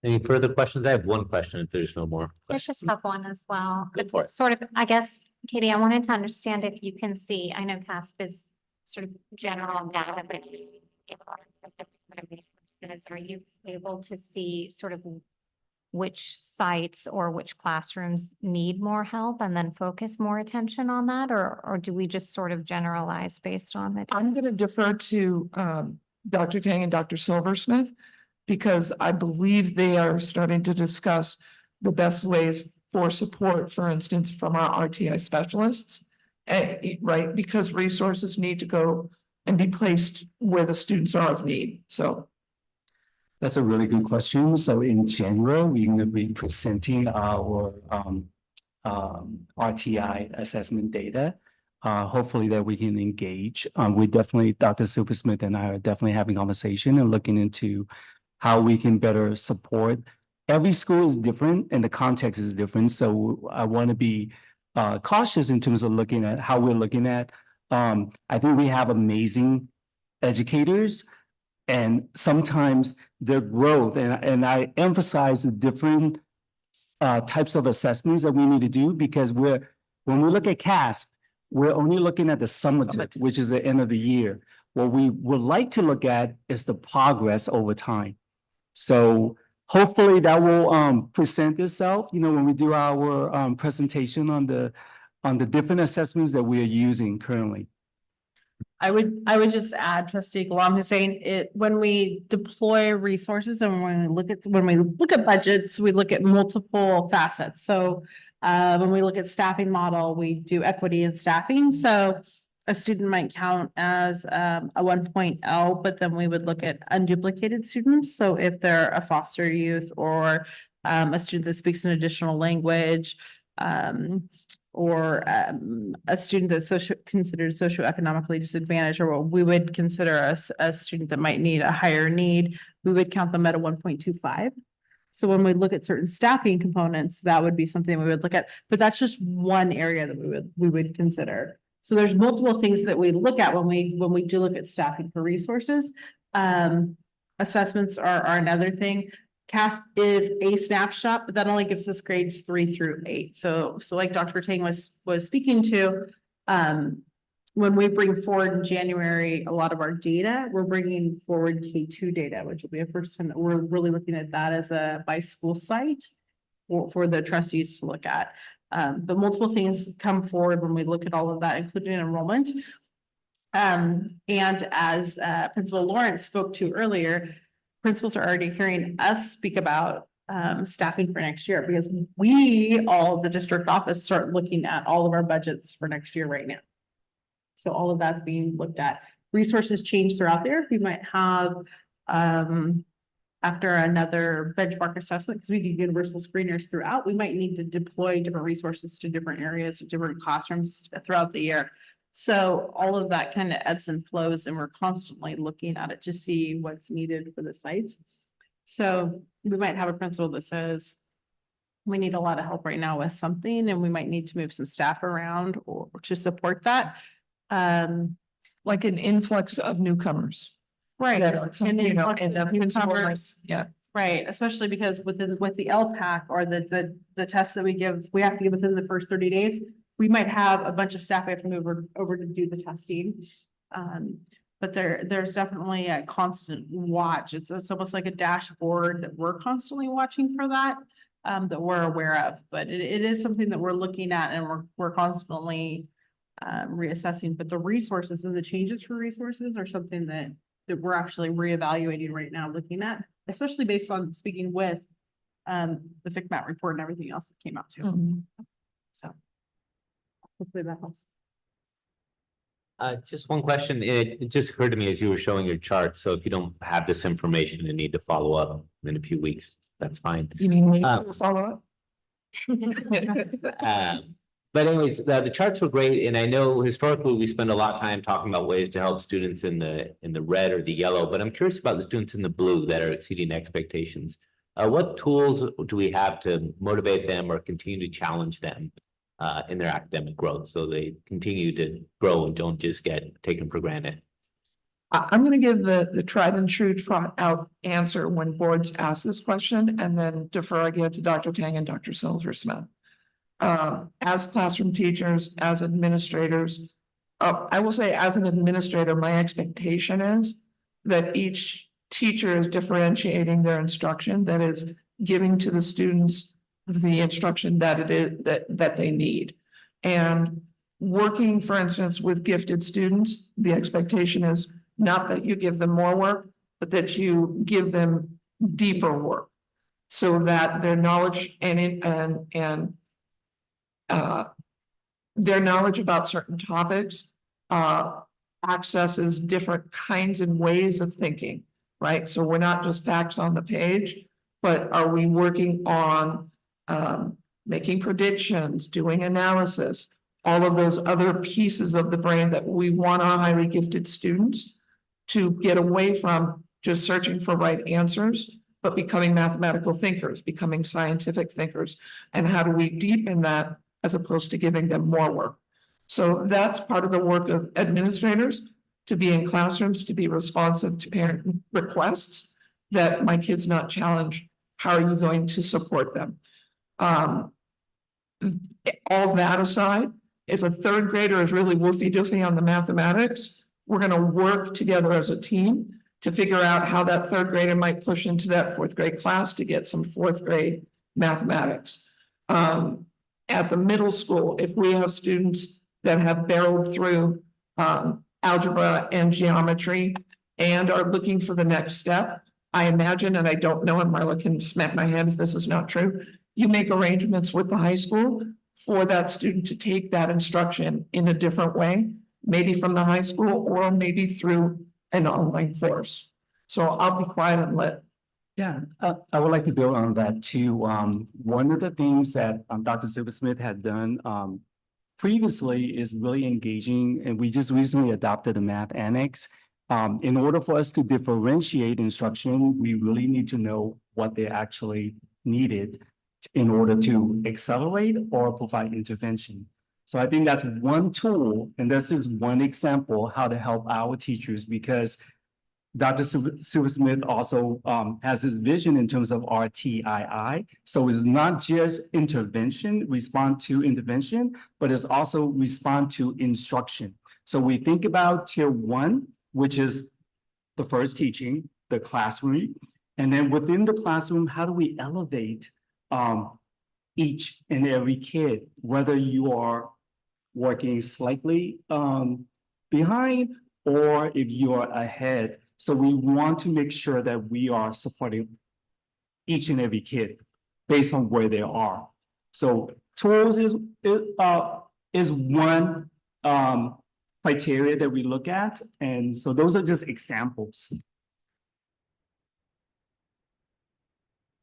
Any further questions? I have one question if there's no more. I just have one as well. Go for it. Sort of, I guess, Katie, I wanted to understand if you can see, I know CAASPP is sort of general data, but are you able to see sort of which sites or which classrooms need more help and then focus more attention on that? Or do we just sort of generalize based on it? I'm going to defer to Dr. Tang and Dr. Silversmith because I believe they are starting to discuss the best ways for support, for instance, from our RTI specialists. Right, because resources need to go and be placed where the students are of need, so. That's a really good question. So in January, we're going to be presenting our RTI assessment data. Hopefully that we can engage. We definitely, Dr. Supersmith and I are definitely having conversation and looking into how we can better support. Every school is different and the context is different. So I want to be cautious in terms of looking at how we're looking at. I think we have amazing educators. And sometimes their growth, and I emphasize the different types of assessments that we need to do, because when we look at CAASPP, we're only looking at the summative, which is the end of the year. What we would like to look at is the progress over time. So hopefully that will present itself, when we do our presentation on the different assessments that we are using currently. I would just add, Trustee Gulam, who's saying it, when we deploy resources and when we look at budgets, we look at multiple facets. So when we look at staffing model, we do equity in staffing. So a student might count as a 1.0, but then we would look at unduplicated students. So if they're a foster youth or a student that speaks an additional language, or a student that's considered socioeconomically disadvantaged, or what we would consider a student that might need a higher need, we would count them at a 1.25. So when we look at certain staffing components, that would be something we would look at, but that's just one area that we would consider. So there's multiple things that we look at when we do look at staffing for resources. Assessments are another thing. CAASPP is a snapshot, but that only gives us grades 3 through 8. So like Dr. Tang was speaking to, when we bring forward in January a lot of our data, we're bringing forward K2 data, which will be a first time that we're really looking at that as a by school site for the trustees to look at. But multiple things come forward when we look at all of that, including enrollment. And as Principal Lawrence spoke to earlier, principals are already hearing us speak about staffing for next year, because the district office, start looking at all of our budgets for next year right now. So all of that's being looked at. Resources change throughout there. We might have, after another benchmark assessment, because we do universal screeners throughout, we might need to deploy different resources to different areas, different classrooms throughout the year. So all of that kind of ebbs and flows, and we're constantly looking at it to see what's needed for the sites. So we might have a principal that says, we need a lot of help right now with something, and we might need to move some staff around or to support that. Like an influx of newcomers. Right. Yeah. Right, especially because with the LPAC or the tests that we have to give within the first 30 days. We might have a bunch of staff we have to move over to do the testing. But there's definitely a constant watch. It's almost like a dashboard that we're constantly watching for that we're aware of. But it is something that we're looking at, and we're constantly reassessing. But the resources and the changes for resources are something that we're actually reevaluating right now, looking at, especially based on speaking with the FCMAT report and everything else that came out too. So hopefully that helps. Just one question. It just occurred to me as you were showing your charts. So if you don't have this information and need to follow up in a few weeks, that's fine. You mean me to follow up? But anyways, the charts were great, and I know historically we spend a lot of time talking about ways to help students in the red or the yellow. But I'm curious about the students in the blue that are exceeding expectations. What tools do we have to motivate them or continue to challenge them in their academic growth, so they continue to grow and don't just get taken for granted? I'm going to give the tried and true trot out answer when boards ask this question, and then defer again to Dr. Tang and Dr. Silversmith. As classroom teachers, as administrators, I will say as an administrator, my expectation is that each teacher is differentiating their instruction, that is giving to the students the instruction that it is that they need. And working, for instance, with gifted students, the expectation is not that you give them more work, but that you give them deeper work. So that their knowledge their knowledge about certain topics accesses different kinds and ways of thinking, right? So we're not just facts on the page, but are we working on making predictions, doing analysis, all of those other pieces of the brain that we want our highly gifted students to get away from just searching for right answers, but becoming mathematical thinkers, becoming scientific thinkers. And how do we deepen that as opposed to giving them more work? So that's part of the work of administrators, to be in classrooms, to be responsive to parent requests that my kids not challenged. How are you going to support them? All that aside, if a third grader is really woofy-doofy on the mathematics, we're going to work together as a team to figure out how that third grader might push into that fourth grade class to get some fourth grade mathematics. At the middle school, if we have students that have barreled through algebra and geometry and are looking for the next step, I imagine, and I don't know, and Marla can smack my hand if this is not true, you make arrangements with the high school for that student to take that instruction in a different way, maybe from the high school or maybe through an online course. So I'll be quiet and let. Yeah, I would like to build on that too. One of the things that Dr. Silversmith had done previously is really engaging, and we just recently adopted a math annex. In order for us to differentiate instruction, we really need to know what they actually needed in order to accelerate or provide intervention. So I think that's one tool, and this is one example how to help our teachers, because Dr. Silversmith also has this vision in terms of RTII. So it's not just intervention, respond to intervention, but it's also respond to instruction. So we think about tier 1, which is the first teaching, the classroom. And then within the classroom, how do we elevate each and every kid, whether you are working slightly behind or if you are ahead. So we want to make sure that we are supporting each and every kid based on where they are. So tools is one criteria that we look at. And so those are just examples.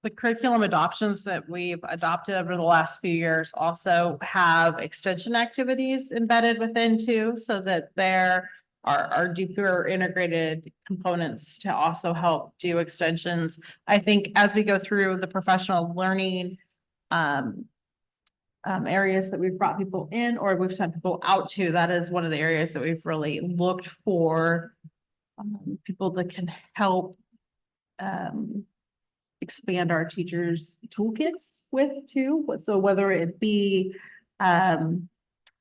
The curriculum adoptions that we've adopted over the last few years also have extension activities embedded within too, so that there are deeper integrated components to also help do extensions. I think as we go through the professional learning areas that we've brought people in or we've sent people out to, that is one of the areas that we've really looked for people that can help expand our teachers' toolkits with too. So whether it be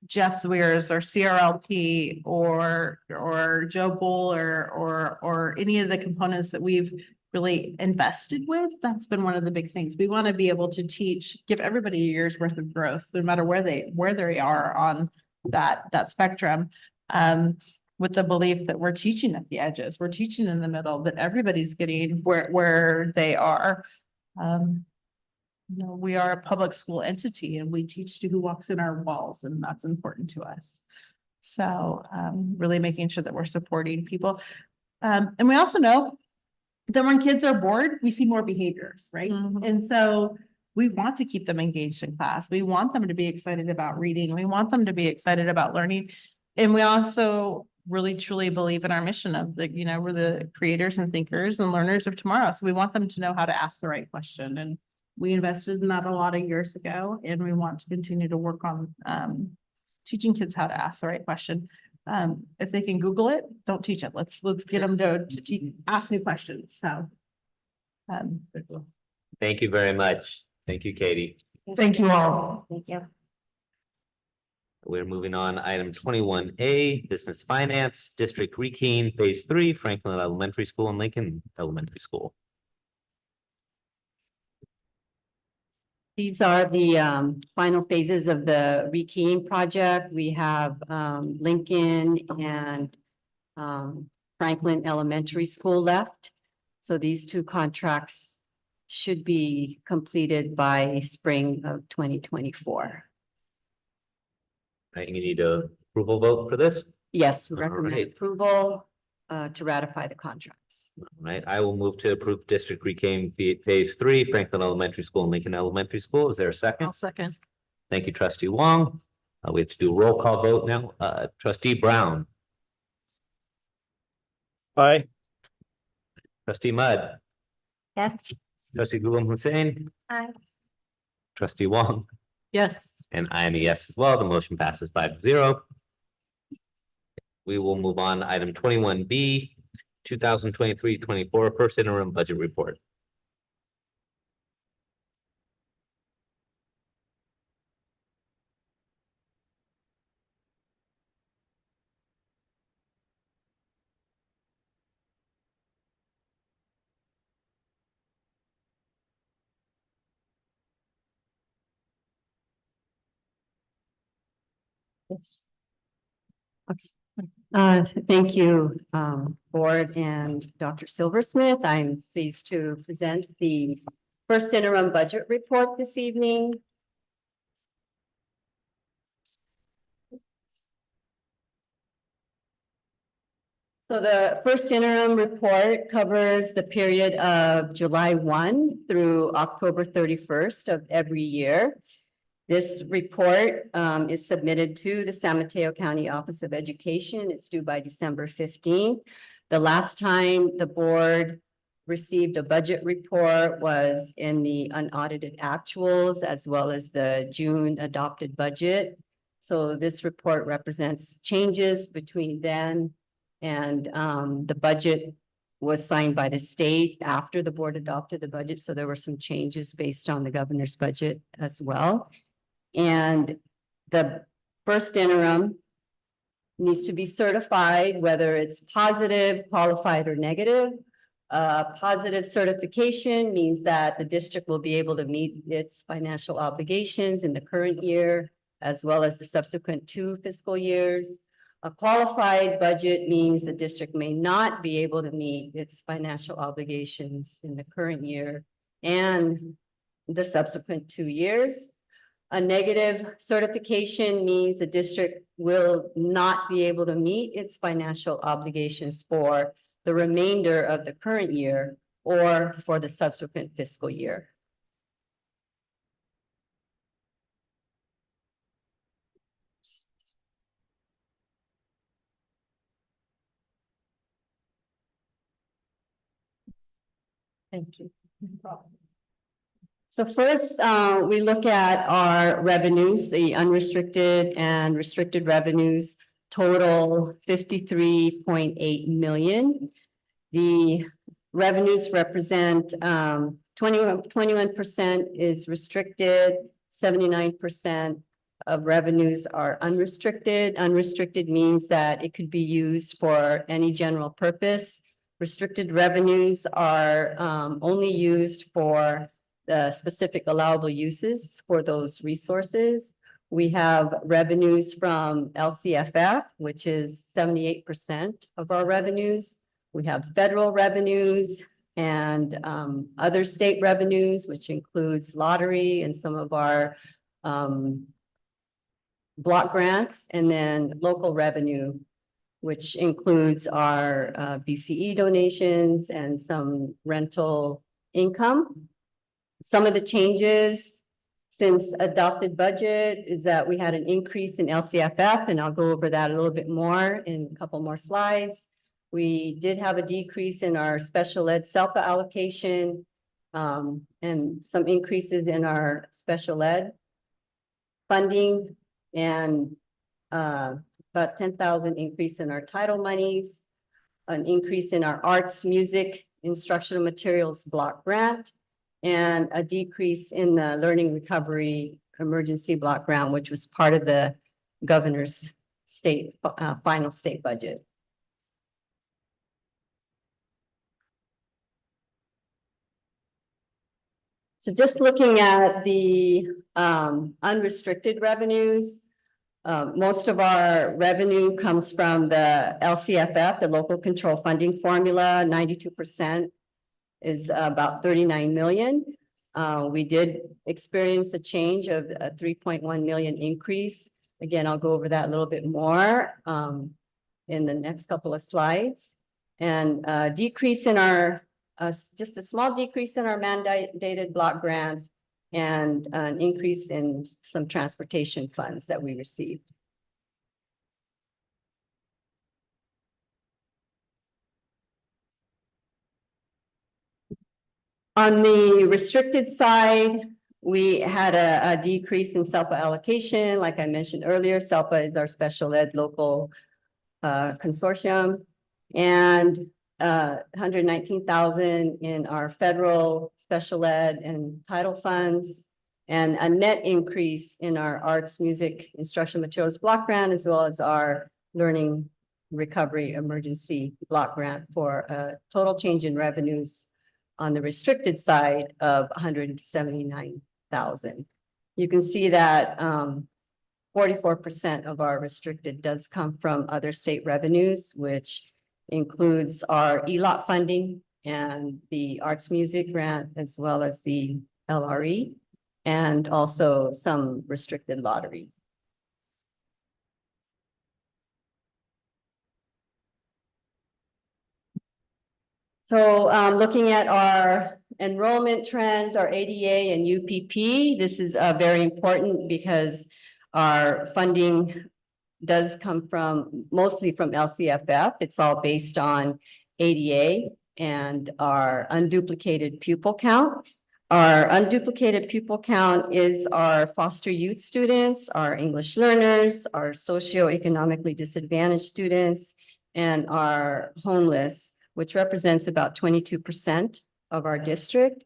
Jeff Zweers or CRLP or Joe Bull or any of the components that we've really invested with, that's been one of the big things. We want to be able to teach, give everybody a year's worth of growth, no matter where they are on that spectrum. With the belief that we're teaching at the edges, we're teaching in the middle, that everybody's getting where they are. You know, we are a public school entity and we teach to who walks in our walls, and that's important to us. So really making sure that we're supporting people. And we also know that when kids are bored, we see more behaviors, right? And so we want to keep them engaged in class. We want them to be excited about reading. We want them to be excited about learning. And we also really truly believe in our mission of the, you know, we're the creators and thinkers and learners of tomorrow. So we want them to know how to ask the right question. And we invested in that a lot of years ago, and we want to continue to work on teaching kids how to ask the right question. If they can Google it, don't teach it. Let's get them to ask new questions. So thank you very much. Thank you, Katie. Thank you all. Thank you. We're moving on. Item 21A, Business Finance, District Rekeen, Phase 3, Franklin Elementary School and Lincoln Elementary School. These are the final phases of the rekeying project. We have Lincoln and Franklin Elementary School left. So these two contracts should be completed by spring of 2024. Right, you need a approval vote for this? Yes, we All recommend right. approval to ratify the contracts. Right, I will move to approve District Reclaim Phase 3, Franklin Elementary School and Lincoln Elementary School. Is there a second? I'll second. Thank you, trustee Wong. We have to do a roll call vote now. Trustee Brown, Aye. trustee Mudd, Yes. trustee Gulum Hussein, Aye. trustee Wong, Yes. and I am a yes as well. The motion passes 5-0. We will move on to item 21B, 2023-24 first interim budget report. Yes. Okay. Thank you, board and Dr. Silversmith. I'm pleased to present the first interim budget report this evening. So the first interim report covers the period of July 1 through October 31st of every year. This report is submitted to the San Mateo County Office of Education. It's due by December 15th. The last time the board received a budget report was in the unaudited actuals as well as the June adopted budget. So this report represents changes between then and the budget was signed by the state after the board adopted the budget. So there were some changes based on the governor's budget as well. And the first interim needs to be certified, whether it's positive, qualified, or negative. Positive certification means that the district will be able to meet its financial obligations in the current year, as well as the subsequent 2 fiscal years. A qualified budget means the district may not be able to meet its financial obligations in the current year and the subsequent 2 years. A negative certification means the district will not be able to meet its financial obligations for the remainder of the current year or for the subsequent fiscal year. Thank you. So first, we look at our revenues, the unrestricted and restricted revenues total 53.8 million. The revenues represent 21% is restricted, 79% of revenues are unrestricted. Unrestricted means that it could be used for any general purpose. Restricted revenues are only used for the specific allowable uses for those resources. We have revenues from LCFF, which is 78% of our revenues. We have federal revenues and other state revenues, which includes lottery and some of our block grants, and then local revenue, which includes our BCE donations and some rental income. Some of the changes since adopted budget is that we had an increase in LCFF, and I'll go over that a little bit more in a couple more slides. We did have a decrease in our special ed SELPA allocation and some increases in our special ed funding, and about 10,000 increase in our title monies, an increase in our arts, music, instructional materials block grant, and a decrease in the learning recovery emergency block grant, which was part of the governor's final state budget. So just looking at the unrestricted revenues, most of our revenue comes from the LCFF, the local control funding formula, 92% is about 39 million. We did experience a change of a 3.1 million increase. Again, I'll go over that a little bit more in the next couple of slides. And decrease in our, just a small decrease in our mandated block grant and an increase in some transportation funds that we received. On the restricted side, we had a decrease in SELPA allocation. Like I mentioned earlier, SELPA is our special ed local consortium, and 119,000 in our federal special ed and title funds, and a net increase in our arts, music, instruction materials block grant, as well as our learning recovery emergency block grant, for a total change in revenues on the restricted side of 179,000. You can see that 44% of our restricted does come from other state revenues, which includes our ELOT funding and the arts music grant, as well as the LRE, and also some restricted lottery. So looking at our enrollment trends, our ADA and UPP, this is very important because our funding does come from mostly from LCFF. It's all based on ADA and our unduplicated pupil count. Our unduplicated pupil count is our foster youth students, our English learners, our socioeconomically disadvantaged students, and our homeless, which represents about 22% of our district.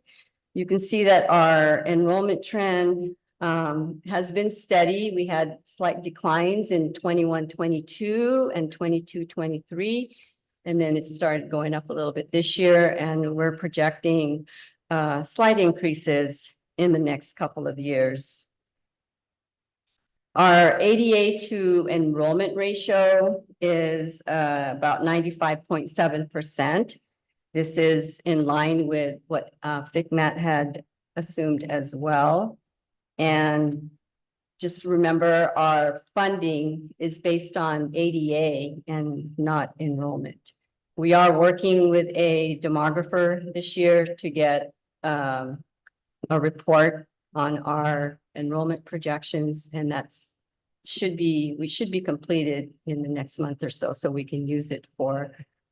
You can see that our enrollment trend has been steady. We had slight declines in 21-22 and 22-23, and then it started going up a little bit this year, and we're projecting slight increases in the next couple of years. Our ADA to enrollment ratio is about 95.7%. This is in line with what FCMAT had assumed as well. And just remember, our funding is based on ADA and not enrollment. We are working with a demographer this year to get a report on our enrollment projections, and we should be completed in the next month or so, so we can use it for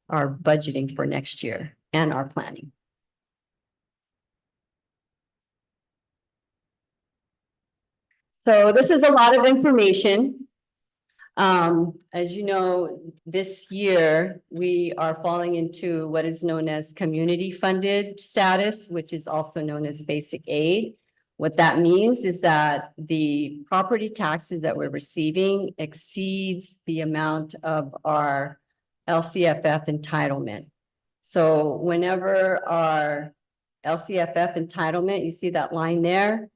our budgeting for next year and our planning. So this is a lot of information. As you know, this year we are falling into what is known as community funded status, which is also known as basic aid. What that means is that the property taxes that we're receiving exceeds the amount of our LCFF entitlement. So whenever our LCFF entitlement, you see that line there,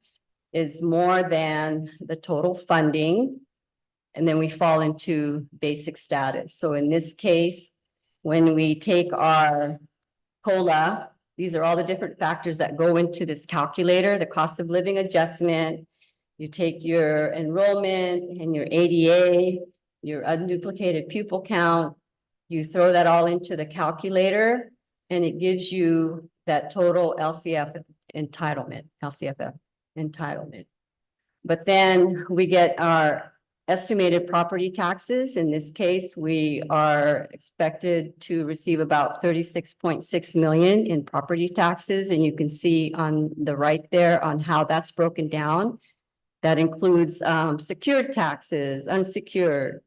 is more than the total funding, and then we fall into basic status. So in this case, when we take our COLA, these are all the different factors that go into this calculator, the cost of living adjustment. You take your enrollment and your ADA, your unduplicated pupil count, you throw that all into the calculator, and it gives you that total LCFF entitlement. But then we get our estimated property taxes. In this case, we are expected to receive about 36.6 million in property taxes. And you can see on the right there on how that's broken down. That includes secured taxes, unsecured,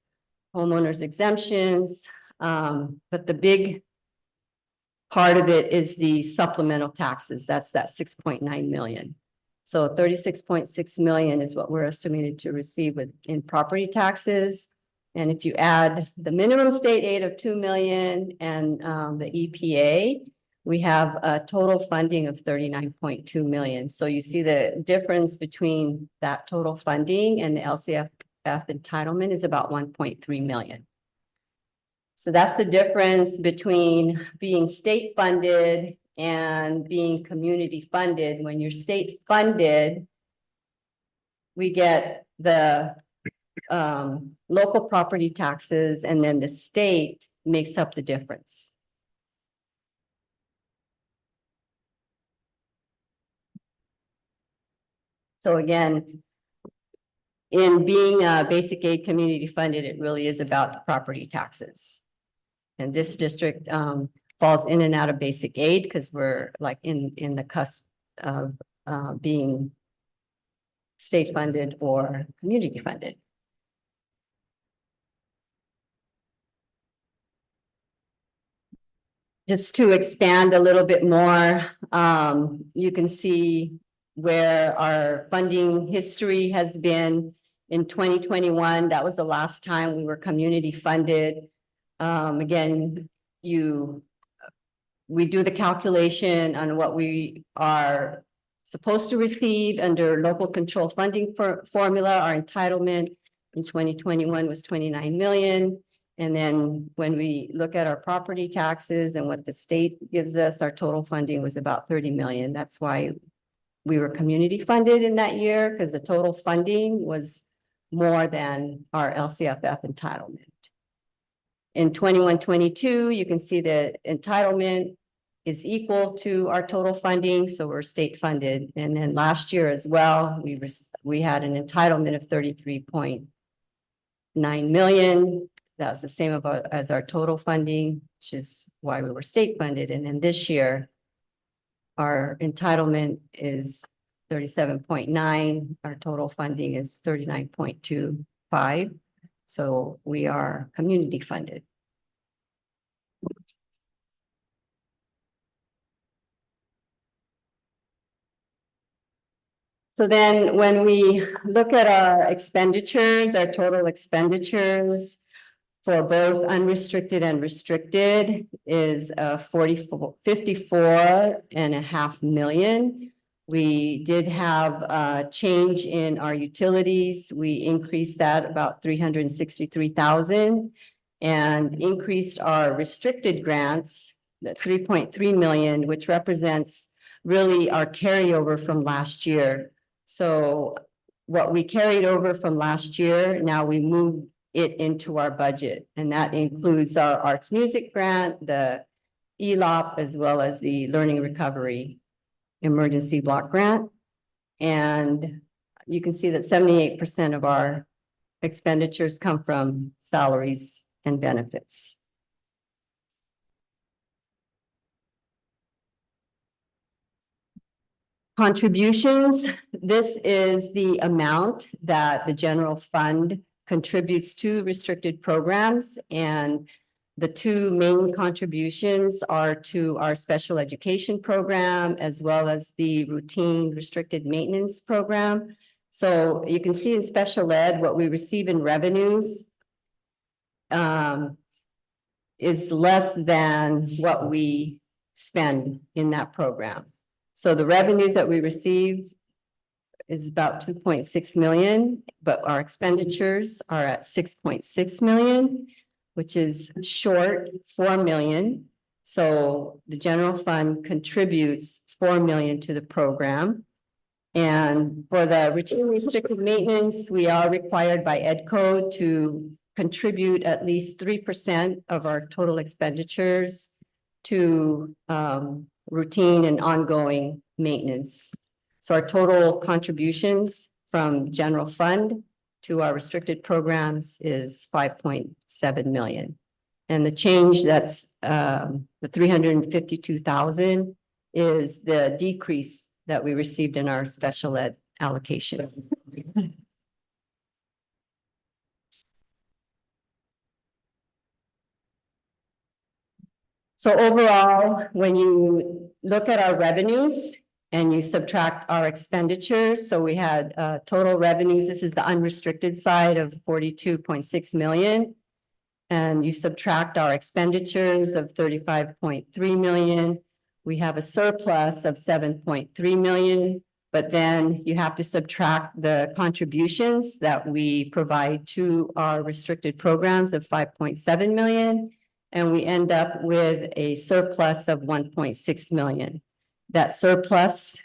homeowners exemptions. But the big part of it is the supplemental taxes. That's that 6.9 million. So 36.6 million is what we're estimated to receive in property taxes. And if you add the minimum state aid of 2 million and the EPA, we have a total funding of 39.2 million. So you see the difference between that total funding and the LCFF entitlement is about 1.3 million. So that's the difference between being state funded and being community funded. When you're state funded, we get the local property taxes, and then the state makes up the difference. So again, in being basic aid community funded, it really is about the property taxes. And this district falls in and out of basic aid because we're like in the cusp of being state funded or community funded. Just to expand a little bit more, you can see where our funding history has been. In 2021, that was the last time we were community funded. Again, we do the calculation on what we are supposed to receive under local control funding formula. Our entitlement in 2021 was 29 million. And then when we look at our property taxes and what the state gives us, our total funding was about 30 million. That's why we were community funded in that year, because the total funding was more than our LCFF entitlement. In 21-22, you can see the entitlement is equal to our total funding, so we're state funded. And then last year as well, we had an entitlement of 33.9 million. That was the same as our total funding, which is why we were state funded. And then this year, our entitlement is 37.9. Our total funding is 39.25. So we are community funded. So then when we look at our expenditures, our total expenditures for both unrestricted and restricted is 54.5 million. We did have a change in our utilities. We increased that about 363,000 and increased our restricted grants, the 3.3 million, which represents really our carryover from last year. So what we carried over from last year, now we moved it into our budget, and that includes our arts music grant, the ELOP, as well as the learning recovery emergency block grant. And you can see that 78% of our expenditures come from salaries and benefits. Contributions, this is the amount that the general fund contributes to restricted programs, and the two main contributions are to our special education program as well as the routine restricted maintenance program. So you can see in special ed, what we receive in revenues is less than what we spend in that program. So the revenues that we receive is about 2.6 million, but our expenditures are at 6.6 million, which is short 4 million. So the general fund contributes 4 million to the program. And for the routine restricted maintenance, we are required by Ed Code to contribute at least 3% of our total expenditures to routine and ongoing maintenance. So our total contributions from general fund to our restricted programs is 5.7 million. And the change that's the 352,000 is the decrease that we received in our special ed allocation. So overall, when you look at our revenues and you subtract our expenditures, so we had total revenues, this is the unrestricted side of 42.6 million. And you subtract our expenditures of 35.3 million. We have a surplus of 7.3 million, but then you have to subtract the contributions that we provide to our restricted programs of 5.7 million. and we end up with a surplus of 1.6 million. That surplus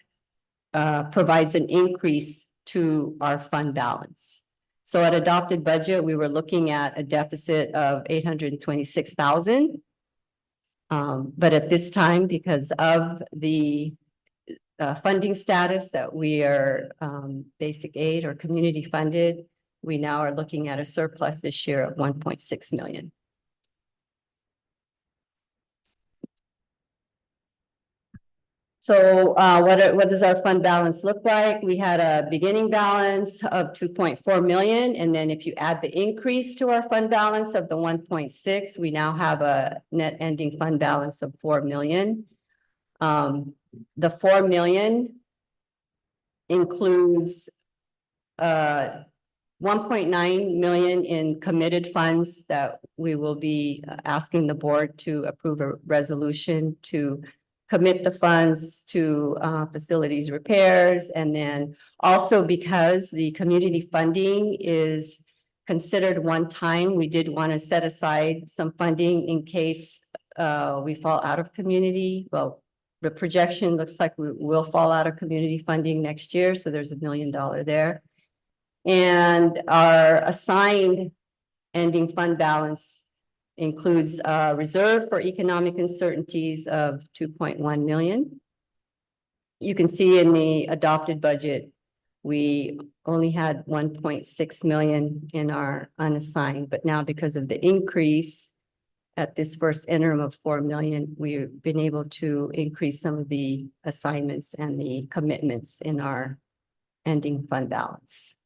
provides an increase to our fund balance. So at adopted budget, we were looking at a deficit of 826,000. But at this time, because of the funding status that we are basic aid or community funded, we now are looking at a surplus this year of 1.6 million. So what does our fund balance look like? We had a beginning balance of 2.4 million. And then if you add the increase to our fund balance of the 1.6, we now have a net ending fund balance of 4 million. The 4 million includes 1.9 million in committed funds that we will be asking the board to approve a resolution to commit the funds to facilities repairs. And then also because the community funding is considered one time, we did want to set aside some funding in case we fall out of community. Well, the projection looks like we will fall out of community funding next year. So there's $1 million there. And our assigned ending fund balance includes a reserve for economic uncertainties of 2.1 million. You can see in the adopted budget, we only had 1.6 million in our unassigned, but now because of the increase at this first interim of 4 million, we've been able to increase some of the assignments and the commitments in our ending fund balance.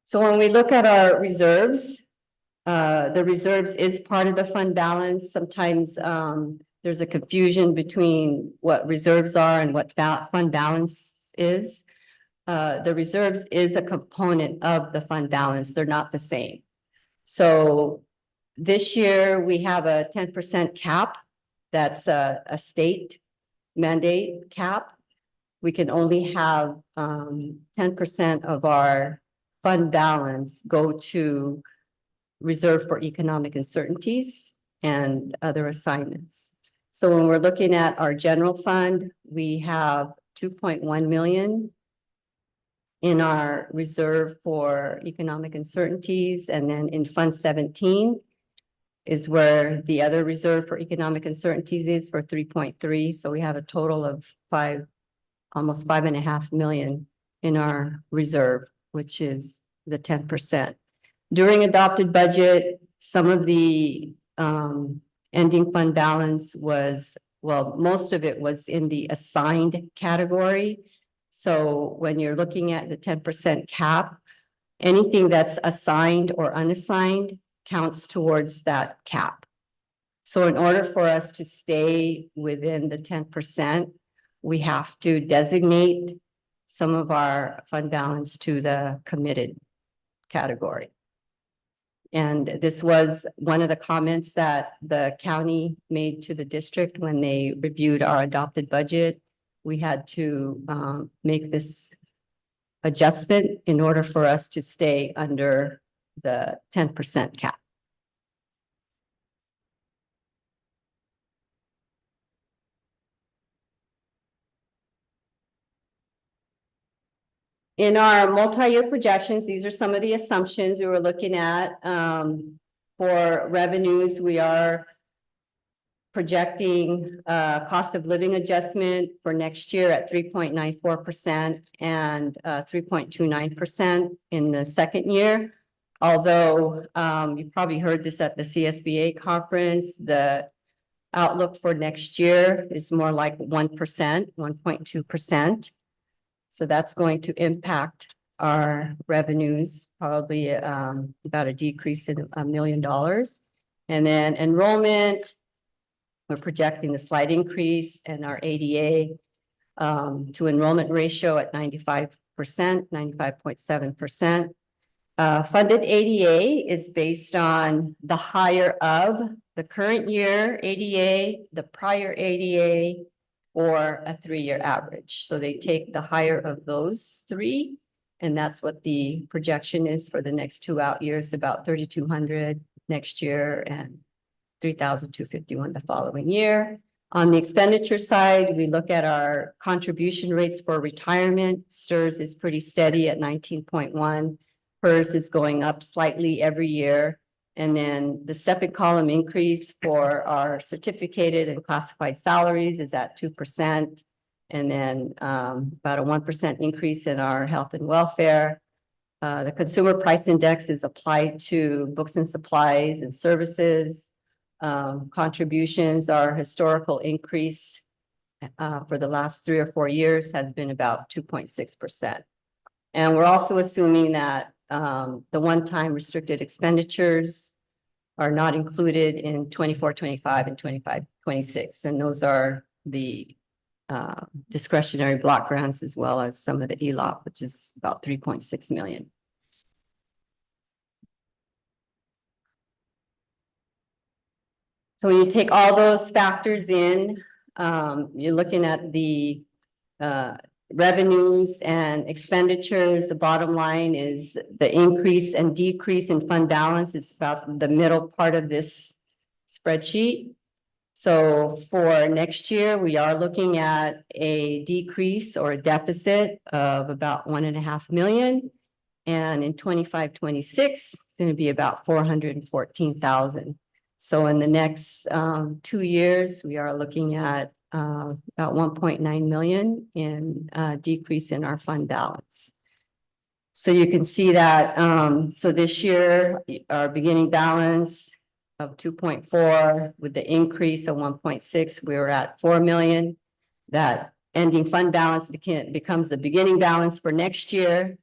So when we look at our reserves, the reserves is part of the fund balance. Sometimes there's a confusion between what reserves are and what fund balance is. The reserves is a component of the fund balance. They're not the same. So this year we have a 10% cap. That's a state mandate cap. We can only have 10% of our fund balance go to reserve for economic uncertainties and other assignments. So when we're looking at our general fund, we have 2.1 million in our reserve for economic uncertainties. And then in Fund 17 is where the other reserve for economic uncertainties is for 3.3. So we have a total of almost 5.5 million in our reserve, which is the 10%. During adopted budget, some of the ending fund balance was, well, most of it was in the assigned category. So when you're looking at the 10% cap, anything that's assigned or unassigned counts towards that cap. So in order for us to stay within the 10%, we have to designate some of our fund balance to the committed category. And this was one of the comments that the county made to the district when they reviewed our adopted budget. We had to make this adjustment in order for us to stay under the 10% cap. In our multi-year projections, these are some of the assumptions we were looking at. For revenues, we are projecting cost of living adjustment for next year at 3.94% and 3.29% in the second year. Although you probably heard this at the CAASPP conference, the outlook for next year is more like 1%, 1.2%. So that's going to impact our revenues, probably about a decrease in $1 million. And then enrollment, we're projecting a slight increase in our ADA to enrollment ratio at 95%, 95.7%. Funded ADA is based on the higher of the current year ADA, the prior ADA, or a 3-year average. So they take the higher of those three And that's what the projection is for the next 2 out years, about 3,200 next year and 3,251 the following year. On the expenditure side, we look at our contribution rates for retirement. STRS is pretty steady at 19.1. PERS is going up slightly every year. And then the stepping column increase for our certificated and classified salaries is at 2%. And then about a 1% increase in our health and welfare. The consumer price index is applied to books and supplies and services. Contributions, our historical increase for the last 3 or 4 years has been about 2.6%. And we're also assuming that the one-time restricted expenditures are not included in 24-25 and 25-26. And those are the discretionary block grants as well as some of the ELOP, which is about 3.6 million. So when you take all those factors in, you're looking at the revenues and expenditures. The bottom line is the increase and decrease in fund balance is about the middle part of this spreadsheet. So for next year, we are looking at a decrease or a deficit of about 1.5 million. And in 25-26, it's going to be about 414,000. So in the next 2 years, we are looking at about 1.9 million in decrease in our fund balance. So you can see that, so this year, our beginning balance of 2.4 with the increase of 1.6, we were at 4 million. That ending fund balance becomes the beginning balance for next year.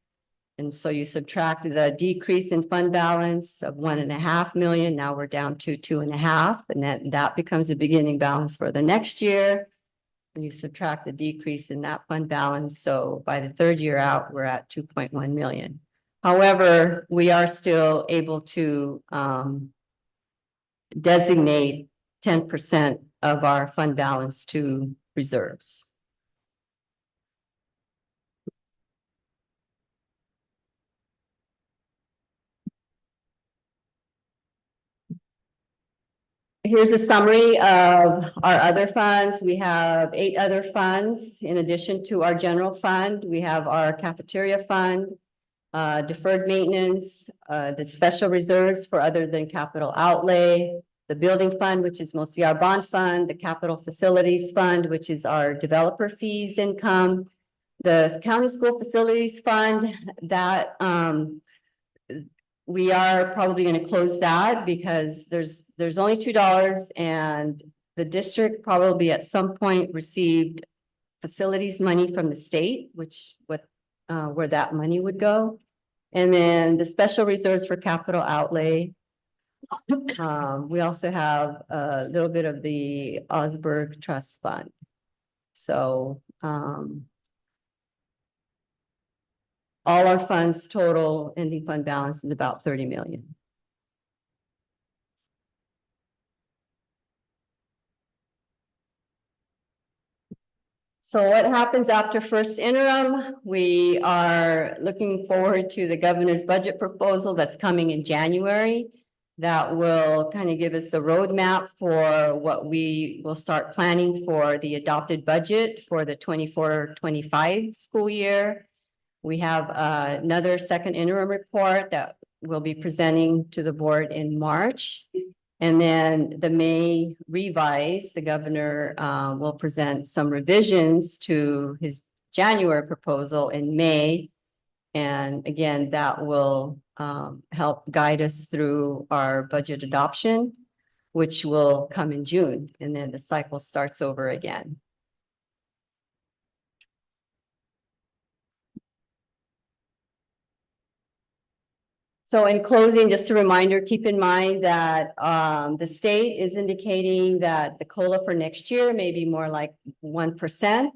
And so you subtract the decrease in fund balance of 1.5 million. Now we're down to 2.5, and that becomes a beginning balance for the next year. And you subtract the decrease in that fund balance. So by the 3rd year out, we're at 2.1 million. However, we are still able to designate 10% of our fund balance to reserves. Here's a summary of our other funds. We have 8 other funds in addition to our general fund. We have our cafeteria fund, deferred maintenance, the special reserves for other than capital outlay, the building fund, which is mostly our bond fund, the capital facilities fund, which is our developer fees income, the county school facilities fund that we are probably going to close that because there's only $2 and the district probably at some point received facilities money from the state, which where that money would go. And then the special reserves for capital outlay. We also have a little bit of the Osberg Trust Fund. So all our funds total ending fund balance is about 30 million. So what happens after first interim? We are looking forward to the governor's budget proposal that's coming in January. That will kind of give us the roadmap for what we will start planning for the adopted budget for the 24-25 school year. We have another second interim report that we'll be presenting to the board in March. And then the May revise, the governor will present some revisions to his January proposal in May. And again, that will help guide us through our budget adoption, which will come in June. And then the cycle starts over again. So in closing, just a reminder, keep in mind that the state is indicating that the COLA for next year may be more like 1%.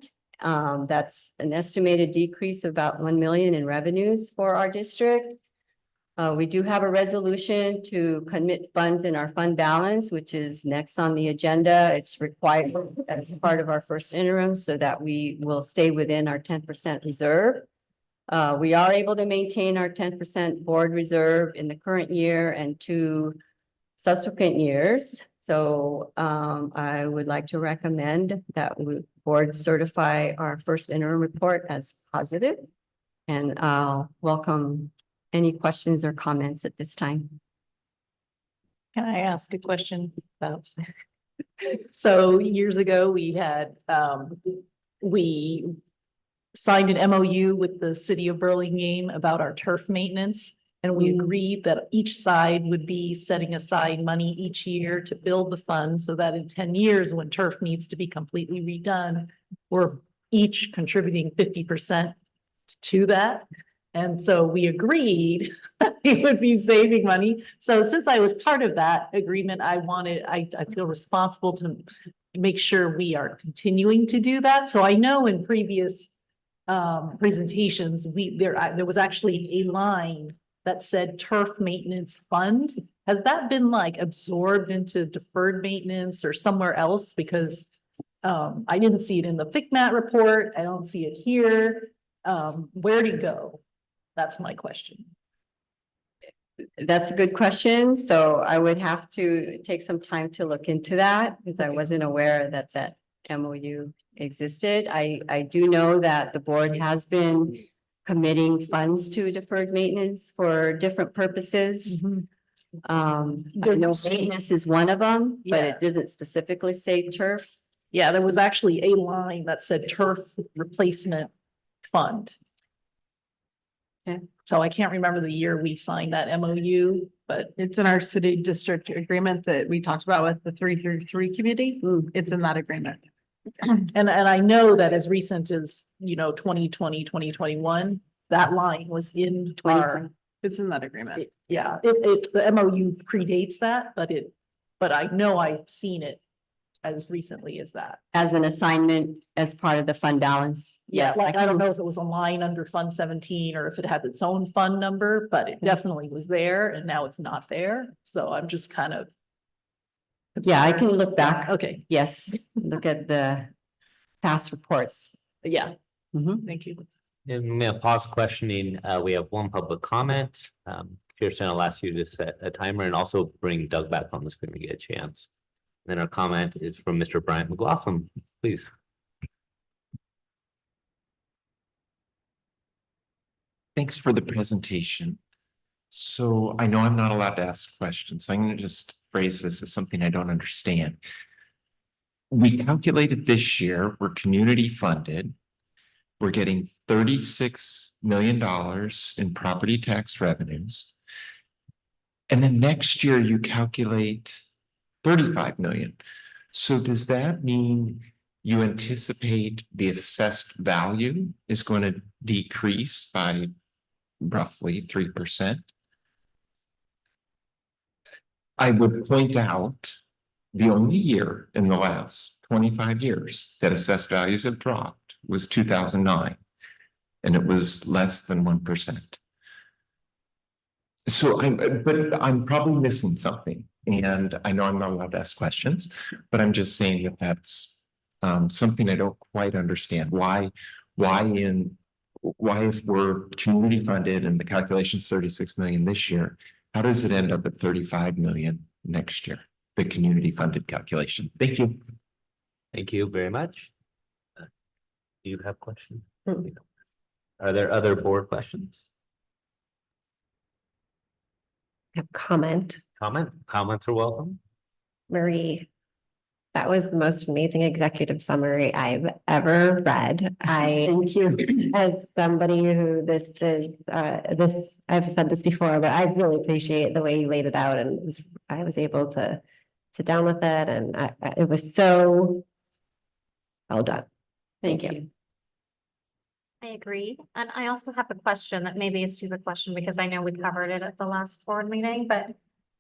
That's an estimated decrease of about 1 million in revenues for our district. We do have a resolution to commit funds in our fund balance, which is next on the agenda. It's required as part of our first interim so that we will stay within our 10% reserve. We are able to maintain our 10% board reserve in the current year and 2 subsequent years. So I would like to recommend that we board certify our first interim report as positive. And I'll welcome any questions or comments at this time. Can I ask a question about? So years ago, we had, we signed an MOU with the city of Burlingame about our turf maintenance. And we agreed that each side would be setting aside money each year to build the fund so that in 10 years, when turf needs to be completely redone, we're each contributing 50% to that. And so we agreed we would be saving money. So since I was part of that agreement, I feel responsible to make sure we are continuing to do that. So I know in previous presentations, there was actually a line that said turf maintenance fund. Has that been like absorbed into deferred maintenance or somewhere else? Because I didn't see it in the FICMAT report. I don't see it here. Where'd it go? That's my question. That's a good question. So I would have to take some time to look into that because I wasn't aware that that MOU existed. I do know that the board has been committing funds to deferred maintenance for different purposes. I know maintenance is one of them, but it doesn't specifically say turf. Yeah, there was actually a line that said turf replacement fund. Okay. So I can't remember the year we signed that MOU, but It's in our city district agreement that we talked about with the 333 committee. It's in that agreement. and I know that as recent as, 2020, 2021, that line was in our, It's in that agreement. the MOU predates that, but I know I've seen it as recently as that. As an assignment as part of the fund balance. Yes, like I don't know if it was a line under Fund 17 or if it had its own fund number, but it definitely was there and now it's not there. So I'm just kind of. Yeah, I can look back. Okay. Yes, look at the past reports. Yeah. Thank you. And I'm gonna pause questioning. We have one public comment. Kirsten, I'll ask you to set a timer and also bring Doug back on the screen to get a chance. Then our comment is from Mr. Bryant McLaughlin, please. Thanks for the presentation. So I know I'm not allowed to ask questions. So I'm going to just phrase this as something I don't understand. We calculated this year, we're community funded. We're getting $36 million in property tax revenues. And then next year you calculate 35 million. So does that mean you anticipate the assessed value is going to decrease by roughly 3%? I would point out the only year in the last 25 years that assessed values have dropped was 2009, and it was less than 1%. So I'm probably missing something. And I know I'm not allowed to ask questions, but I'm just saying that that's something I don't quite understand. Why if we're community funded and the calculation's 36 million this year, how does it end up at 35 million next year? The community funded calculation. Thank you. Thank you very much. Do you have questions? Are there other board questions? Have comment. Comments are welcome. Marie, that was the most amazing executive summary I've ever read. Thank you. As somebody who I've said this before, but I really appreciate the way you laid it out, and I was able to sit down with it, and it was so well done. Thank you. I agree. And I also have a question that maybe is to the question because I know we covered it at the last board meeting, but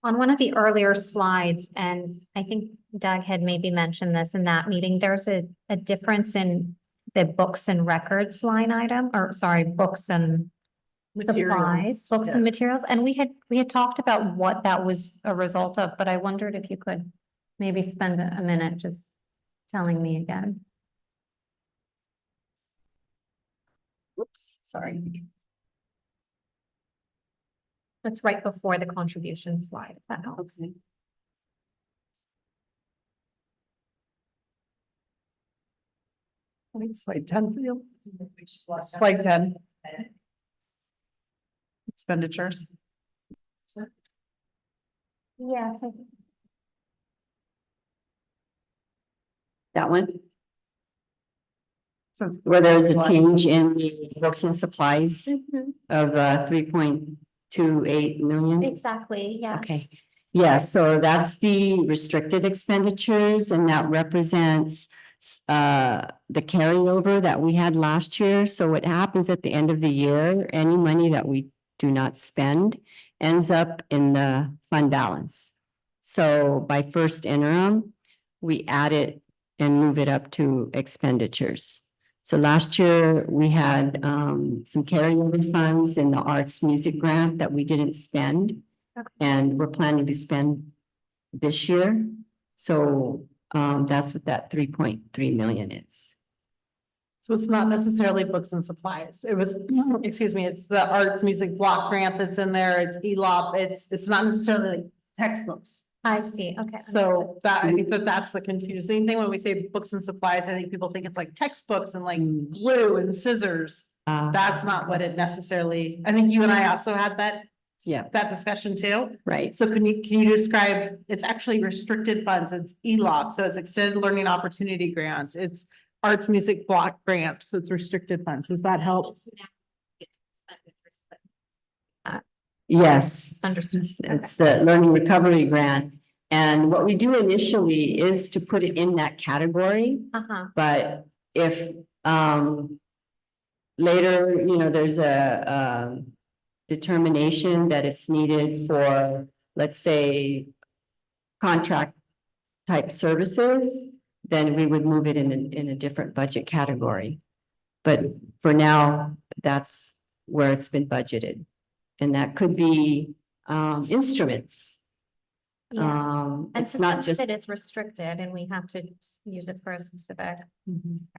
on one of the earlier slides, and I think Doug had maybe mentioned this in that meeting, there's a difference in the books and records line item, or sorry, books and supplies, books and materials. And we had talked about what that was a result of, but I wondered if you could maybe spend a minute just telling me again. Oops, sorry. That's right before the contribution slide, if that helps. Slide 10 for you. Slide 10. Expenditures. Yes. That one? Where there was a change in the books and supplies of 3.28 million? Exactly, yeah. Okay, yeah, so that's the restricted expenditures, and that represents the carryover that we had last year. So what happens at the end of the year, any money that we do not spend ends up in the fund balance. So by first interim, we add it and move it up to expenditures. So last year, we had some carryover funds in the arts music grant that we didn't spend. And we're planning to spend this year. So that's what that 3.3 million is. So it's not necessarily books and supplies. It was, excuse me, it's the arts music block grant that's in there. It's ELOP. It's not necessarily like textbooks. I see, okay. So that, I think that's the confusing thing. When we say books and supplies, I think people think it's like textbooks and like glue and scissors. That's not what it necessarily, I think you and I also had that. Yeah. That discussion too. Right. So can you describe, it's actually restricted funds, it's ELOP, so it's extended learning opportunity grants, it's arts music block grant, so it's restricted funds. Does that help? Yes. Understood. It's the learning recovery grant. And what we do initially is to put it in that category. But if later, there's a determination that it's needed for, let's say, contract type services, then we would move it in a different budget category. But for now, that's where it's been budgeted. And that could be instruments. And It's not just, it's restricted and we have to use it for a specific.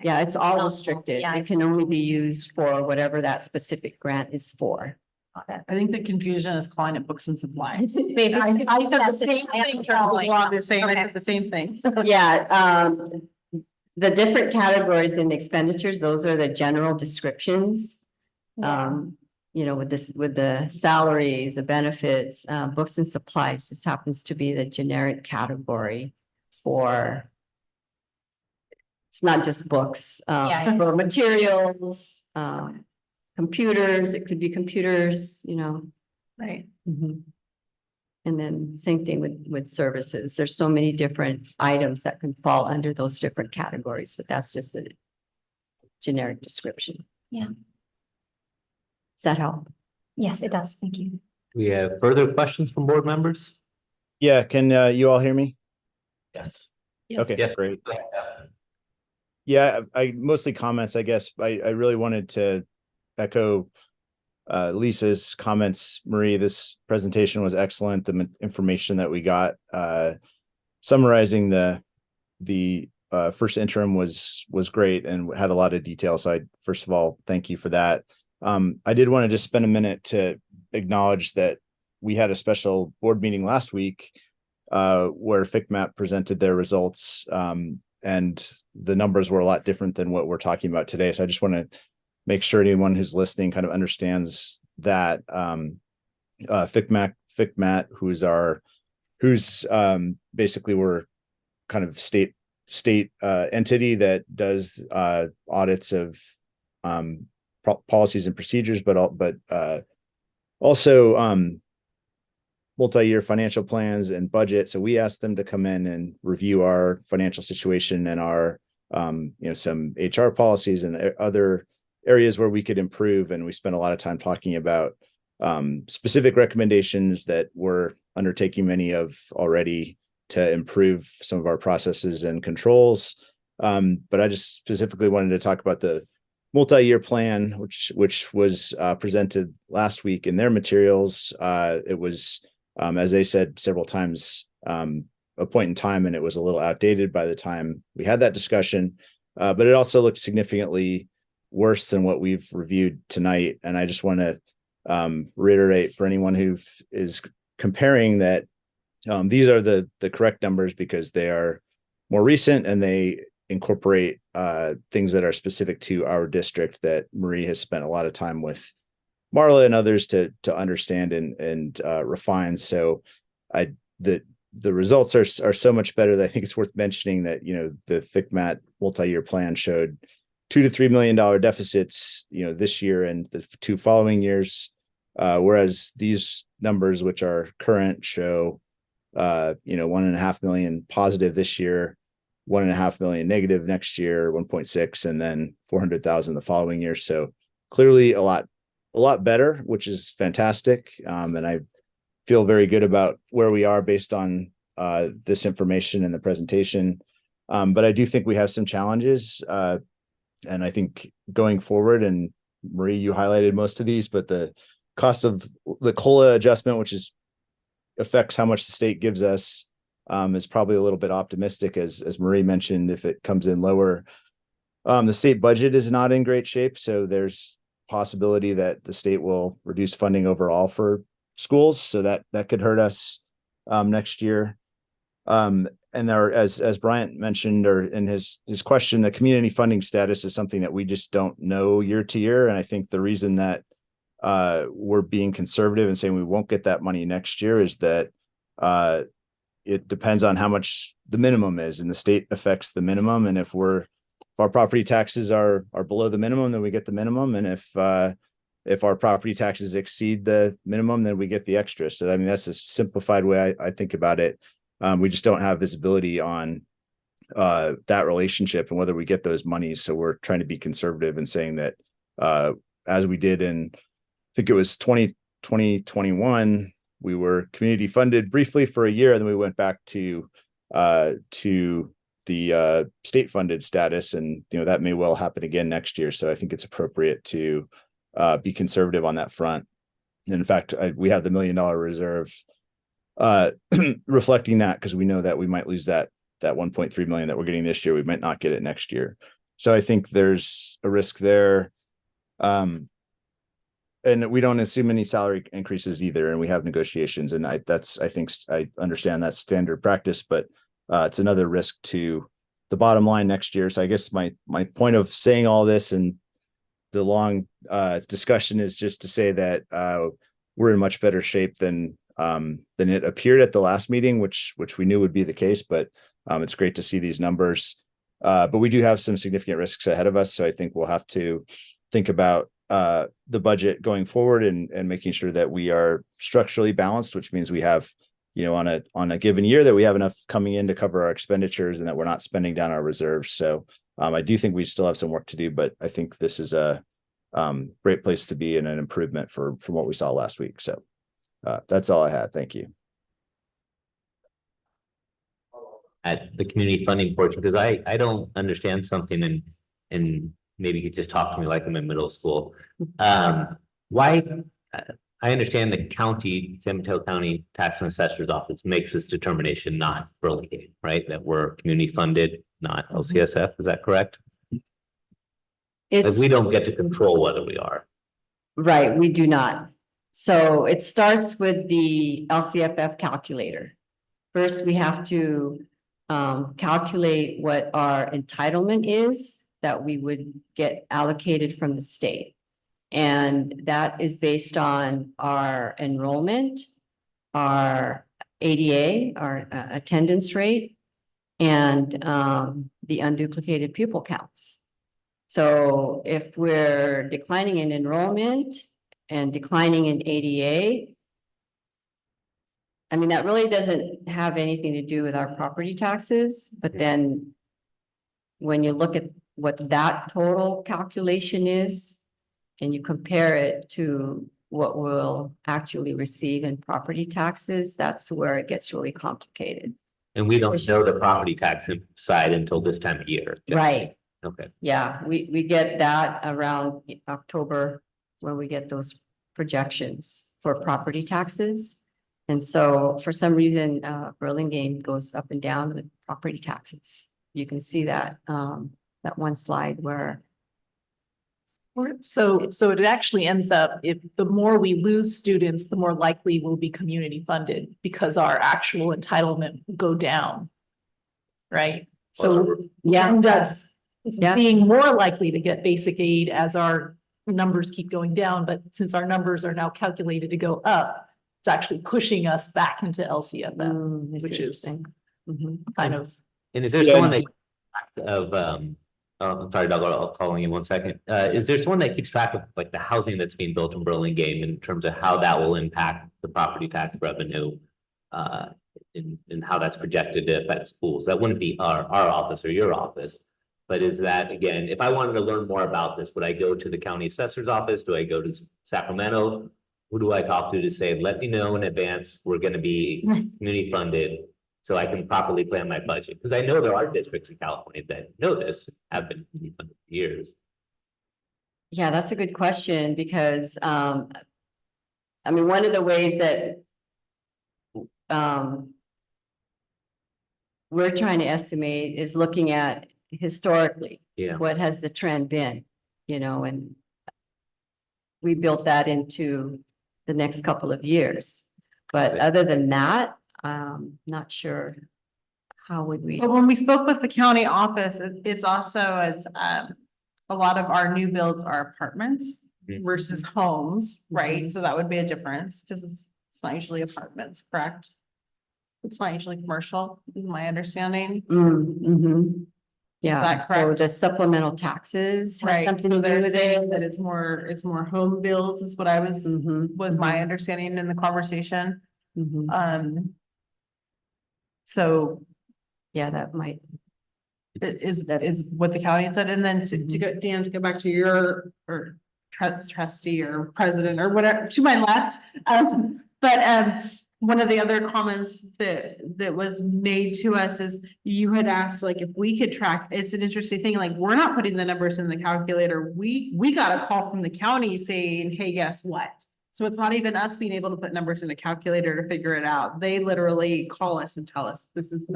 yeah, it's all restricted. Yeah, It can only be used for whatever that specific grant is for. I think the confusion is calling it books and supplies. Maybe I said the same thing. They're saying I said the same thing. Yeah, the different categories in expenditures, those are the general descriptions. With the salaries, the benefits, books and supplies, just happens to be the generic category for. It's not just books, for materials, computers, it could be computers, Right. And then same thing with services. There's so many different items that can fall under those different categories, but that's just a generic description. Yeah. Does that help? Yes, it does. Thank you. We have further questions from board members? Yeah, can you all hear me? Yes. Okay, Yes. great. Yeah, I mostly comments, I guess. I really wanted to echo Lisa's comments. Marie, this presentation was excellent. The information that we got summarizing the first interim was great and had a lot of detail. So I, first of all, thank you for that. I did want to just spend a minute to acknowledge that we had a special board meeting last week where FCMAT presented their results, and the numbers were a lot different than what we're talking about today. So I just want to make sure anyone who's listening kind of understands that FCMAT, who's basically we're kind of state entity that does audits of policies and procedures, but also multi-year financial plans and budget. So we asked them to come in and review our financial situation and our some HR policies and other areas where we could improve. And we spent a lot of time talking about specific recommendations that we're undertaking many of already to improve some of our processes and controls. But I just specifically wanted to talk about the multi-year plan, which was presented last week in their materials. It was, as they said several times, a point in time, and it was a little outdated by the time we had that discussion. But it also looked significantly worse than what we've reviewed tonight. And I just want to reiterate for anyone who is comparing that these are the correct numbers because they are more recent and they incorporate things that are specific to our district that Marie has spent a lot of time with Marla and others to understand and refine. So the results are so much better that I think it's worth mentioning that, you know, the FCMAT multi-year plan showed $2 to $3 million deficits, you know, this year and the 2 following years. Whereas these numbers, which are current, show, you know, 1.5 million positive this year, 1.5 million negative next year, 1.6, and then 400,000 the following year. So clearly a lot better, which is fantastic. And I feel very good about where we are based on this information and the presentation. But I do think we have some challenges. And I think going forward, and Marie, you highlighted most of these, but the cost of the COLA adjustment, which affects how much the state gives us, is probably a little bit optimistic, as Marie mentioned. If it comes in lower, the state budget is not in great shape, so there's possibility that the state will reduce funding overall for schools, so that could hurt us next year. And there, as Bryant mentioned, or in his question, the community funding status is something that we just don't know year to year. And I think the reason that we're being conservative and saying we won't get that money next year is that it depends on how much the minimum is, and the state affects the minimum. And if our property taxes are below the minimum, then we get the minimum. And if our property taxes exceed the minimum, then we get the extra. So I mean, that's a simplified way I think about it. We just don't have visibility on that relationship and whether we get those monies. So we're trying to be conservative and saying that as we did in, I think it was 2021, we were community funded briefly for a year, and then we went back to the state funded status, and you know that may well happen again next year. So I think it's appropriate to be conservative on that front. And in fact, we have the $1 million reserve reflecting that, because we know that we might lose that 1.3 million that we're getting this year. We might not get it next year. So I think there's a risk there. And we don't assume any salary increases either. And we have negotiations, and I think I understand that's standard practice, but it's another risk to the bottom line next year. So I guess my point of saying all this and the long discussion is just to say that we're in much better shape than it appeared at the last meeting, which we knew would be the case. But it's great to see these numbers. But we do have some significant risks ahead of us. So I think we'll have to think about the budget going forward and making sure that we are structurally balanced, which means we have, you know, on a given year that we have enough coming in to cover our expenditures and that we're not spending down our reserves. So I do think we still have some work to do, but I think this is a great place to be and an improvement from what we saw last week. So that's all I had. Thank you. At the community funding portion, because I don't understand something, and maybe you could just talk to me like I'm in middle school. Why? I understand the county, San Mateo County Tax and Assessor's Office makes this determination, not Burlingame, right? That we're community funded, not LCSF. Is that correct? Like we don't get to control whether we are. Right, we do not. So it starts with the LCFF calculator. First, we have to calculate what our entitlement is that we would get allocated from the state. And that is based on our enrollment, our ADA, our attendance rate, and the unduplicated pupil counts. So if we're declining in enrollment and declining in ADA, I mean, that really doesn't have anything to do with our property taxes. But then when you look at what that total calculation is, and you compare it to what we'll actually receive in property taxes, that's where it gets really complicated. And we don't know the property tax side until this time of year. Right. Okay. Yeah, we get that around October when we get those projections for property taxes. And so for some reason, Burlingame goes up and down with property taxes. You can see that, that one slide where So it actually ends up, if the more we lose students, the more likely we'll be community funded because our actual entitlement will go down. Right? So Yeah. end us Yeah. being more likely to get basic aid as our numbers keep going down, but since our numbers are now calculated to go up, it's actually pushing us back into LCFM, which is kind of. And is there someone that I'm sorry, Doug, I'll call on you 1 second. Is there someone that keeps track of like the housing that's being built in Burlingame in terms of how that will impact the property tax revenue? And how that's projected to affect schools? That wouldn't be our office or your office. But is that, again, if I wanted to learn more about this, would I go to the county assessor's office? Do I go to Sacramento? Who do I talk to say, let me know in advance, we're going to be community funded so I can properly plan my budget? Because I know there are districts in California that know this, have been community funded for years. Yeah, that's a good question because, I mean, one of the ways that we're trying to estimate is looking at historically, what has the trend been, you know, and we built that into the next couple of years. But other than that, not sure how would we. But when we spoke with the county office, it's also, a lot of our new builds are apartments versus homes, right? So that would be a difference because it's not usually apartments, correct? It's not usually commercial, is my understanding. Yeah, that so correct? the supplemental taxes have Right, something so to do they're with saying it. that it's more home builds is what I was my understanding in the conversation. So. Yeah, that might. Is what the county had said, and then to go, Dan, to go back to your, or trustee or president or whatever, to my left. But one of the other comments that was made to us is you had asked, like, if we could track, it's an interesting thing, like, we're not putting the numbers in the calculator. We got a call from the county saying, hey, guess what? So it's not even us being able to put numbers in a calculator to figure it out. They literally call us and tell us, this is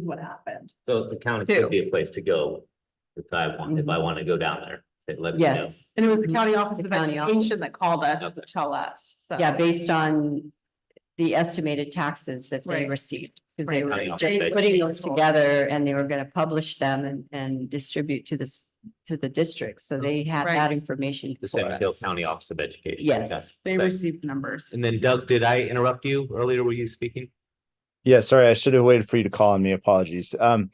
what happened. So the county could be a place to go if I want to go down there. Let me know. Yes. And it was the county office The of county education that called us to tell us, so. Yeah, based on the estimated taxes that they Right. received. Because they Right. were just putting those together and they were gonna publish them and distribute to the district. So they had that information The for San Mateo us. County Office of Education. Yes. They received numbers. And then Doug, did I interrupt you earlier? Were you speaking? Yeah, sorry, I should have waited for you to call on me. Apologies. I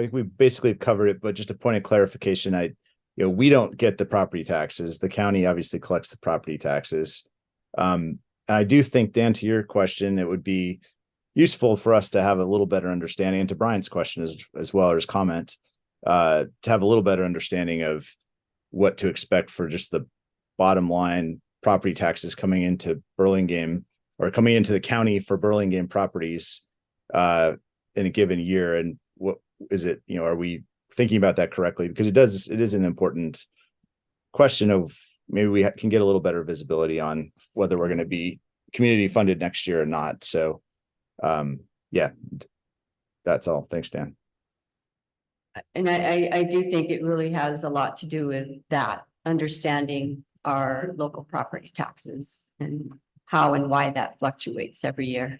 think we basically covered it, but just a point of clarification, we don't get the property taxes. The county obviously collects the property taxes. I do think, Dan, to your question, it would be useful for us to have a little better understanding, and to Brian's question as well, or his comment, to have a little better understanding of what to expect for just the bottom line property taxes coming into Burlingame, or coming into the county for Burlingame properties in a given year. And what is it, are we thinking about that correctly? Because it is an important question of maybe we can get a little better visibility on whether we're going to be community funded next year or not. So yeah, that's all. Thanks, Dan. And I do think it really has a lot to do with that, understanding our local property taxes and how and why that fluctuates every year.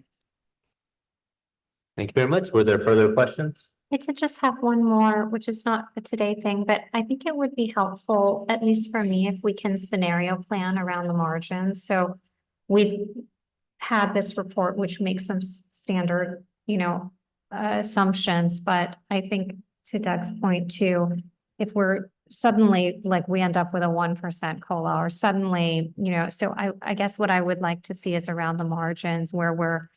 Thank you very much. Were there further questions? I did just have one more, which is not a today thing, but I think it would be helpful, at least for me, if we can scenario plan around the margins. So we've had this report, which makes some standard, assumptions, but I think to Doug's point too, if we're suddenly, like, we end up with a 1% COLA, or suddenly, so I guess what I would like to see is around the margins where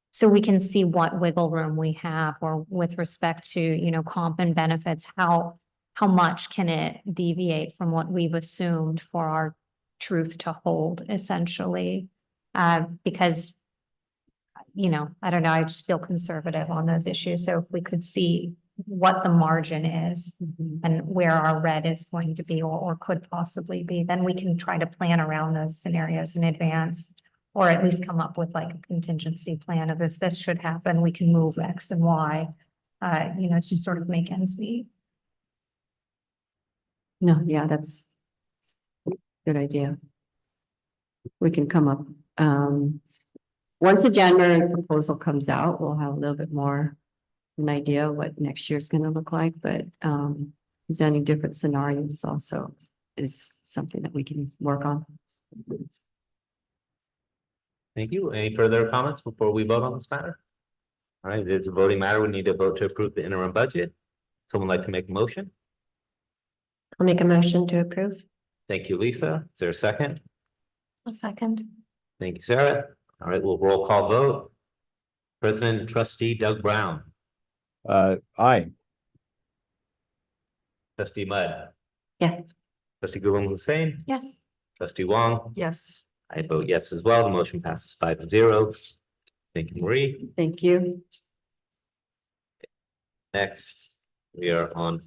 so we can see what wiggle room we have, or with respect to, comp and benefits, how much can it deviate from what we've assumed for our truth to hold, essentially. Because, I don't know, I just feel conservative on those issues. So if we could see what the margin is and where our red is going to be, or could possibly be, then we can try to plan around those scenarios in advance. Or at least come up with like a contingency plan of, if this should happen, we can move X and Y, to sort of make ends meet. No, yeah, that's a good idea. We can come up, once the January proposal comes out, we'll have a little bit more an idea what next year's gonna look like, but, presenting different scenarios also is something that we can work on. Thank you. Any further comments before we vote on this matter? All right, it's a voting matter. We need to vote to approve the interim budget. Someone like to make a motion? I'll make a motion to approve. Thank you, Lisa. Is there a second? A second. Thank you, Sarah. All right, we'll roll call vote. President and Trustee Doug Brown, Aye. Trustee Mudd, Yes. Trustee Gulam Hussein, Yes. Trustee Wong. Yes. I vote yes as well. The motion passes 5-0. Thank you, Marie. Thank you. Next, we are on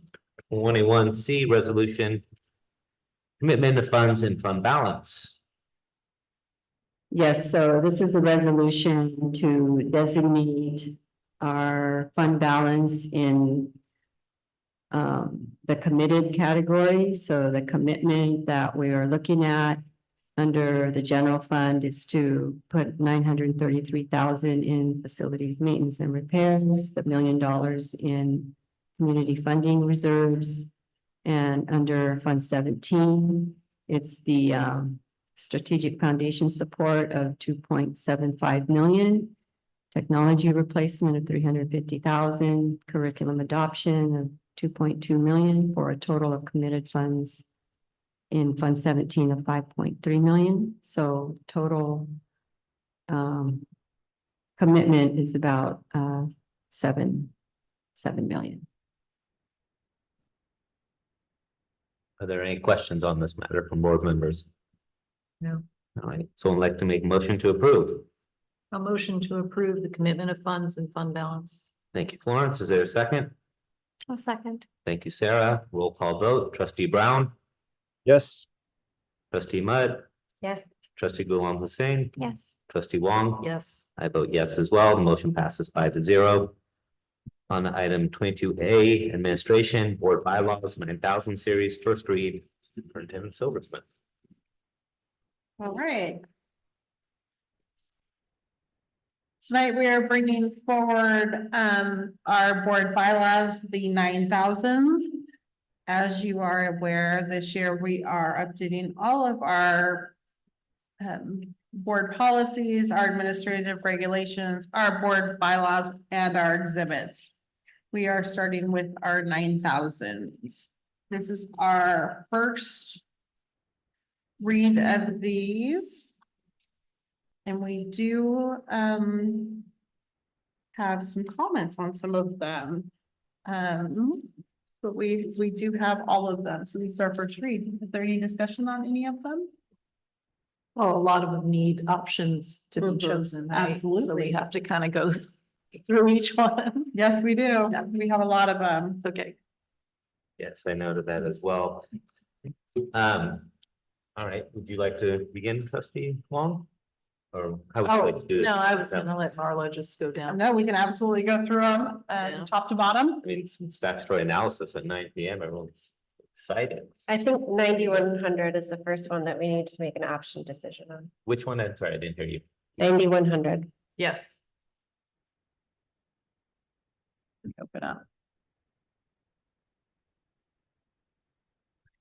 21C resolution. Commitment of funds and fund balance. Yes, so this is a resolution to designate our fund balance in the committed category. So the commitment that we are looking at under the general fund is to put $933,000 in facilities maintenance and repairs, the $1 million in community funding reserves. And under Fund 17, it's the strategic foundation support of $2.75 million, technology replacement of $350,000, curriculum adoption of $2.2 million, for a total of committed funds in Fund 17 of $5.3 million. So total commitment is about $7 million. Are there any questions on this matter from board members? No. All right, someone like to make a motion to approve? A motion to approve the commitment of funds and fund balance. Thank you, Florence. Is there a second? A second. Thank you, Sarah. Roll call vote. Trustee Brown, Yes. Trustee Mudd, Yes. Trustee Gulam Hussein, Yes. Trustee Wong. Yes. I vote yes as well. The motion passes 5-0. On item 22A, administration, board bylaws, 9,000 series, first read, Superintendent Silversmith. All right. Tonight, we are bringing forward our board bylaws, the 9,000s. As you are aware, this year we are updating all of our board policies, our administrative regulations, our board bylaws, and our exhibits. We are starting with our 9,000s. This is our first read of these. And we do have some comments on some of them. But we do have all of them. So this is our first read. Is there any discussion on any of them? Well, a lot of them need options to be chosen, right? So we Absolutely. have to kind of go through each one. Yes, we do. We have a lot of them. Okay. Yes, I noted that as well. All right, would you like to begin, Trustee Wong? Or how would you like to do it? No, I was gonna let Marla just go down. No, we can absolutely go through them top to bottom. I mean, some statutory analysis at 9 PM, everyone's excited. I think 9100 is the first one that we need to make an option decision on. Which one? I'm sorry, I didn't hear you. 9100. Yes. Open up.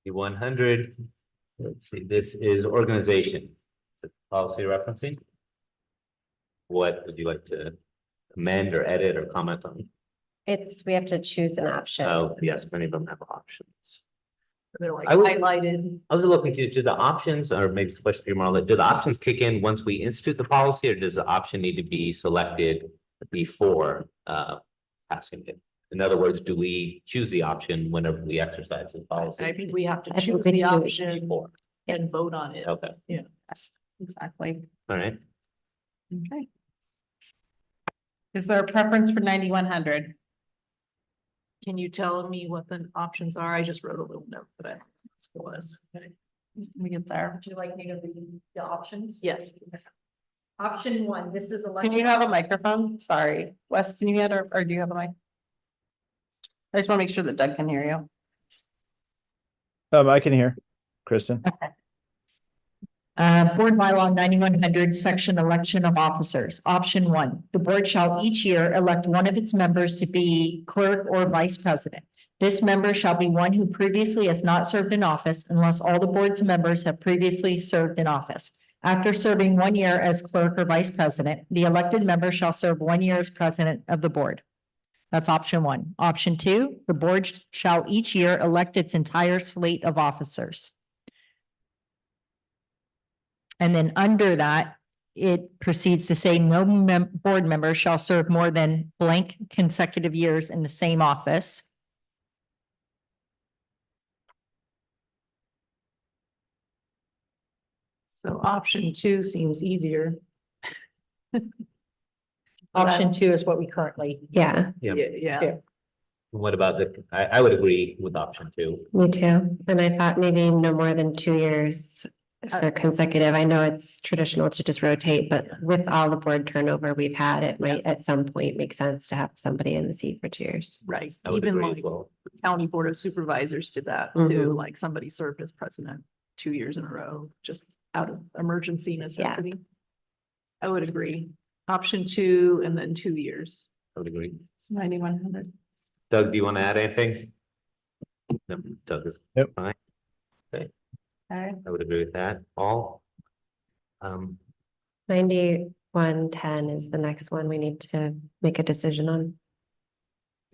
100. Let's see, this is organization. Policy referencing. What would you like to amend or edit or comment on? We have to choose an option. Oh, yes, many of them have options. They're like I would- highlighted. I was looking to, do the options, or maybe it's a question for you, Marla, do the options kick in once we institute the policy, or does the option need to be selected before passing it? In other words, do we choose the option whenever we exercise the policy? I think we have to I think choose we the choose option before. and vote on it. Okay, Yeah. Yes, exactly. all right. Okay. Is there a preference for 9100? Can you tell me what the options are? I just wrote a little note, but I don't know what it was. We get there. Would you like me to read the options? Yes. Option 1, this is Can you have a microphone? Sorry, Wes, can you get, or do you have a mic? I just want to make sure that Doug can hear you. I can hear. Kristen? Board bylaw 9100, section election of officers. Option 1, the board shall each year elect one of its members to be clerk or vice president. This member shall be one who previously has not served in office unless all the board's members have previously served in office. After serving 1 year as clerk or vice president, the elected member shall serve 1 year as president of the board. That's option 1. Option 2, the board shall each year elect its entire slate of officers. And then under that, it proceeds to say no board member shall serve more than blank consecutive years in the same office. So option 2 seems easier. Option 2 is what we currently. Yeah, Yeah. What about I would agree with option 2. me too. And I thought maybe no more than 2 years for consecutive. I know it's traditional to just rotate, but with all the board turnover we've had, it might at some point make sense to have somebody in the seat for 2 years. Right. I would Even agree as like well. county board of supervisors did that too. Mhm. Like somebody served as president 2 years in a row, just out of emergency necessity. I would agree. Option 2 and then 2 years. I would agree. It's 9100. Doug, do you want to add anything? No, Doug is Yep. fine. Okay, All right. I would agree with that. All. 9110 is the next one we need to make a decision on.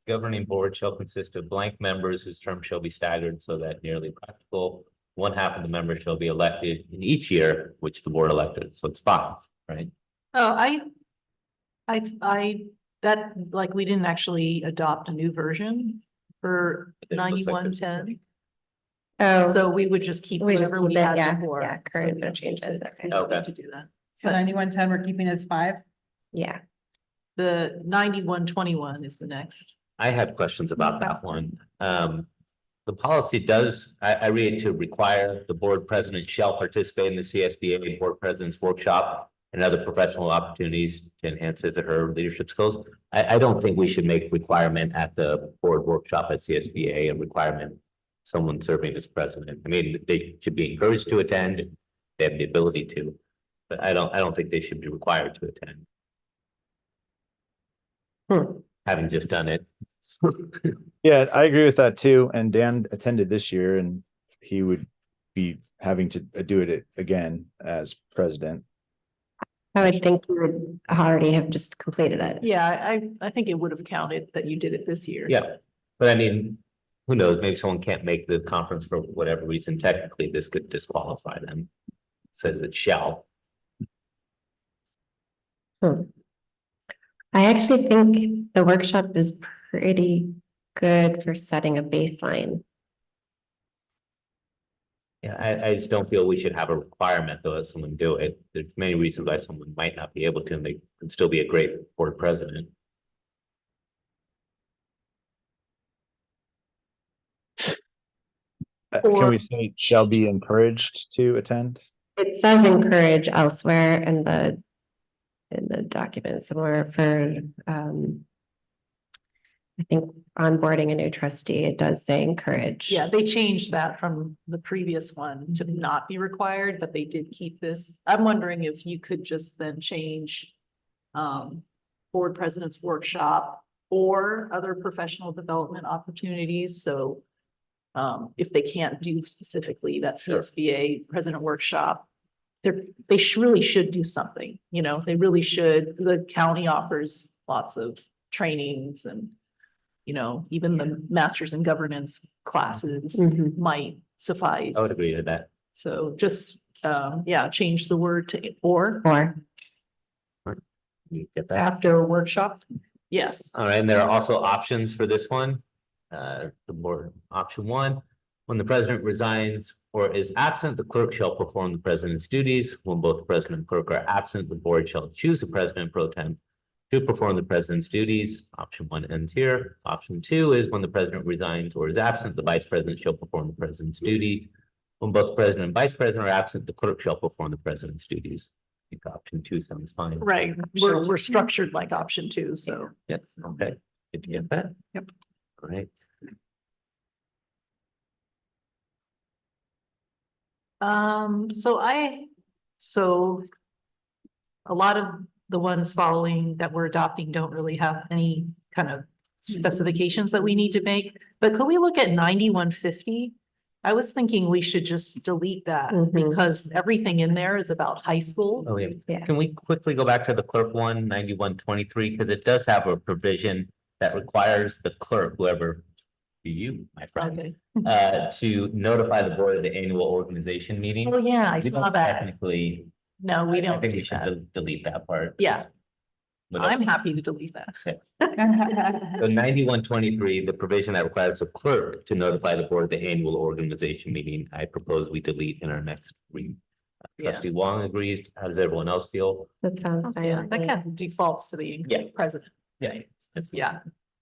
The governing board shall consist of blank members whose term shall be staggered so that nearly practical. 1/2 of the members shall be elected in each year, which the board elected. So it's 5, right? Oh, that, like, we didn't actually adopt a new version for It looks like there's- 9110. Oh, So we would just keep we just whatever we keep it, had yeah, before. yeah, So current, we no don't changes, need to- okay. we don't Okay. need to do that. So 9110, we're keeping as 5. yeah. The 9121 is the next. I had questions about that one. The policy does, I read it to require the board president shall participate in the CSBA board president's workshop and other professional opportunities to enhance his or her leadership skills. I don't think we should make requirement at the board workshop at CSBA a requirement. Someone serving as president. I mean, they should be encouraged to attend. They have the ability to, but I don't think they should be required to attend. Having just done it. Yeah, I agree with that too. And Dan attended this year and he would be having to do it again as president. I would think you would already have just completed it. Yeah, I think it would have counted that you did it this year. Yeah, but I mean, who knows? Maybe someone can't make the conference for whatever reason. Technically, this could disqualify them. It says it shall. I actually think the workshop is pretty good for setting a baseline. Yeah, I just don't feel we should have a requirement though that someone do it. There's many reasons why someone might not be able to, and they can still be a great board president. Can we say shall be encouraged to attend? It says encourage elsewhere in the document somewhere for I think onboarding a new trustee, it does say encourage. Yeah, they changed that from the previous one to not be required, but they did keep this. I'm wondering if you could just then change board president's workshop or other professional development opportunities. So if they can't do specifically that CSBA president workshop, they really should do something, you know, they really should. The county offers lots of trainings and, you know, even the masters in governance classes might suffice. I would agree with that. So just, yeah, change the word to or. You get that? After a workshop. Yes. All right, and there are also options for this one. The board, option 1, when the president resigns or is absent, the clerk shall perform the president's duties. When both the president and clerk are absent, the board shall choose a president pro tem to perform the president's duties. Option 1 ends here. Option 2 is when the president resigns or is absent, the vice president shall perform the president's duties. When both the president and vice president are absent, the clerk shall perform the president's duties. I think option 2 sounds fine. Right, we're structured like option 2, so. Yes, okay. Did you get that? Yep. All right. So a lot of the ones following that we're adopting don't really have any kind of specifications that we need to make. But could we look at 9150? I was thinking we should just delete that because everything in there is about high school. Oh, yeah. Can we quickly go back to the clerk one, 9123, because it does have a provision that requires the clerk, whoever you, my friend, to notify the board of the annual organization meeting. Oh, yeah, I We saw don't that. Technically, No, we I don't think do we should that. delete that part. Yeah, But I'm happy to delete that. So 9123, the provision that requires the clerk to notify the board of the annual organization meeting, I propose we delete in our next read. Trustee Wong agrees. How does everyone else feel? That sounds fine. Yeah, that kind of defaults to the president. Yeah. Yeah.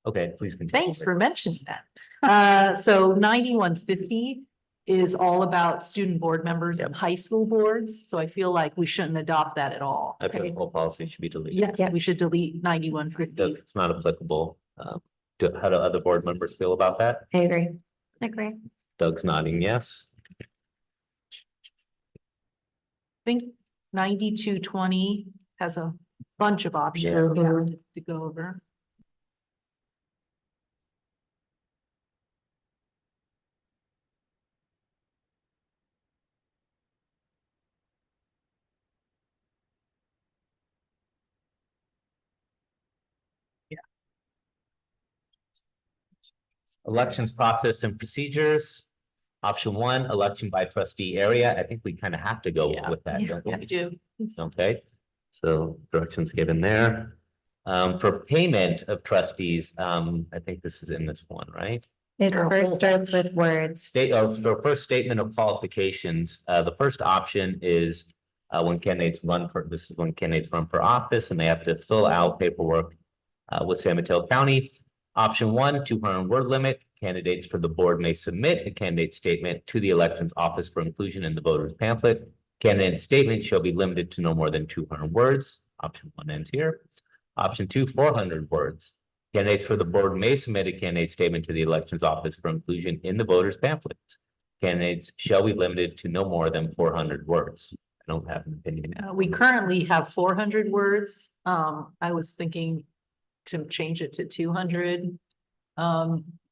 Okay, please continue. Thanks for mentioning that. So 9150 is all about student board members and high school boards. So I feel like we shouldn't adopt that at all. I think the whole policy should be deleted. Yes, we should delete 9150. It's not applicable. How do other board members feel about that? I agree. Agree. Doug's nodding yes. I think 9220 has a bunch of options we have to go over. Elections process and procedures. Option 1, election by trustee area. I think we kind of have to go with that, don't we? We do. Okay, so directions given there. For payment of trustees, I think this is in this one, right? It first starts with words. So first statement of qualifications, the first option is when candidates run for, this is when candidates run for office and they have to fill out paperwork with San Mateo County. Option 1, 200-word limit. Candidates for the board may submit a candidate statement to the elections office for inclusion in the voter's pamphlet. Candidate statement shall be limited to no more than 200 words. Option 1 ends here. Option 2, 400 words. Candidates for the board may submit a candidate statement to the elections office for inclusion in the voter's pamphlet. Candidates shall be limited to no more than 400 words. I don't have an opinion. We currently have 400 words. I was thinking to change it to 200.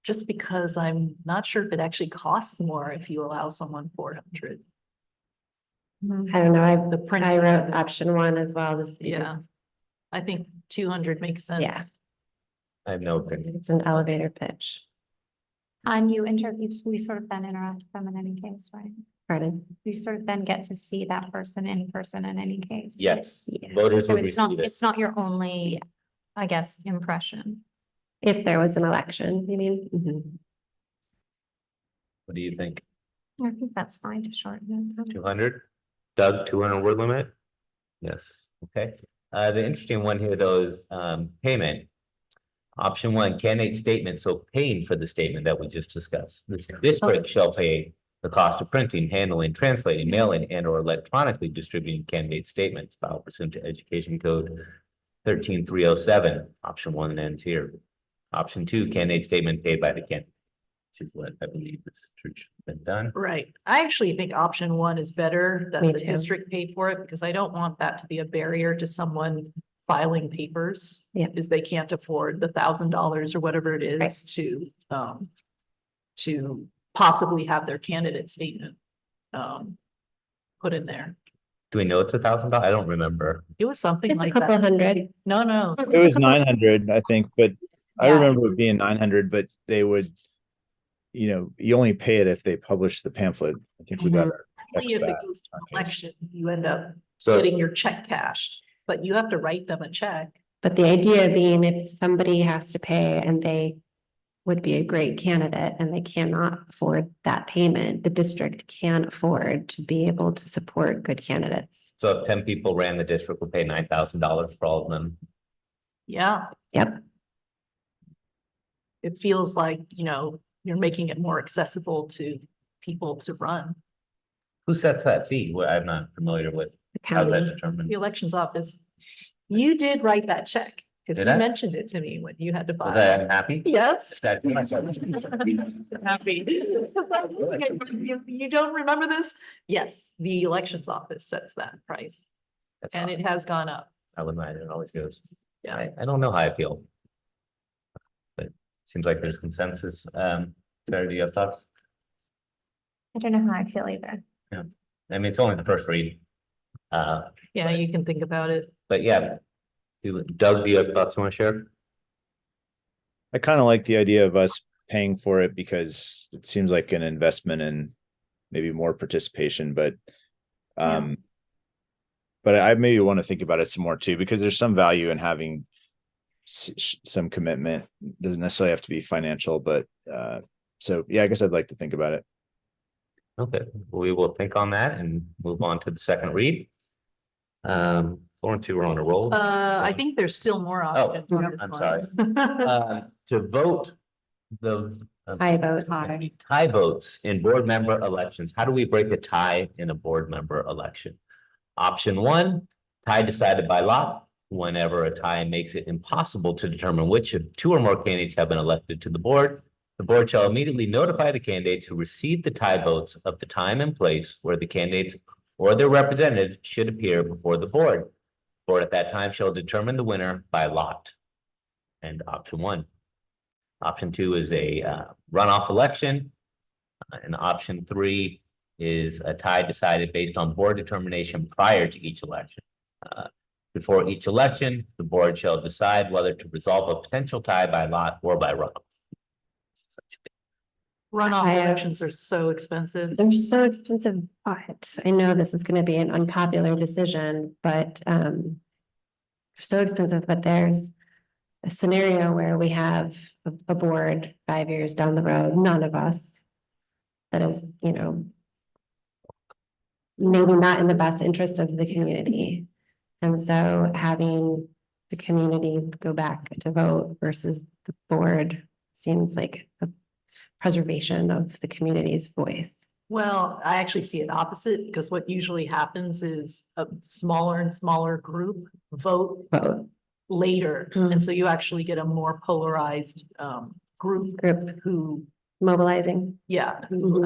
Just because I'm not sure if it actually costs more if you allow someone 400. I don't know. I wrote option 1 as well, just because. I think 200 makes sense. Yeah. I have no opinion. It's an elevator pitch. And you interview, we sort of then interact with them in any case, right? Pardon? You sort of then get to see that person in person in any case. right? Yes, voters So will it's not, receive it. it's not your only, I guess, impression. If there was an election, you mean? What do you think? I think that's fine to shorten it. 200? Doug, 200-word limit? Yes, okay. The interesting one here, though, is payment. Option 1, candidate statement, so paying for the statement that we just discussed. This district shall pay the cost of printing, handling, translating, mailing, and or electronically distributing candidate statements filed pursuant to Education Code 13307. Option 1 ends here. Option 2, candidate statement paid by the candidate. This is what I believe has been done. Right. I actually think option 1 is better that Me the too. district paid for it because I don't want that to be a barrier to someone filing papers. Yeah. Because they can't afford the $1,000 or whatever it is to possibly have their candidate statement put in there. Do we know it's $1,000? I don't remember. It was something It's a like couple that. hundred. No. It was 900, I think, but I Yeah. remember it being 900, but they would, you only pay it if they publish the pamphlet. I think we got our Only checks if it back. goes to an election, you end up So getting your check cashed, but you have to write them a check. But the idea being if somebody has to pay and they would be a great candidate and they cannot afford that payment, the district can afford to be able to support good candidates. So if 10 people ran, the district would pay $9,000 for all of them. Yeah. Yep. It feels like, you're making it more accessible to people to run. Who sets that fee? Well, I'm not familiar with. The How's that county. determined? The elections office. You did write that check. Because Did you I? mentioned it to me when you had to Was buy. I unhappy? Yes. That- Happy. You don't remember this? Yes, the elections office sets that price. That's And odd. it has gone up. I wouldn't mind, it always goes. Yeah. I don't know how I feel. But seems like there's consensus. Sarah, do you have thoughts? I don't know how I feel either. Yeah, I mean, it's only the first read. Yeah, you can think about it. But yeah. Doug, do you have thoughts you want to share? I kind of like the idea of us paying for it because it seems like an investment in maybe more participation, but but I maybe want to think about it some more too, because there's some value in having some commitment. Doesn't necessarily have to be financial, but so yeah, I guess I'd like to think about it. Okay, we will think on that and move on to the second read. Florence, you were on a roll. I think there's still more options. on this I'm one. sorry. To vote the Tie vote. tie votes in board member elections. How do we break a tie in a board member election? Option one, tie decided by lot. Whenever a tie makes it impossible to determine which of two or more candidates have been elected to the board shall immediately notify the candidates who received the tie votes of the time and place where the candidates or their representative should appear before the board. Board at that time shall determine the winner by lot. And option one. Option two is a runoff election. And option three is a tie decided based on board determination prior to each election. Before each election, the board shall decide whether to resolve a potential tie by lot or by runoff. Runoff elections are so expensive. They're so expensive, but I know this is gonna be an unpopular decision, but they're so expensive, but there's a scenario where we have a board 5 years down the road, none of us, that is, you know, maybe not in the best interest of the community. And so having the community go back to vote versus the board seems like a preservation of the community's voice. Well, I actually see it opposite, because what usually happens is a smaller and smaller group vote later. And so you actually get a more polarized group who mobilizing. Yeah, who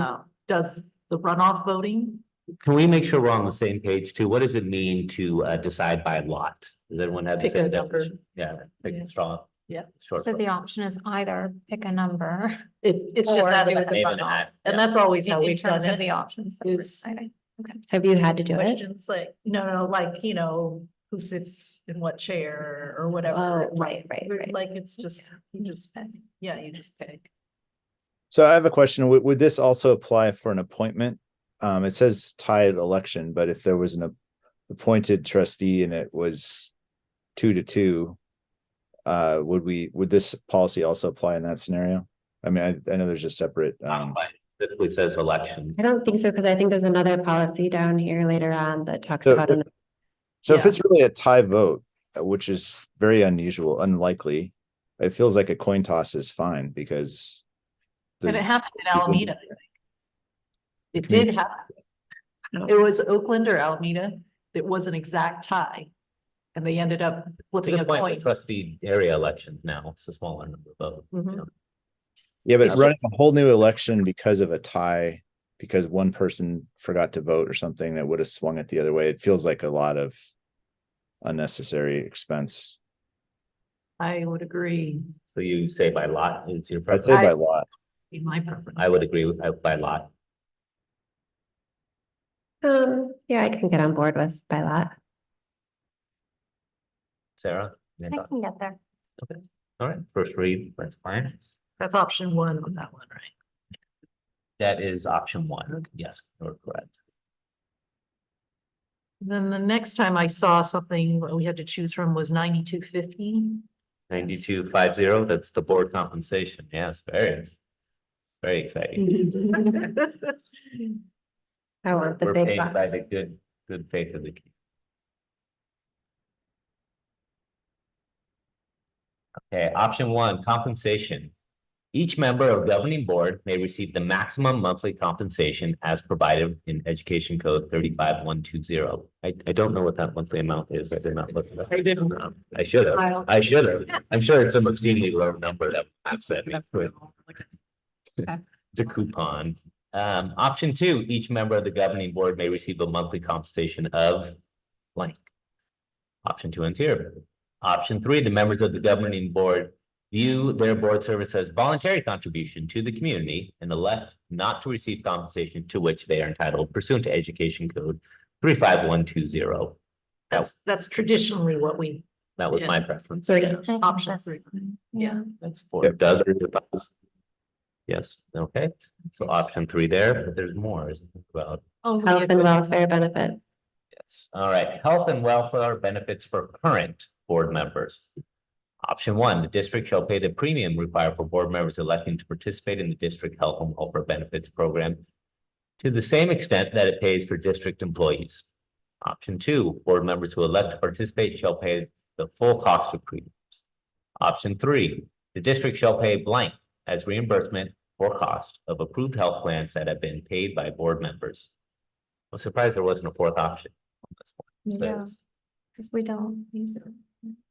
does the runoff voting. Can we make sure we're on the same page too? What does it mean to decide by lot? Does everyone have the Pick a same number. definition? Yeah, pick a straw. Yeah. Short. So the option is either pick a number. It's just or that do with the the runoff. runoff. And that's always how In we've done terms of it. the options that we're Is- deciding. Okay. Have you had to do it? Questions like, no, like, you know, who sits in what chair or whatever. Oh, right. Like, it's just, you just pick. So I have a question. Would this also apply for an appointment? It says tied election, but if there was an appointed trustee and it was 2-2, would this policy also apply in that scenario? I mean, I know there's a separate. Typically says election. I don't think so, because I think there's another policy down here later on that talks So- about. So if it's really a tie vote, which is very unusual, unlikely, it feels like a coin toss is fine because. And it happened in who's Alameda. It did happen. It was Oakland or Alameda. It was an exact tie. And they ended up To flipping the a point with coin. trustee area elections now, it's a smaller number of votes. Mhm. Yeah, but running a whole new election because of a tie, because one person forgot to vote or something that would have swung it the other way, it feels like a lot of unnecessary expense. I would agree. So you say by lot is your I'd preference? say by lot. Be my preference. I would agree with by lot. Yeah, I can get on board with by lot. Sarah? any I thoughts? can get there. Okay, all right, first read, that's fine. That's option one on that one, right? That is option one, yes, you're correct. Then the next time I saw something we had to choose from was 9250. 9250, that's the board compensation, yes, very exciting. I want the We're big paid by bucks. the good faith of the community. Okay, option one, compensation. Each member of governing board may receive the maximum monthly compensation as provided in Education Code 35120. I don't know what that monthly amount is. I did not look it up. I didn't. I should have. I should have. I'm sure it's some obscenely low number that I've said. It's a coupon. Option 2, each member of the governing board may receive a monthly compensation of blank. Option 2 ends here. Option 3, the members of the governing board view their board service as voluntary contribution to the community and elect not to receive compensation to which they are entitled pursuant to Education Code 35120. That's traditionally what we. That was my preference. Option 3. Yeah. That's for Doug. Yes, okay. So option 3 there, but there's more, isn't there? About Health and welfare benefits. yes. All right, health and welfare benefits for current board members. Option 1, the district shall pay the premium required for board members electing to participate in the district health and welfare benefits program to the same extent that it pays for district employees. Option 2, board members who elect to participate shall pay the full cost of premiums. Option 3, the district shall pay blank as reimbursement for cost of approved health plans that have been paid by board members. I'm surprised there wasn't a fourth option on this one. It says- Because we don't use it.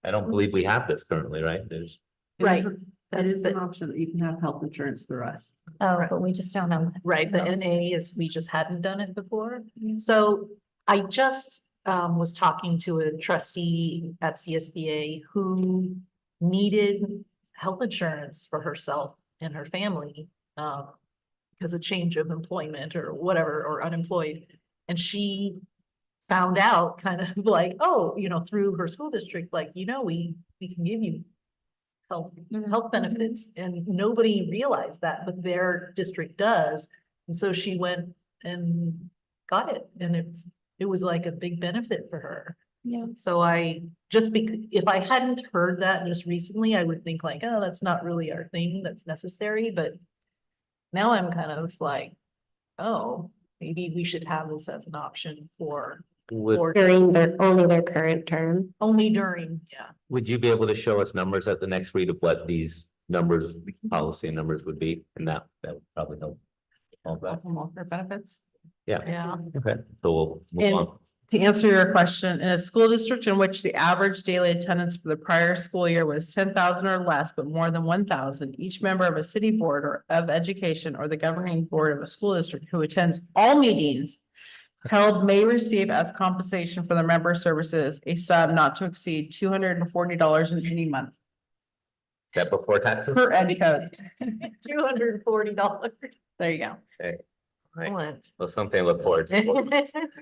I don't believe we have this currently, right? There's Right. That is an option that you can have health insurance through us. Oh, but we just don't know. Right, the NA is, we just hadn't done it before. So I just was talking to a trustee at CSBA who needed health insurance for herself and her family because of change of employment or whatever, or unemployed. And she found out kind of like, oh, through her school district, like, we can give you health benefits, and nobody realized that, but their district does. And so she went and got it, and it was like a big benefit for her. Yeah. So if I hadn't heard that just recently, I would think like, oh, that's not really our thing that's necessary, but now I'm kind of like, oh, maybe we should have this as an option for During only their current term. only during, yeah. would you be able to show us numbers at the next read of what these numbers, policy numbers would be? And that would probably help. All that. Welfare benefits. Yeah. Yeah. Okay, so we'll move And on. to answer your question, in a school district in which the average daily attendance for the prior school year was 10,000 or less, but more than 1,000, each member of a city board or of education or the governing board of a school district who attends all meetings held may receive as compensation for their member services a sum not to exceed $240 in any month Is that before taxes? per ed code. $240. There you go. Okay. Right. Well, something to look forward to. Health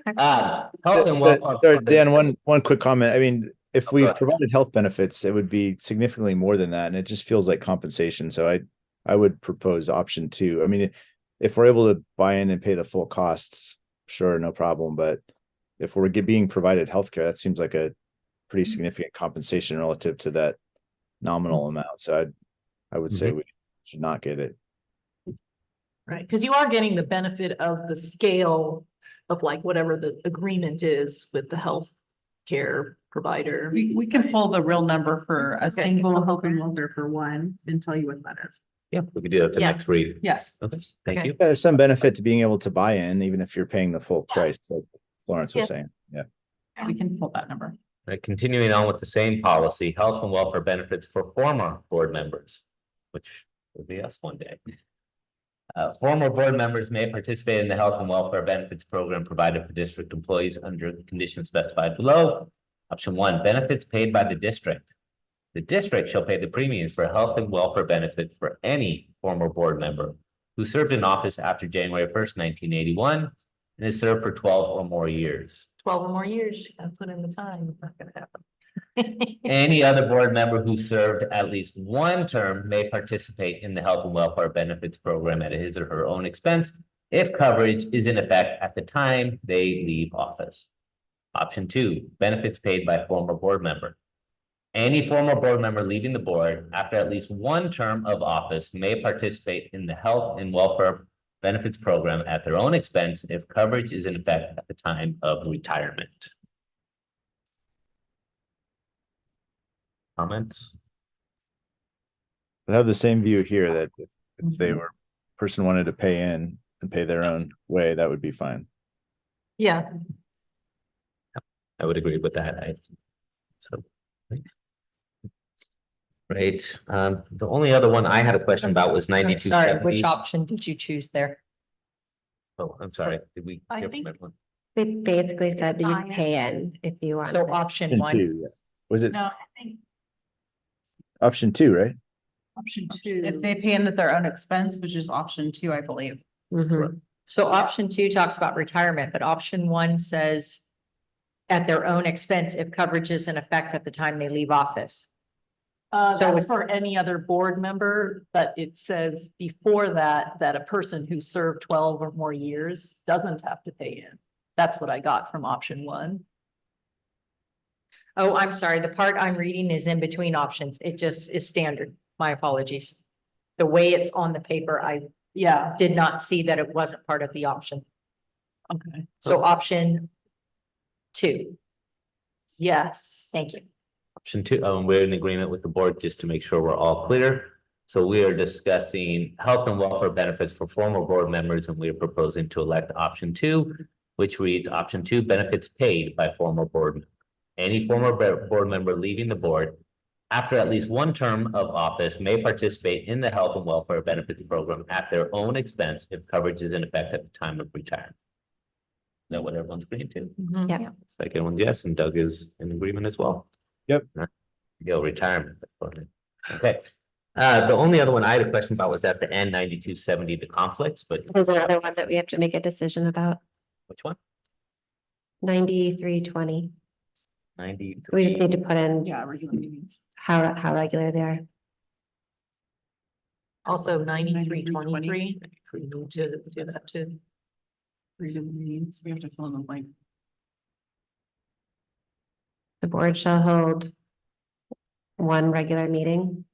and So- welfare. Sorry, Dan, one quick comment. I mean, if we go ahead. provided health benefits, it would be significantly more than that, and it just feels like compensation. So I would propose option 2. I mean, if we're able to buy in and pay the full costs, sure, no problem. But if we're being provided healthcare, that seems like a pretty significant compensation relative to that nominal amount. So I would say we should not get it. Right, because you are getting the benefit of the scale of like whatever the agreement is with the health care provider. We can pull the real number for a single health and welfare for one and tell you what that is. Yeah, we could do that at the Yeah. next read. Yes. Okay, thank you. There's some benefit to being able to buy in, even if you're paying the full price, like Florence was saying. Yeah. We can pull that number. Right, continuing on with the same policy, health and welfare benefits for former board members, which will be us one day. Former board members may participate in the health and welfare benefits program provided for district employees under the conditions specified below. Option 1, benefits paid by the district. The district shall pay the premiums for health and welfare benefits for any former board member who served in office after January 1st, 1981, and has served for 12 or more years. 12 or more years, you gotta put in the time, it's not gonna happen. Any other board member who served at least one term may participate in the health and welfare benefits program at his or her own expense if coverage is in effect at the time they leave office. Option 2, benefits paid by former board member. Any former board member leaving the board after at least one term of office may participate in the health and welfare benefits program at their own expense if coverage is in effect at the time of retirement. Comments? I have the same view here that if they were, person wanted to pay in and pay their own way, that would be fine. Yeah. I would agree with that. Right, the only other one I had a question about was 9270. Sorry, which option did you choose there? Oh, I'm sorry, did we? I hear from think- everyone? They basically said you pay in if you want. So option one. Two, yeah. Was it No, I think option 2, right? option If two. they pay in at their own expense, which is option 2, I believe. Mhm. So option 2 talks about retirement, but option 1 says at their own expense if coverage is in effect at the time they leave office. So That's it's- for any other board member, but it says before that, that a person who served 12 or more years doesn't have to pay in. That's what I got from option 1. Oh, I'm sorry. The part I'm reading is in between options. It just is standard. My apologies. The way it's on the paper, I did not see that it wasn't part of the option. Okay. So option 2. Yes. Thank you. Option 2, we're in agreement with the board, just to make sure we're all clear. So we are discussing health and welfare benefits for former board members, and we are proposing to elect option 2, which reads option 2, benefits paid by former board member. Any former board member leaving the board after at least one term of office may participate in the health and welfare benefits program at their own expense if coverage is in effect at the time of retirement. Is that what everyone's agreeing to? Yeah. It's like everyone's yes, and Doug is in agreement as well. Yep. Retirement. Okay. The only other one I had a question about was at the end 9270, the conflicts, but There's another one that we have to make a decision about. which one? 9320. 93. We just need to put in regular meetings. how regular they are. Also 9323. We need to do that too. Regular meetings, we have to fill in the blank. The board shall hold one regular meeting.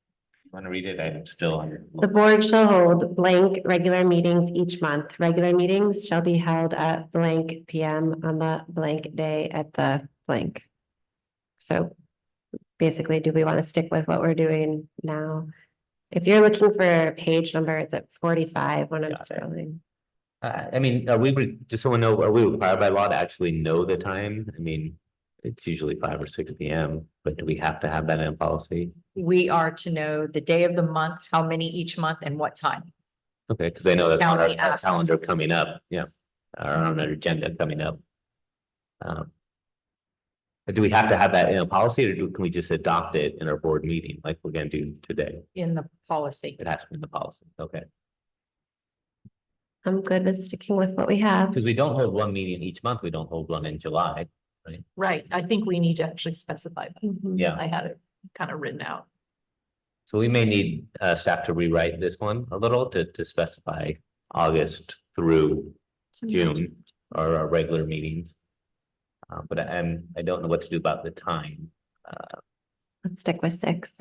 Want to read it? I'm still on. The board shall hold blank regular meetings each month. Regular meetings shall be held at blank PM on the blank day at the blank. So basically, do we want to stick with what we're doing now? If you're looking for a page number, it's at 45 when I'm scrolling. I mean, are we, just so we know, are we required by law to actually know the time? I mean, it's usually 5 or 6 PM, but do we have to have that in policy? We are to know the day of the month, how many each month and what time. Okay, because I know that's on County our asks. calendar coming up, yeah, or on our agenda coming up. But do we have to have that in a policy, or can we just adopt it in our board meeting like we're gonna do today? In the policy. It has to be in the policy, okay, I'm good with sticking with what we have. because we don't hold one meeting each month, we don't hold one in July, right? Right, I think we need to actually specify that. Yeah. I had it kind of written out. So we may need staff to rewrite this one a little to specify August through June or our regular meetings. But I don't know what to do about the time. Let's stick with 6.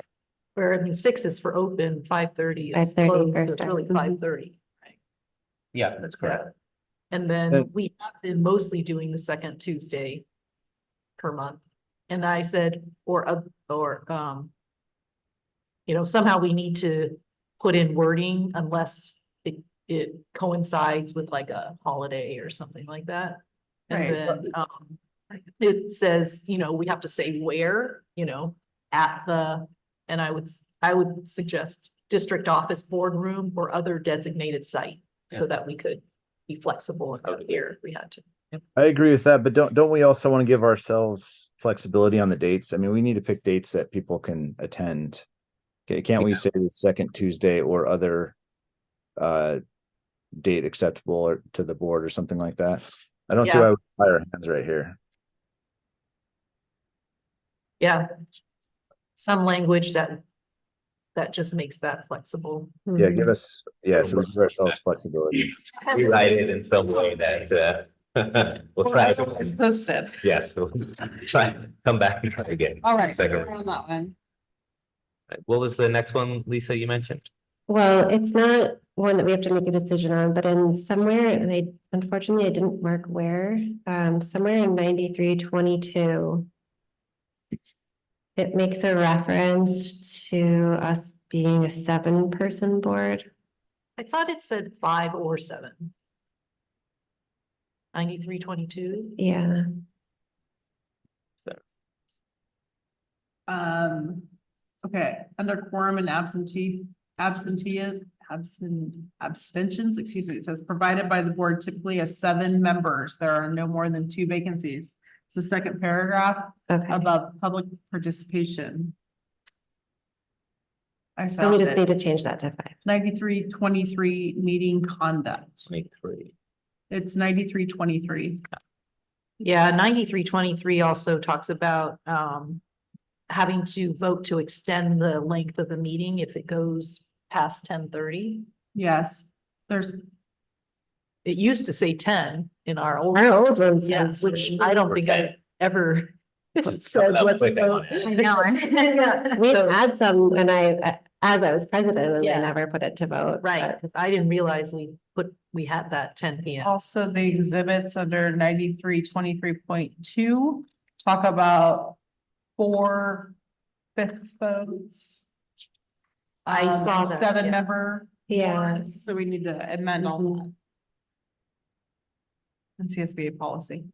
Where I mean, 6 is for open, 5:30 is 5:30 closed, so for it's start. really Mhm. 5:30. Yeah, that's correct. And then we have been mostly doing the second Tuesday per month. And I said, somehow we need to put in wording unless it coincides with like a holiday or something like that. Right. And then, it says, we have to say where, at the, and I would suggest district office, boardroom, or other designated site. So that we could be flexible and come here if we had to. I agree with that, but don't we also want to give ourselves flexibility on the dates? I mean, we need to pick dates that people can attend. Okay, can't we say the second Tuesday or other date acceptable or to the board or something like that? I don't see why we tie our hands right here. Yeah. Some language that just makes that flexible. Yeah, give us, so we give ourselves flexibility. Rewrite it in some way that we'll try. It's posted. Yes, we'll try, come back and try again. All right, so Second. we're on that one. What was the next one, Lisa, you mentioned? Well, it's not one that we have to make a decision on, but in somewhere, and unfortunately I didn't mark where, somewhere in 9322. it makes a reference to us being a 7-person board. I thought it said 5 or 7. 9322. Yeah. Okay, under quorum and abstentions, excuse me, it says provided by the board typically has 7 members. There are no more than 2 vacancies. It's the second paragraph above public participation. So we just need to change that to 5. 9323 meeting conduct. 23. It's 9323. Yeah, 9323 also talks about having to vote to extend the length of the meeting if it goes past 10:30. Yes, it used to say 10 in our old. one Yes, says which I don't think I ever said up let's quick vote. on it. I know. We So- had some when as I was president, and Yeah. I never put it to vote. Right, 'cause I didn't realize we had that 10 PM. also the exhibits under 9323.2 talk about 4/5 votes. I saw that, 7-member. Yeah. boards, so we need to amend all that. And CSBA policy.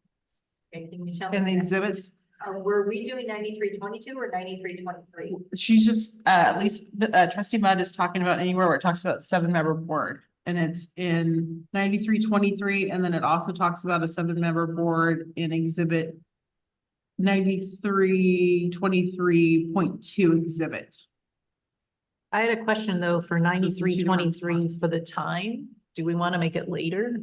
Okay, can you tell And me, the exhibits, were we doing 9322 or 9323? she's just, at least, trustee Mudd is talking about anywhere where it talks about 7-member board. And it's in 9323, and then it also talks about a 7-member board in exhibit 9323.2 exhibit. I had a question though for 9323 for the time. Do we want to make it later?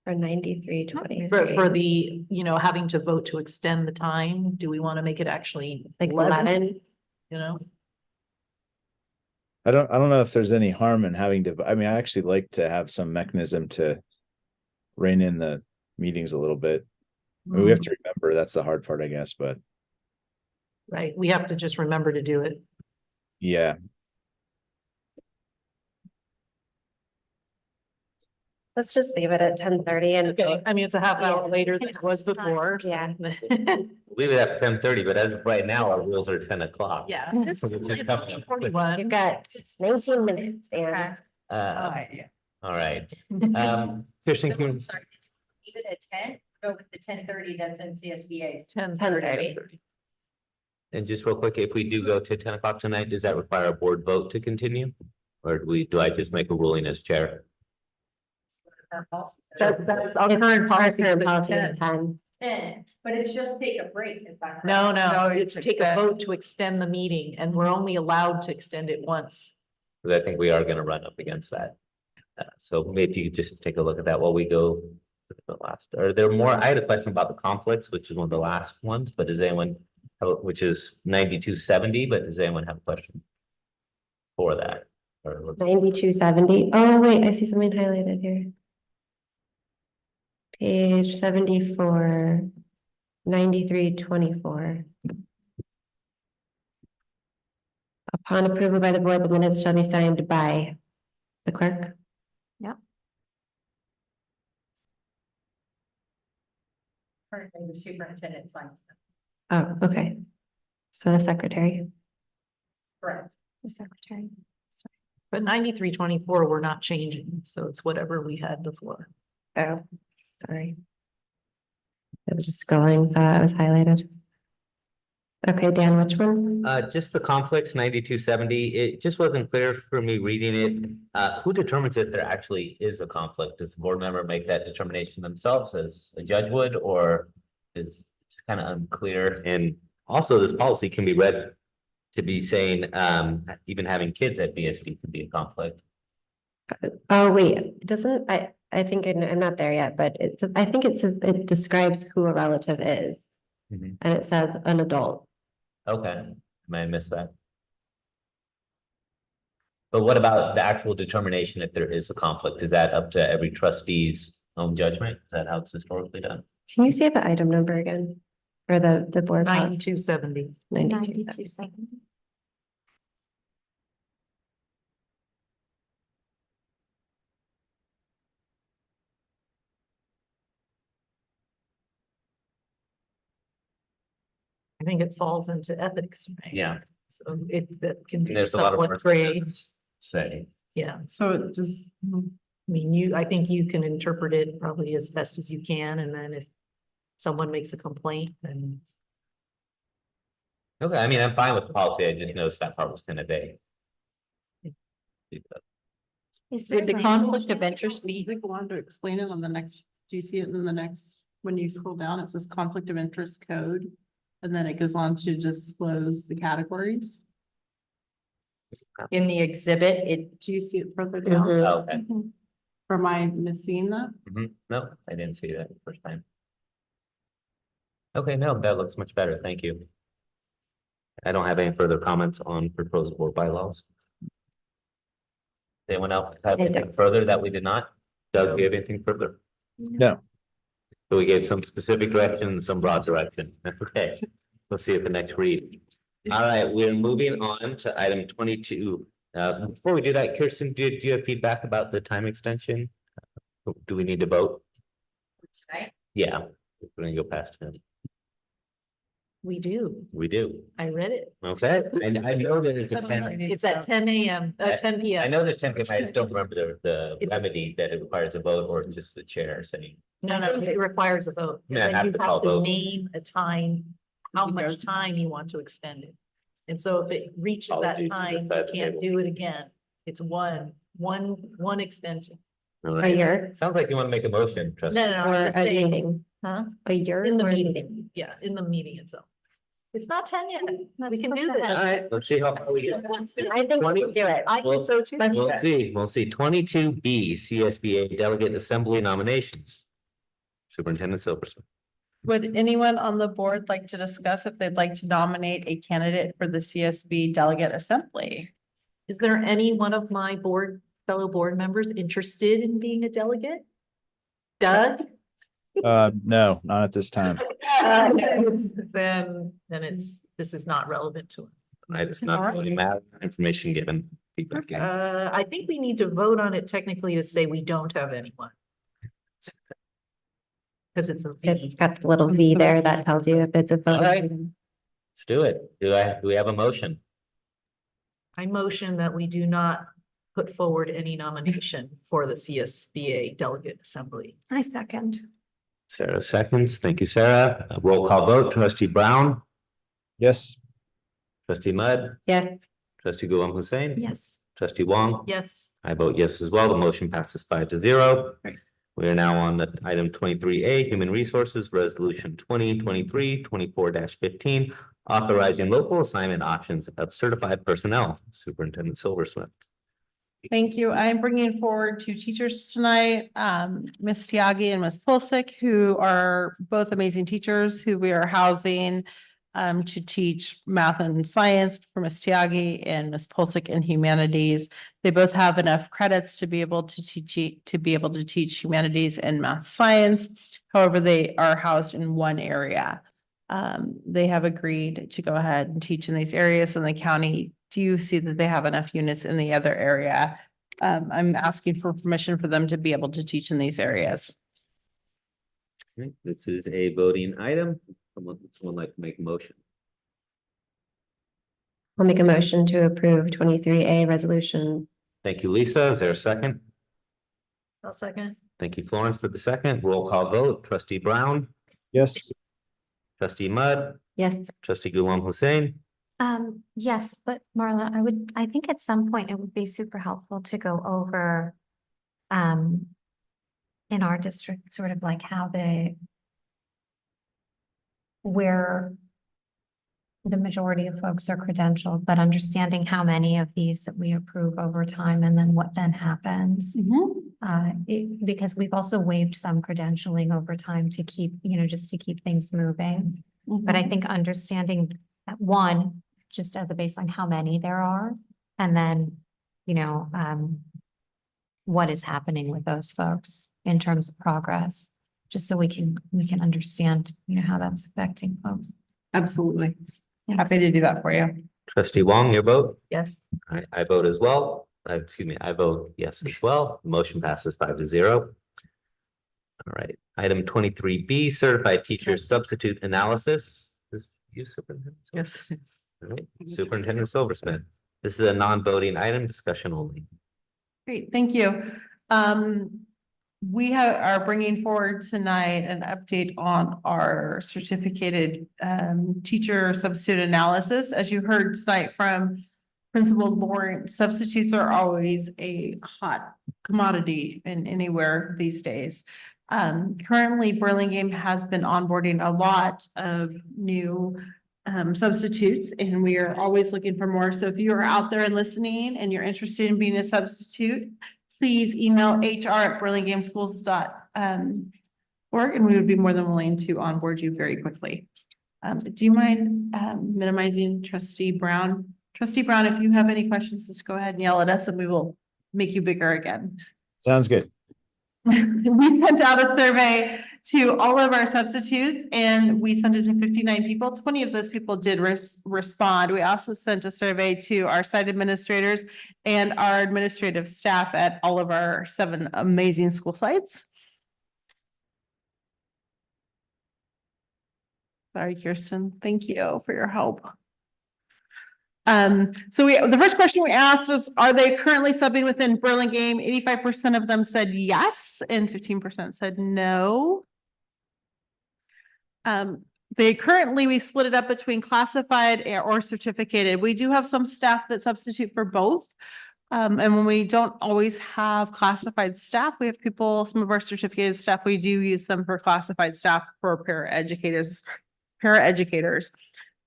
For 9323. For the, having to vote to extend the time, do we want to make it actually Like 11? You know? I don't know if there's any harm in having to, I mean, I actually like to have some mechanism to rein in the meetings a little bit. I mean, we have to remember, that's the hard part, I guess, but Right, we have to just remember to do it. yeah. Let's just leave it at 10:30 and. Okay, I mean, it's a half hour later than it was before. so- Yeah. Leave it at 10:30, but as of right now, our rules are 10 o'clock. Yeah. So it's just coming up quick. 41. You've got 19 minutes and. All right. Kirsten, can you- Sorry, leave it at 10, go with the 10:30 that's in CSBA's. 10:30. and just real quick, if we do go to 10 o'clock tonight, does that require a board vote to continue? Or do I just make a ruling as chair? That's our current policy. Current is policy is 10. 10. 10, but it's just take a break if I'm. No, No, no, it's it's take a extend. vote to extend the meeting and we're only allowed to extend it once. Because I think we are gonna run up against that. So maybe you could just take a look at that while we go to the last, are there more? I had a question about the conflicts, which is one of the last ones, but does anyone, which is 9270, but does anyone have a question for that? Or let's- 9270. Oh, wait, I see something highlighted here. Page 74, 9324. Upon approval by the board, the minutes shall be signed by the clerk. Yep. Currently, the superintendent signs them. Oh, okay. So the secretary. Correct. The secretary. But 9324, we're not changing, so it's whatever we had before. Oh, sorry. I was just scrolling, so it was highlighted. Okay, Dan, which one? Just the conflicts, 9270, it just wasn't clear for me reading it. Who determines if there actually is a conflict? Does the board member make that determination themselves as a judge would, or is it's kind of unclear? And also this policy can be read to be saying, even having kids at BSD could be a conflict. Oh, wait, doesn't, I think I'm not there yet, but it's, I think it says, it describes who a relative is. Mhm. And it says an adult. Okay, may I miss that? But what about the actual determination if there is a conflict? Is that up to every trustee's own judgment? Is that how it's historically done? Can you say the item number again? Or the board policy? 9270. 9270. I think it falls into ethics, right? Yeah. So that can be There's a lot of somewhat words gray. to say. Yeah, So it just, I mean, I think you can interpret it probably as best as you can, and then if someone makes a complaint, then. Okay, I mean, I'm fine with the policy. I just noticed that part was kind of vague. Would the conflict of interest does it go on to explain it on the next, do you see it in the next, when you scroll down, it says conflict of interest code? And then it goes on to disclose the categories. In the exhibit, Do you see it further down? Oh, okay. Or am I missing that? No, I didn't see that the first time. Okay, no, that looks much better. Thank you. I don't have any further comments on proposed board bylaws. Anyone else have anything further that we did not? Doug, do you have anything further? No. So we gave some specific direction and some broad direction. Okay, let's see at the next read. All right, we're moving on to item 22. Before we do that, Kirsten, do you have feedback about the time extension? Do we need to vote? Tonight? Yeah, we're gonna go past him. We do. We do. I read it. Okay, and I know that it's a 10. It's at 10 a.m., 10 p.m. I know there's 10 p.m. I just don't remember the It's- remedy that it requires a vote or it's just the chair saying. No, it requires a vote. And Yeah, then have you to have call to vote. name a time, how much time you want to extend it. And so if it reaches that Apologies, time, you that's can't table. do it again. It's one extension. All A right. year Sounds like you want to make a motion, trustee. No, or I'm just a saying, meeting? huh? A year? In the or a meeting, yeah, in the meeting itself. It's not 10 yet. We can do All that. right, let's see how far we get. I think we can do it. I think so too. We'll see. 22B, CSBA Delegate Assembly Nominations. Superintendent Silversmith. Would anyone on the board like to discuss if they'd like to nominate a candidate for the CSB Delegate Assembly? Is there any one of my fellow board members interested in being a delegate? Doug? No, not at this time. Then this is not relevant to us. Right, it's not really matter, information given, feedback given. I think we need to vote on it technically to say we don't have anyone. Because it's a It's got the little V there that tells you if it's a vote. All right. Let's do it. Do we have a motion? I motion that we do not put forward any nomination for the CSBA Delegate Assembly. I second. Sarah seconds. Thank you, Sarah. A roll call vote. Trustee Brown, Yes. trustee Mudd, Yes. trustee Gulam Hussein. Yes. Trustee Wong. Yes. I vote yes as well. The motion passes 5-0. We are now on the item 23A, Human Resources Resolution 2023-24-15, authorizing local assignment options of certified personnel. Superintendent Silversmith. Thank you. I'm bringing forward two teachers tonight, Ms. Tiagi and Ms. Pulsick, who are both amazing teachers who we are housing to teach math and science for Ms. Tiagi and Ms. Pulsick in humanities. They both have enough credits to be able to teach humanities and math science. However, they are housed in one area. They have agreed to go ahead and teach in these areas in the county. Do you see that they have enough units in the other area? I'm asking for permission for them to be able to teach in these areas. Okay, this is a voting item. Someone like to make a motion? I'll make a motion to approve 23A resolution. Thank you, Lisa. Is there a second? I'll second. Thank you, Florence, for the second. Roll call vote. Trustee Brown, Yes. trustee Mudd, Yes. trustee Gulam Hussein. Yes, but Marla, I think at some point it would be super helpful to go over in our district, sort of like how where the majority of folks are credentialed, but understanding how many of these that we approve over time and then what then happens. Because we've also waived some credentialing over time to keep, just to keep things moving. But I think understanding that one, just as a baseline, how many there are, and then, what is happening with those folks in terms of progress, just so we can understand, how that's affecting folks. Absolutely. Thanks. Happy to do that for you. Trustee Wong, your vote? Yes. I vote as well. Excuse me, I vote yes as well. Motion passes 5-0. All right, item 23B, certified teacher substitute analysis. You, Superintendent? Yes, it's. All right. Superintendent Silversmith. This is a non-voting item, discussion only. Great, thank you. We are bringing forward tonight an update on our certificated teacher substitute analysis. As you heard tonight from Principal Lawrence, substitutes are always a hot commodity in anywhere these days. Currently, Burlingame has been onboarding a lot of new substitutes, and we are always looking for more. So if you are out there and listening and you're interested in being a substitute, please email hr@burlingameschools.org, and we would be more than willing to onboard you very quickly. Do you mind minimizing Trustee Brown? Trustee Brown, if you have any questions, just go ahead and yell at us and we will make you bigger again. Sounds good. We sent out a survey to all of our substitutes and we sent it to 59 people. 20 of those people did respond. We also sent a survey to our site administrators and our administrative staff at all of our 7 amazing school sites. Sorry, Kirsten. Thank you for your help. The first question we asked was, are they currently subbing within Burlingame? 85% of them said yes, and 15% said no. We split it up between classified or certificated. We do have some staff that substitute for both. And when we don't always have classified staff, we have some of our certificated staff, we do use them for classified staff for paraeducators.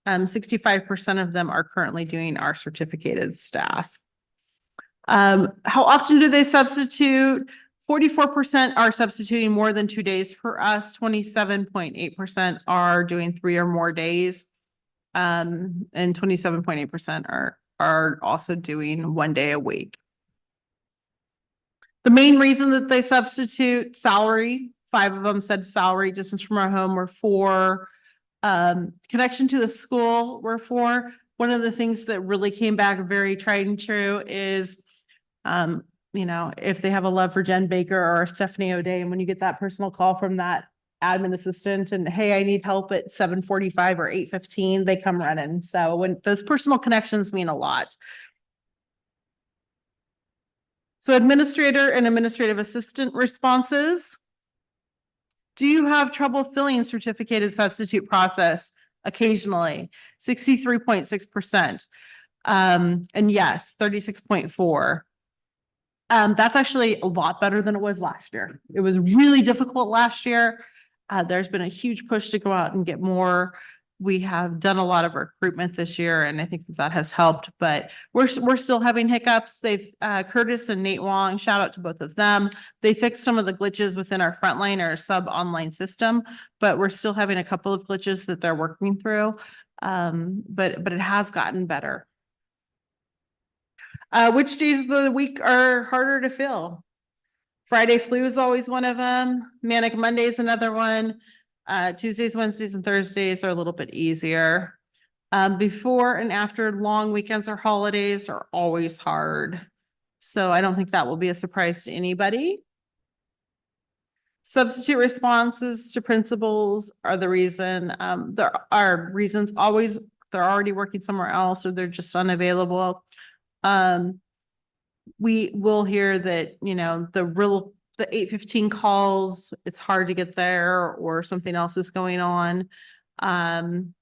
65% of them are currently doing our certificated staff. How often do they substitute? 44% are substituting more than 2 days for us. 27.8% are doing 3 or more days. And 27.8% are also doing 1 day a week. The main reason that they substitute: salary. 5 of them said salary, distance from our home were 4. Connection to the school were 4. One of the things that really came back very tried and true is, if they have a love for Jen Baker or Stephanie O'Day, and when you get that personal call from that admin assistant and, hey, I need help at 7:45 or 8:15, they come running. So when those personal connections mean a lot. So administrator and administrative assistant responses. Do you have trouble filling certificated substitute process? Occasionally, 63.6%. And yes, 36.4%. That's actually a lot better than it was last year. It was really difficult last year. There's been a huge push to go out and get more. We have done a lot of recruitment this year, and I think that has helped, but we're still having hiccups. Curtis and Nate Wong, shout out to both of them. They fixed some of the glitches within our frontline or sub online system, but we're still having a couple of glitches that they're working through. But it has gotten better. Which days of the week are harder to fill? Friday flu is always one of them. Manic Monday is another one. Tuesdays, Wednesdays, and Thursdays are a little bit easier. Before and after long weekends or holidays are always hard. So I don't think that will be a surprise to anybody. Substitute responses to principals are the reason. There are reasons always they're already working somewhere else or they're just unavailable. We will hear that, the 8:15 calls, it's hard to get there or something else is going on. And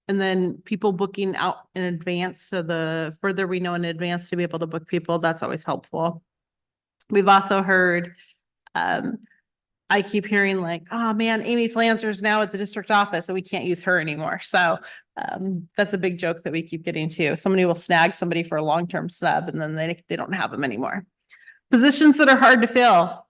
then people booking out in advance. So the further we know in advance to be able to book people, that's always helpful. We've also heard, I keep hearing like, oh man, Amy Flanzer's now at the district office and we can't use her anymore. So that's a big joke that we keep getting to. Somebody will snag somebody for a long-term sub and then they don't have them anymore. Positions that are hard to fill.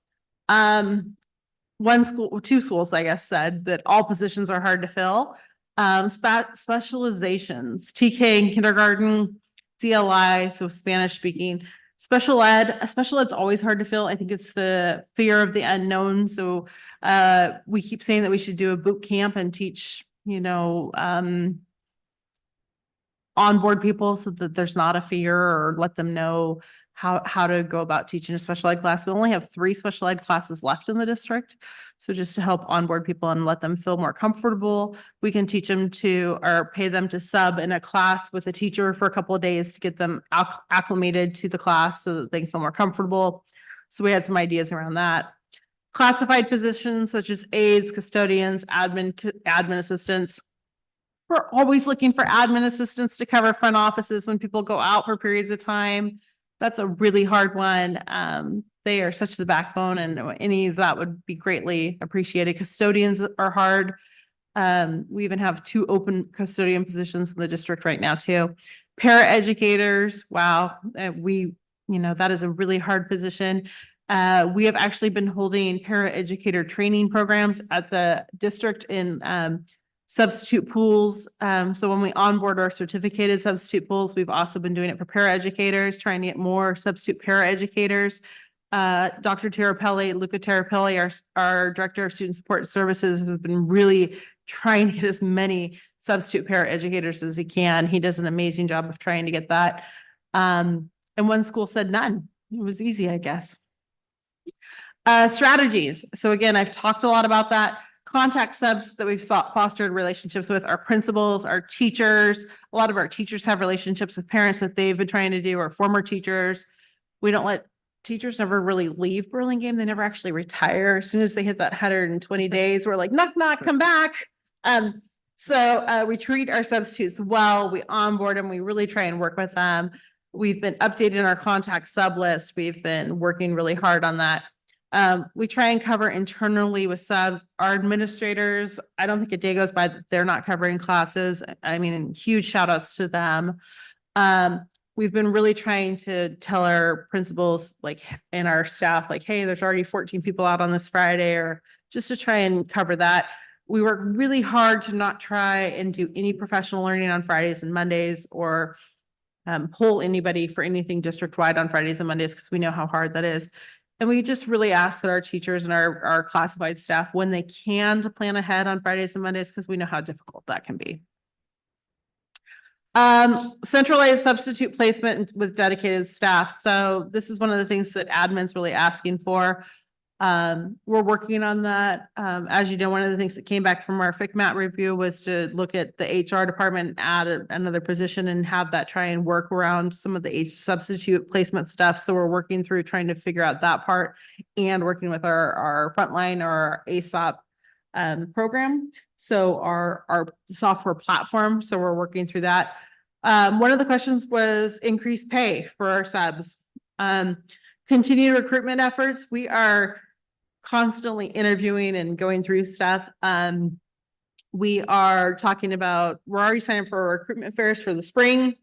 Two schools, I guess, said that all positions are hard to fill. Specializations, TK in kindergarten, DLI, so Spanish speaking. Special ed's always hard to fill. I think it's the fear of the unknown. So we keep saying that we should do a boot camp and teach, onboard people so that there's not a fear, or let them know how to go about teaching a special ed class. We only have 3 special ed classes left in the district. So just to help onboard people and let them feel more comfortable, we can teach them to, or pay them to sub in a class with a teacher for a couple of days to get them acclimated to the class so that they can feel more comfortable. So we had some ideas around that. Classified positions such as aides, custodians, admin assistants. We're always looking for admin assistants to cover front offices when people go out for periods of time. That's a really hard one. They are such the backbone, and any of that would be greatly appreciated. Custodians are hard. We even have 2 open custodian positions in the district right now too. Paraeducators, wow, that is a really hard position. We have actually been holding paraeducator training programs at the district in substitute pools. So when we onboard our certificated substitute pools, we've also been doing it for paraeducators, trying to get more substitute paraeducators. Dr. Luca Terapelli, our Director of Student Support Services, has been really trying to get as many substitute paraeducators as he can. He does an amazing job of trying to get that. And one school said none. It was easy, I guess. Strategies. So again, I've talked a lot about that. Contact subs that we've fostered relationships with our principals, our teachers. A lot of our teachers have relationships with parents that they've been trying to do, or former teachers. We don't let teachers never really leave Burlingame. They never actually retire. As soon as they hit that 120 days, we're like, knock, knock, come back. So we treat our substitutes well. We onboard them. We really try and work with them. We've been updating our contact sub list. We've been working really hard on that. We try and cover internally with subs. Our administrators, I don't think a day goes by that they're not covering classes. I mean, huge shout outs to them. We've been really trying to tell our principals, and our staff, hey, there's already 14 people out on this Friday, or just to try and cover that. We work really hard to not try and do any professional learning on Fridays and Mondays, or pull anybody for anything district-wide on Fridays and Mondays, because we know how hard that is. And we just really ask that our teachers and our classified staff, when they can, to plan ahead on Fridays and Mondays, because we know how difficult that can be. Centralized substitute placement with dedicated staff. So this is one of the things that admin's really asking for. We're working on that. As you know, one of the things that came back from our FCMAT review was to look at the HR department and add another position and have that try and work around some of the substitute placement stuff. So we're working through trying to figure out that part, and working with our frontline or our ASAP program. So our software platform. So we're working through that. One of the questions was increased pay for our subs. Continued recruitment efforts. We are constantly interviewing and going through stuff. We are talking about, we're already signing for recruitment fairs for the spring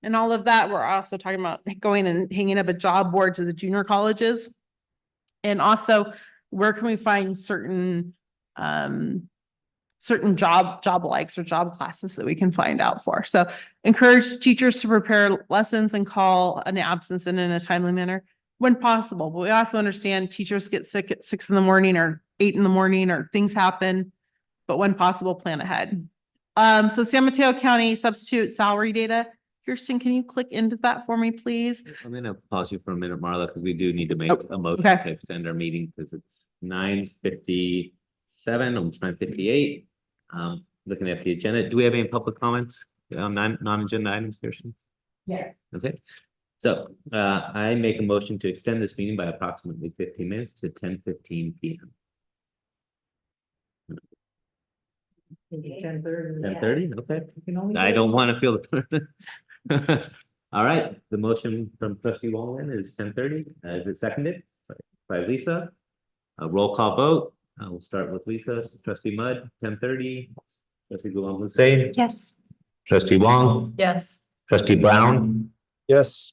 and all of that. We're also talking about going and hanging up a job board to the junior colleges. And also, where can we find certain job likes or job classes that we can find out for. So encourage teachers to prepare lessons and call an absence in a timely manner when possible. But we also understand teachers get sick at 6 a.m. or 8 a.m, or things happen, but when possible, plan ahead. So San Mateo County substitute salary data. Kirsten, can you click into that for me, please? I'm going to pause you for a minute, Marla, because we do need to make a motion okay. to extend our meeting, because it's 9:57, almost 9:58. Looking at the agenda, do we have any public comments on non-agenda items, Kirsten? Yes. Okay, so I make a motion to extend this meeting by approximately 15 minutes to 10:15 p.m. 10:30, okay. I don't want to feel the all right, the motion from trustee Wallen is 10:30. Is it seconded by Lisa? A roll call vote. We'll start with Lisa. Trustee Mudd, 10:30. Trustee Gulam Hussein. Yes. Trustee Wong. Yes. Trustee Brown. Yes.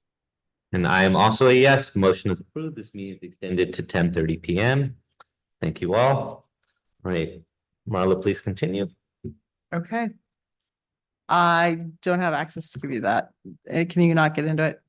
And I am also a yes. The motion is approved. This meeting is extended to 10:30 p.m. Thank you all. All right, Marla, please continue. Okay. I don't have access to give you that. Can you not get into it?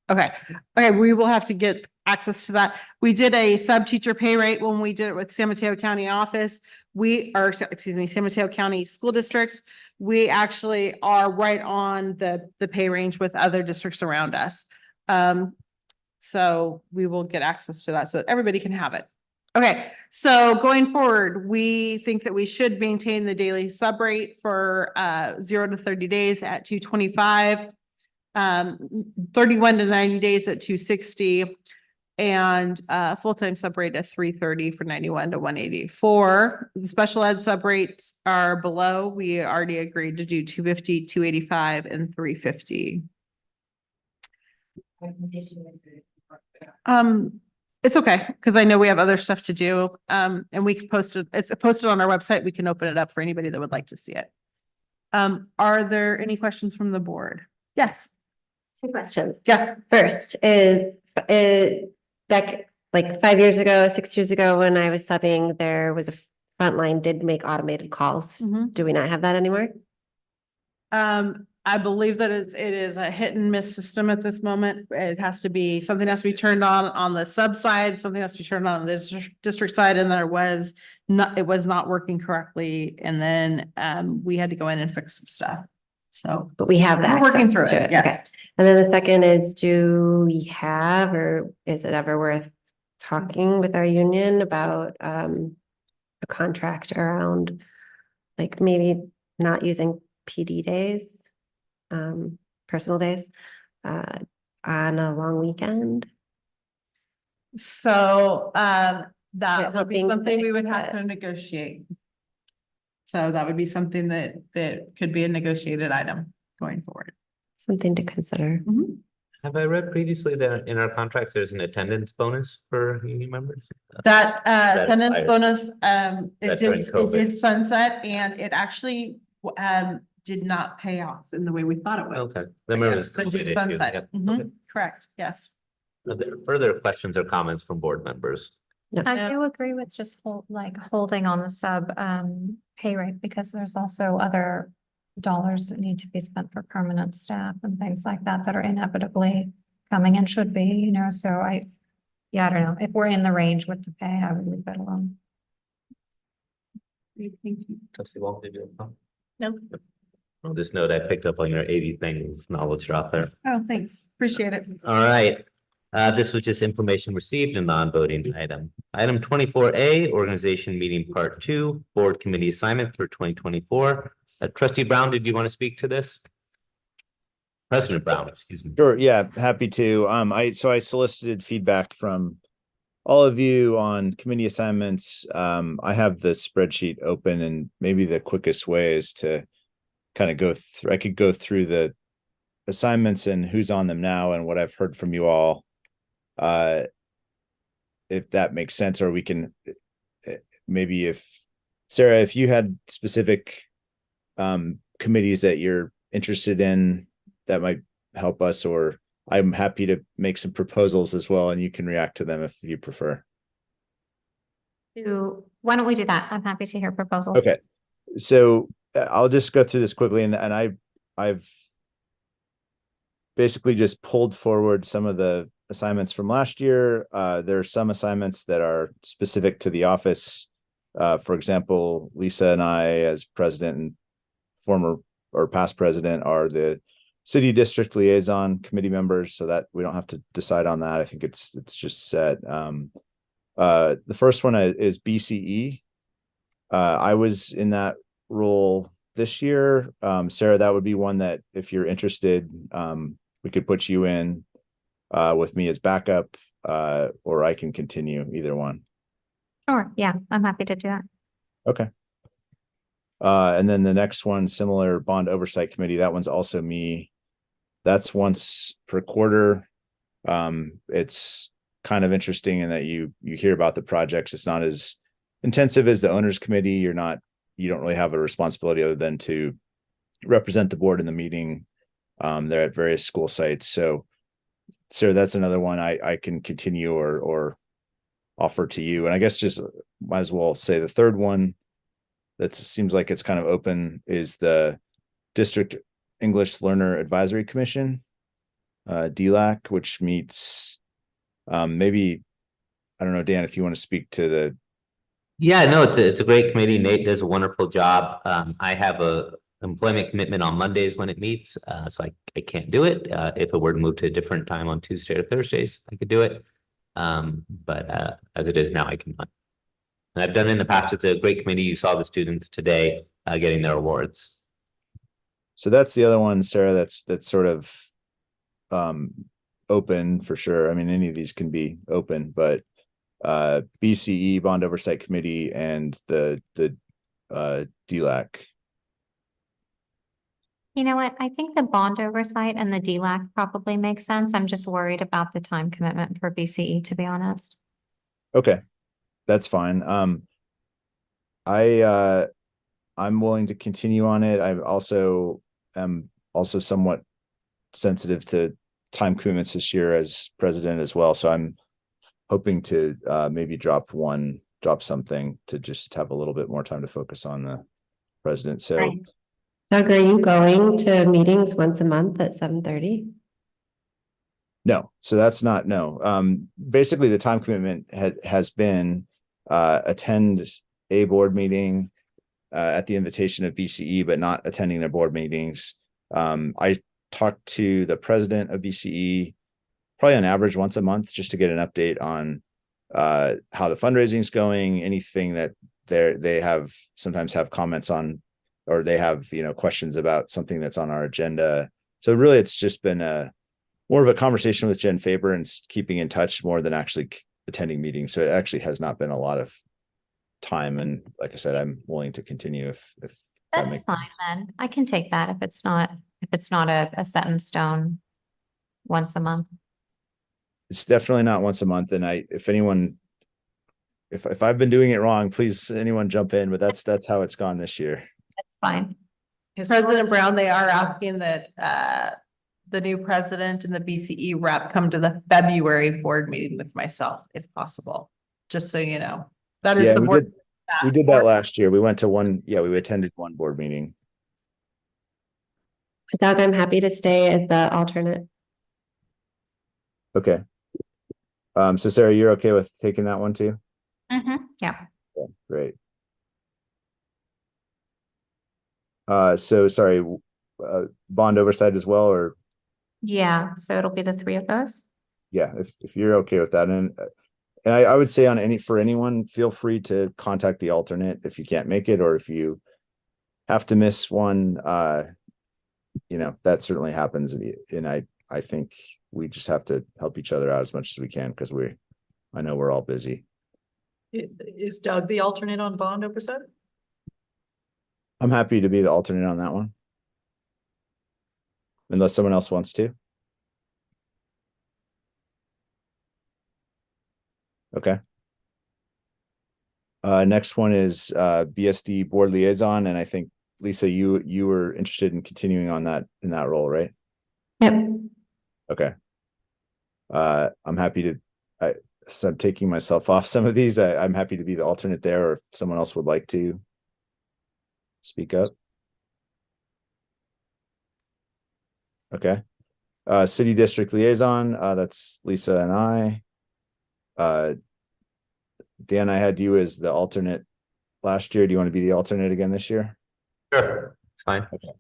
Okay. Okay, we will have to get access to that. We did a sub teacher pay rate when we did it with San Mateo County office. San Mateo County school districts. We actually are right on the pay range with other districts around us. So we will get access to that so that everybody can have it. Okay, so going forward, we think that we should maintain the daily sub rate for 0 to 30 days at $225, 31 to 90 days at $260, and full-time sub rate at $330 for 91 to 184. The special ed sub rates are below. We already agreed to do $250, $285, and $350. It's okay, because I know we have other stuff to do. And we can post it, it's posted on our website. We can open it up for anybody that would like to see it. Are there any questions from the board? Yes. 2 questions. Yes. First is back like 5 years ago, 6 years ago, when I was subbing, there was a frontline did make automated calls. Do we not have that anymore? I believe that it is a hit and miss system at this moment. It has to be, something has to be turned on the sub side, something has to be turned on the district side, and it was not working correctly. And then we had to go in and fix some stuff. So, but we have that. We're working through it. Yes. Okay. And then the second is, do we have, or is it ever worth talking with our union about a contract around like maybe not using PD days? Personal days, on a long weekend. So, that would be something we would have to negotiate. So that would be something that could be a negotiated item going forward. Something to consider. Have I read previously that in our contracts, there's an attendance bonus for union members? That attendance expired. bonus, That during it did sunset, and it actually did not pay off in the way we thought it would. Okay. Remember Yes, this it did COVID issue. sunset. Yep. Mhm. Okay. Correct, yes. Are there further questions or comments from board members? I do agree with just holding on the sub pay rate, because there's also other dollars that need to be spent for permanent staff and things like that that are inevitably coming and should be, you know, so I don't know. If we're in the range with the pay, I would leave it alone. Thank you. Trustee Walker, did you have a comment? No. On this note, I picked up on your 80 things knowledge drop there. Oh, thanks. Appreciate it. All right. This was just information received, a non-voting item. Item 24A, organization meeting part 2, board committee assignment for 2024. Trustee Brown, did you want to speak to this? President Brown, excuse me. Sure, yeah, happy to. I solicited feedback from all of you on committee assignments. I have the spreadsheet open, and maybe the quickest way is to kind of go through, I could go through the assignments and who's on them now and what I've heard from you all. If that makes sense, or we can maybe, if Sarah, if you had specific committees that you're interested in, that might help us, or I'm happy to make some proposals as well, and you can react to them if you prefer. Why don't we do that? I'm happy to hear proposals. Okay, so I'll just go through this quickly, and I've basically just pulled forward some of the assignments from last year. There are some assignments that are specific to the office. For example, Lisa and I, as president and former or past president, are the city district liaison committee members, so that we don't have to decide on that. I think it's just set. The first one is BCE. I was in that role this year. Sarah, that would be one that if you're interested, we could put you in with me as backup, or I can continue, either one. Sure, yeah, I'm happy to do that. Okay. And then the next one, similar, bond oversight committee. That one's also me. That's once per quarter. It's kind of interesting in that you hear about the projects. It's not as intensive as the owners committee. You don't really have a responsibility other than to represent the board in the meeting. They're at various school sites. So that's another one I can continue or offer to you. And I guess just might as well say the third one that seems like it's kind of open is the District English Learner Advisory Commission, DLAC, which meets maybe, I don't know, Dan, if you want to speak to the. Yeah, no, it's a great committee. Nate does a wonderful job. I have employment commitment on Mondays when it meets, so I can't do it. If it were to move to a different time on Tuesday or Thursdays, I could do it. But as it is now, I cannot. And I've done it in the past. It's a great committee. You saw the students today getting their awards. So that's the other one, Sarah, that's sort of open for sure. I mean, any of these can be open, but BCE, Bond Oversight Committee, and the DLAC. You know what? I think the bond oversight and the DLAC probably makes sense. I'm just worried about the time commitment for BCE, to be honest. Okay, that's fine. I'm willing to continue on it. I also am somewhat sensitive to time commitments this year as president as well. So I'm hoping to maybe drop something to just have a little bit more time to focus on the president. So Right. Doug, are you going to meetings once a month at 7:30? no, so that's not, no. Basically the time commitment has been attend a board meeting at the invitation of BCE, but not attending their board meetings. I talked to the president of BCE probably on average once a month, just to get an update on how the fundraising is going, anything that they sometimes have comments on, or they have, questions about something that's on our agenda. So really it's just been more of a conversation with Jen Faber and keeping in touch more than actually attending meetings. So it actually has not been a lot of time. And like I said, I'm willing to continue if That's fine then. I can take that if it's not a set in stone once a month. It's definitely not once a month. And if I've been doing it wrong, please anyone jump in, but that's how it's gone this year. That's fine. President Brown, they are asking that the new president and the BCE rep come to the February board meeting with myself, if possible, just so you know. That is Yeah, the board. we did that last year. We went to we attended one board meeting. Doug, I'm happy to stay as the alternate. Okay. So Sarah, you're okay with taking that one too? Yeah. Yeah, great. So sorry, bond oversight as well, or Yeah. So it'll be the three of those. yeah, if you're okay with that. And I would say for anyone, feel free to contact the alternate if you can't make it, or if you have to miss one, that certainly happens. And I think we just have to help each other out as much as we can, because I know we're all busy. Is Doug the alternate on bond oversight? I'm happy to be the alternate on that one. Unless someone else wants to. Okay. Next one is BSD board liaison, and I think Lisa, you were interested in continuing on in that role, right? Yep. Okay. I'm happy to. So I'm taking myself off some of these. I'm happy to be the alternate there, or if someone else would like to speak up. Okay. City district liaison, that's Lisa and I. Dan, I had you as the alternate last year. Do you want to be the alternate again this year? Sure, it's fine. Okay,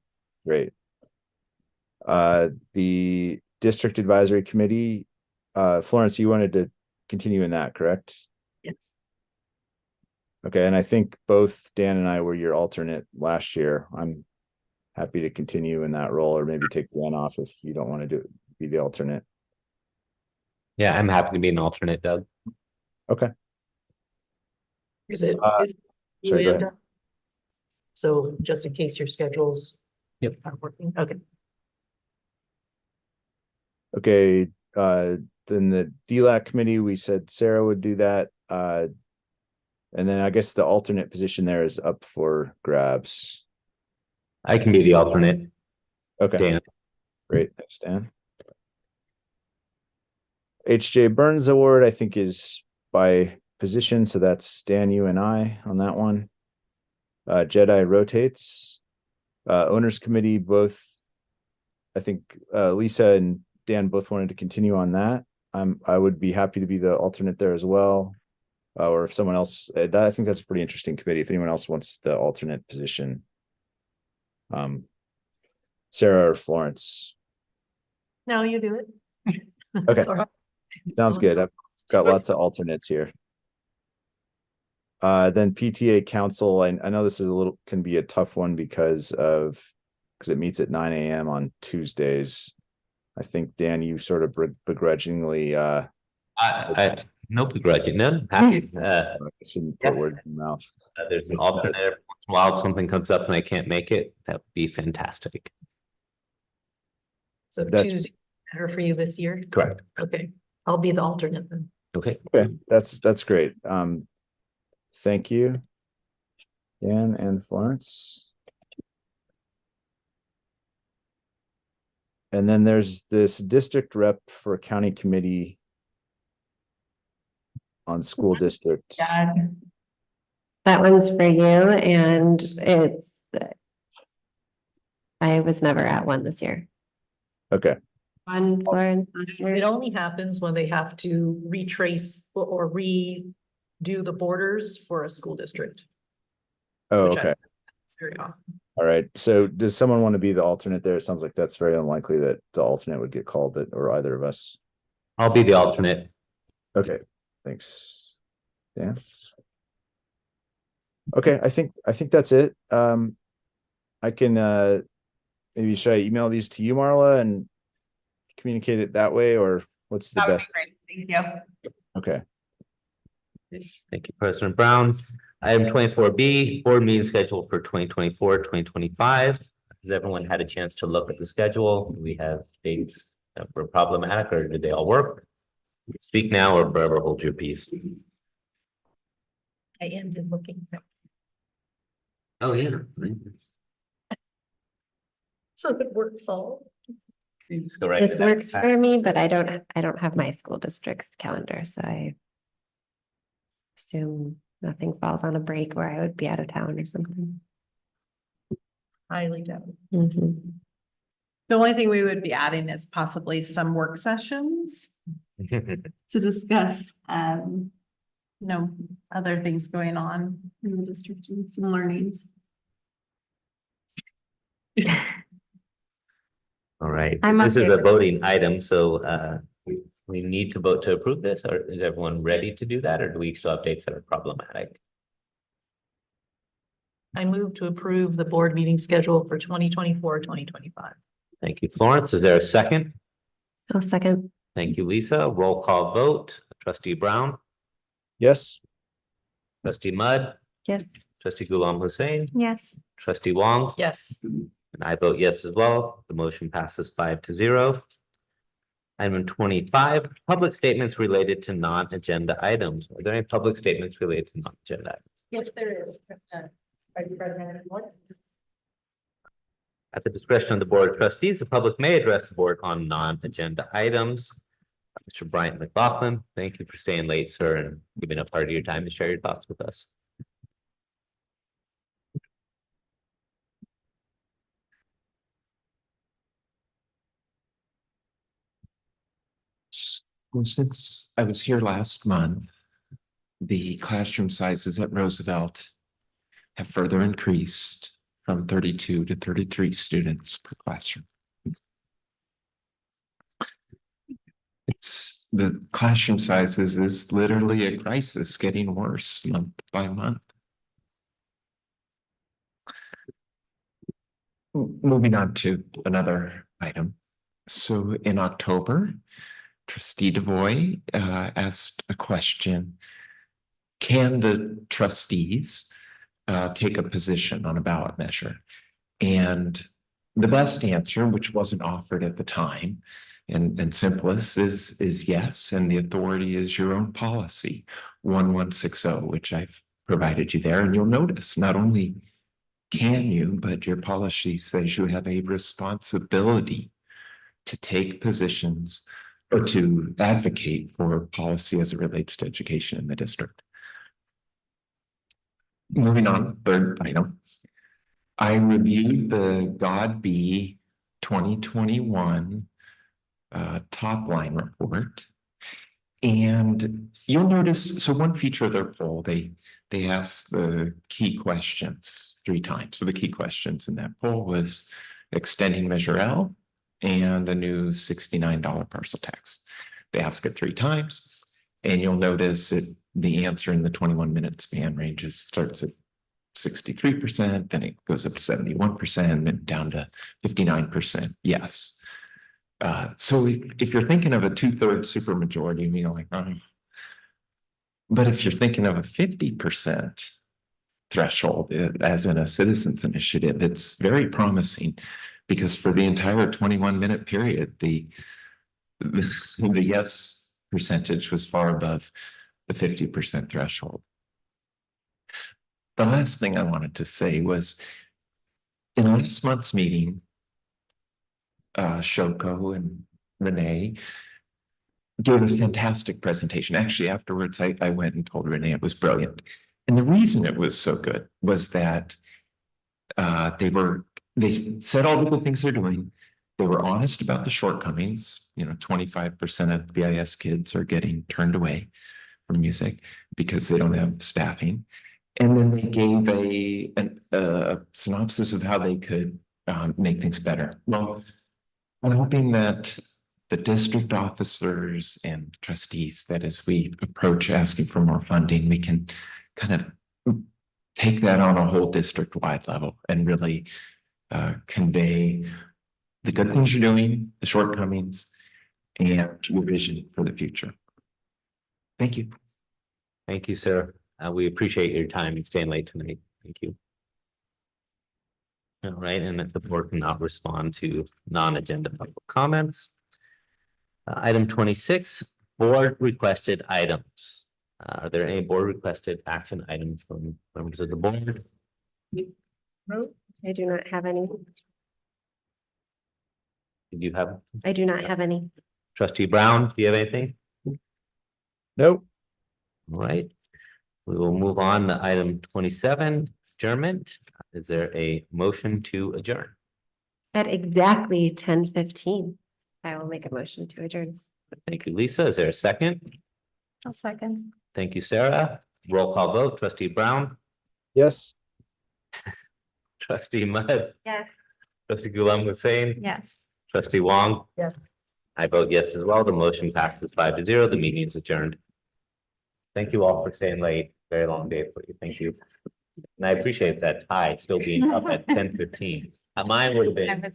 great. The district advisory committee, Florence, you wanted to continue in that, correct? Yes. Okay, and I think both Dan and I were your alternate last year. I'm happy to continue in that role, or maybe take Dan off if you don't want to be the alternate. Yeah, I'm happy to be an alternate, Doug. Okay. Is it? Sorry, go ahead. So just in case your schedules. Yep. Aren't working, okay. Okay, then the DLAC committee, we said Sarah would do that. And then I guess the alternate position there is up for grabs. I can be the alternate. Okay. Dan. Great, thanks, Dan. HJ Burns Award, I think, is by position, so that's Dan, you and I on that one. Jedi rotates. Owners committee, both, I think Lisa and Dan both wanted to continue on that. I would be happy to be the alternate there as well. Or if someone else, I think that's a pretty interesting committee. If anyone else wants the alternate position. Sarah or Florence. No, you do it. Okay. All right. Sounds good. I've got lots of alternates here. Then PTA council, I know this is can be a tough one because it meets at 9 a.m. on Tuesdays. I think, Dan, you sort of begrudgingly I no begrudging, no, happy. I shouldn't put words in your mouth. There's an alternate every once in a while. If something comes up and I can't make it, that would be fantastic. So Tuesday, better for you this year? Correct. Okay, I'll be the alternate then. Okay. Okay, that's great. Thank you, Dan and Florence. And then there's this district rep for county committee on school districts. That one's for you, and I was never at one this year. Okay. On Florence last year. It only happens when they have to retrace or redo the borders for a school district. Oh, which okay. It's very often. All right. So does someone want to be the alternate there? It sounds like that's very unlikely that the alternate would get called, or either of us. I'll be the alternate. Okay. Thanks. Yeah. Okay. I think that's it. I can maybe should I email these to you, Marla, and communicate it that way, or what's the best? Great. Thank you. Okay. Thank you, President Brown. Item 24B, board meeting schedule for 2024-2025. Has everyone had a chance to look at the schedule? Do we have dates that were problematic, or did they all work? Speak now or forever hold your peace. I ended looking. Oh, yeah. So it works all. You just go right This to that. works for me, but I don't have my school district's calendar, so I assume nothing falls on a break where I would be out of town or something. Highly doubt. Mhm. The only thing we would be adding is possibly some work sessions to discuss, other things going on in the district and some learnings. All right, I'm this is okay a with voting item, so we need to vote to approve this, or is everyone ready to do that, or do we still have dates that are problematic? I move to approve the board meeting schedule for 2024-2025. Thank you, Florence. Is there a second? I'll second. Thank you, Lisa. Roll call vote. Trustee Brown, Yes. trustee Mudd, Yes. trustee Ghulam Hussain, Yes. trustee Wong. Yes. And I vote yes as well. The motion passes 5-0. Item 25, public statements related to non-agenda items. Are there any public statements related to non-agenda items? Yes, there is. Vice President Wood. At the discretion of the Board of Trustees, the public may address the board on non-agenda items. Mr. Bryant McLaughlin, thank you for staying late, sir, and giving up part of your time to share your thoughts with us. Well, since I was here last month, the classroom sizes at Roosevelt have further increased from 32 to 33 students per classroom. It's the classroom sizes is literally a crisis, getting worse month by month. Moving on to another item. So in October, Trustee DeVoy asked a question. Can the trustees take a position on a ballot measure? And the best answer, which wasn't offered at the time, and simplest is yes, and the authority is your own policy, 1160, which I've provided you there. And you'll notice not only can you, but your policy says you have a responsibility to take positions or to advocate for policy as it relates to education in the district. Moving on, third item. I reviewed the GOD-B 2021 top line report, And you'll notice, so one feature of their poll, they asked the key questions 3 times. So the key questions in that poll was extending Measure L and a new $69 parcel tax. They ask it 3 times, and you'll notice the answer in the 21-minute span ranges starts at 63%, then it goes up to 71%, and down to 59%. Yes. So if you're thinking of a 2/3 supermajority, you know, like, but if you're thinking of a 50% threshold, as in a citizens initiative, it's very promising, because for the entire 21-minute period, the yes percentage was far above the 50% threshold. The last thing I wanted to say was, in last month's meeting, Shoko and Renee gave a fantastic presentation. Actually, afterwards, I went and told Renee it was brilliant. And the reason it was so good was that they said all the good things they're doing. They were honest about the shortcomings. 25% of BIS kids are getting turned away from music because they don't have staffing. And then they gave a synopsis of how they could make things better. Well, I'm hoping that the district officers and trustees, that as we approach asking for more funding, we can kind of take that on a whole district-wide level and really convey the good things you're doing, the shortcomings, and your vision for the future. Thank you. Thank you, sir. We appreciate your time and staying late tonight. Thank you. All right, and if the board cannot respond to non-agenda public comments. Item 26, board requested items. Are there any board requested action items from members of the board? No, I do not have any. Did you have? I do not have any. Trustee Brown, do you have anything? Nope. All right. We will move on to item 27, adjournment. Is there a motion to adjourn? At exactly 10:15, I will make a motion to adjourn. Thank you, Lisa. Is there a second? I'll second. Thank you, Sarah. Roll call vote. Trustee Brown. Yes. Trustee Mudd. Yes. Trustee Gulam Hussain. Yes. Trustee Wong. Yes. I vote yes as well. The motion passes 5-0. The meeting is adjourned. Thank you all for staying late. Very long day for you. Thank you. And I appreciate that tie still being up at 10:15. Mine would have been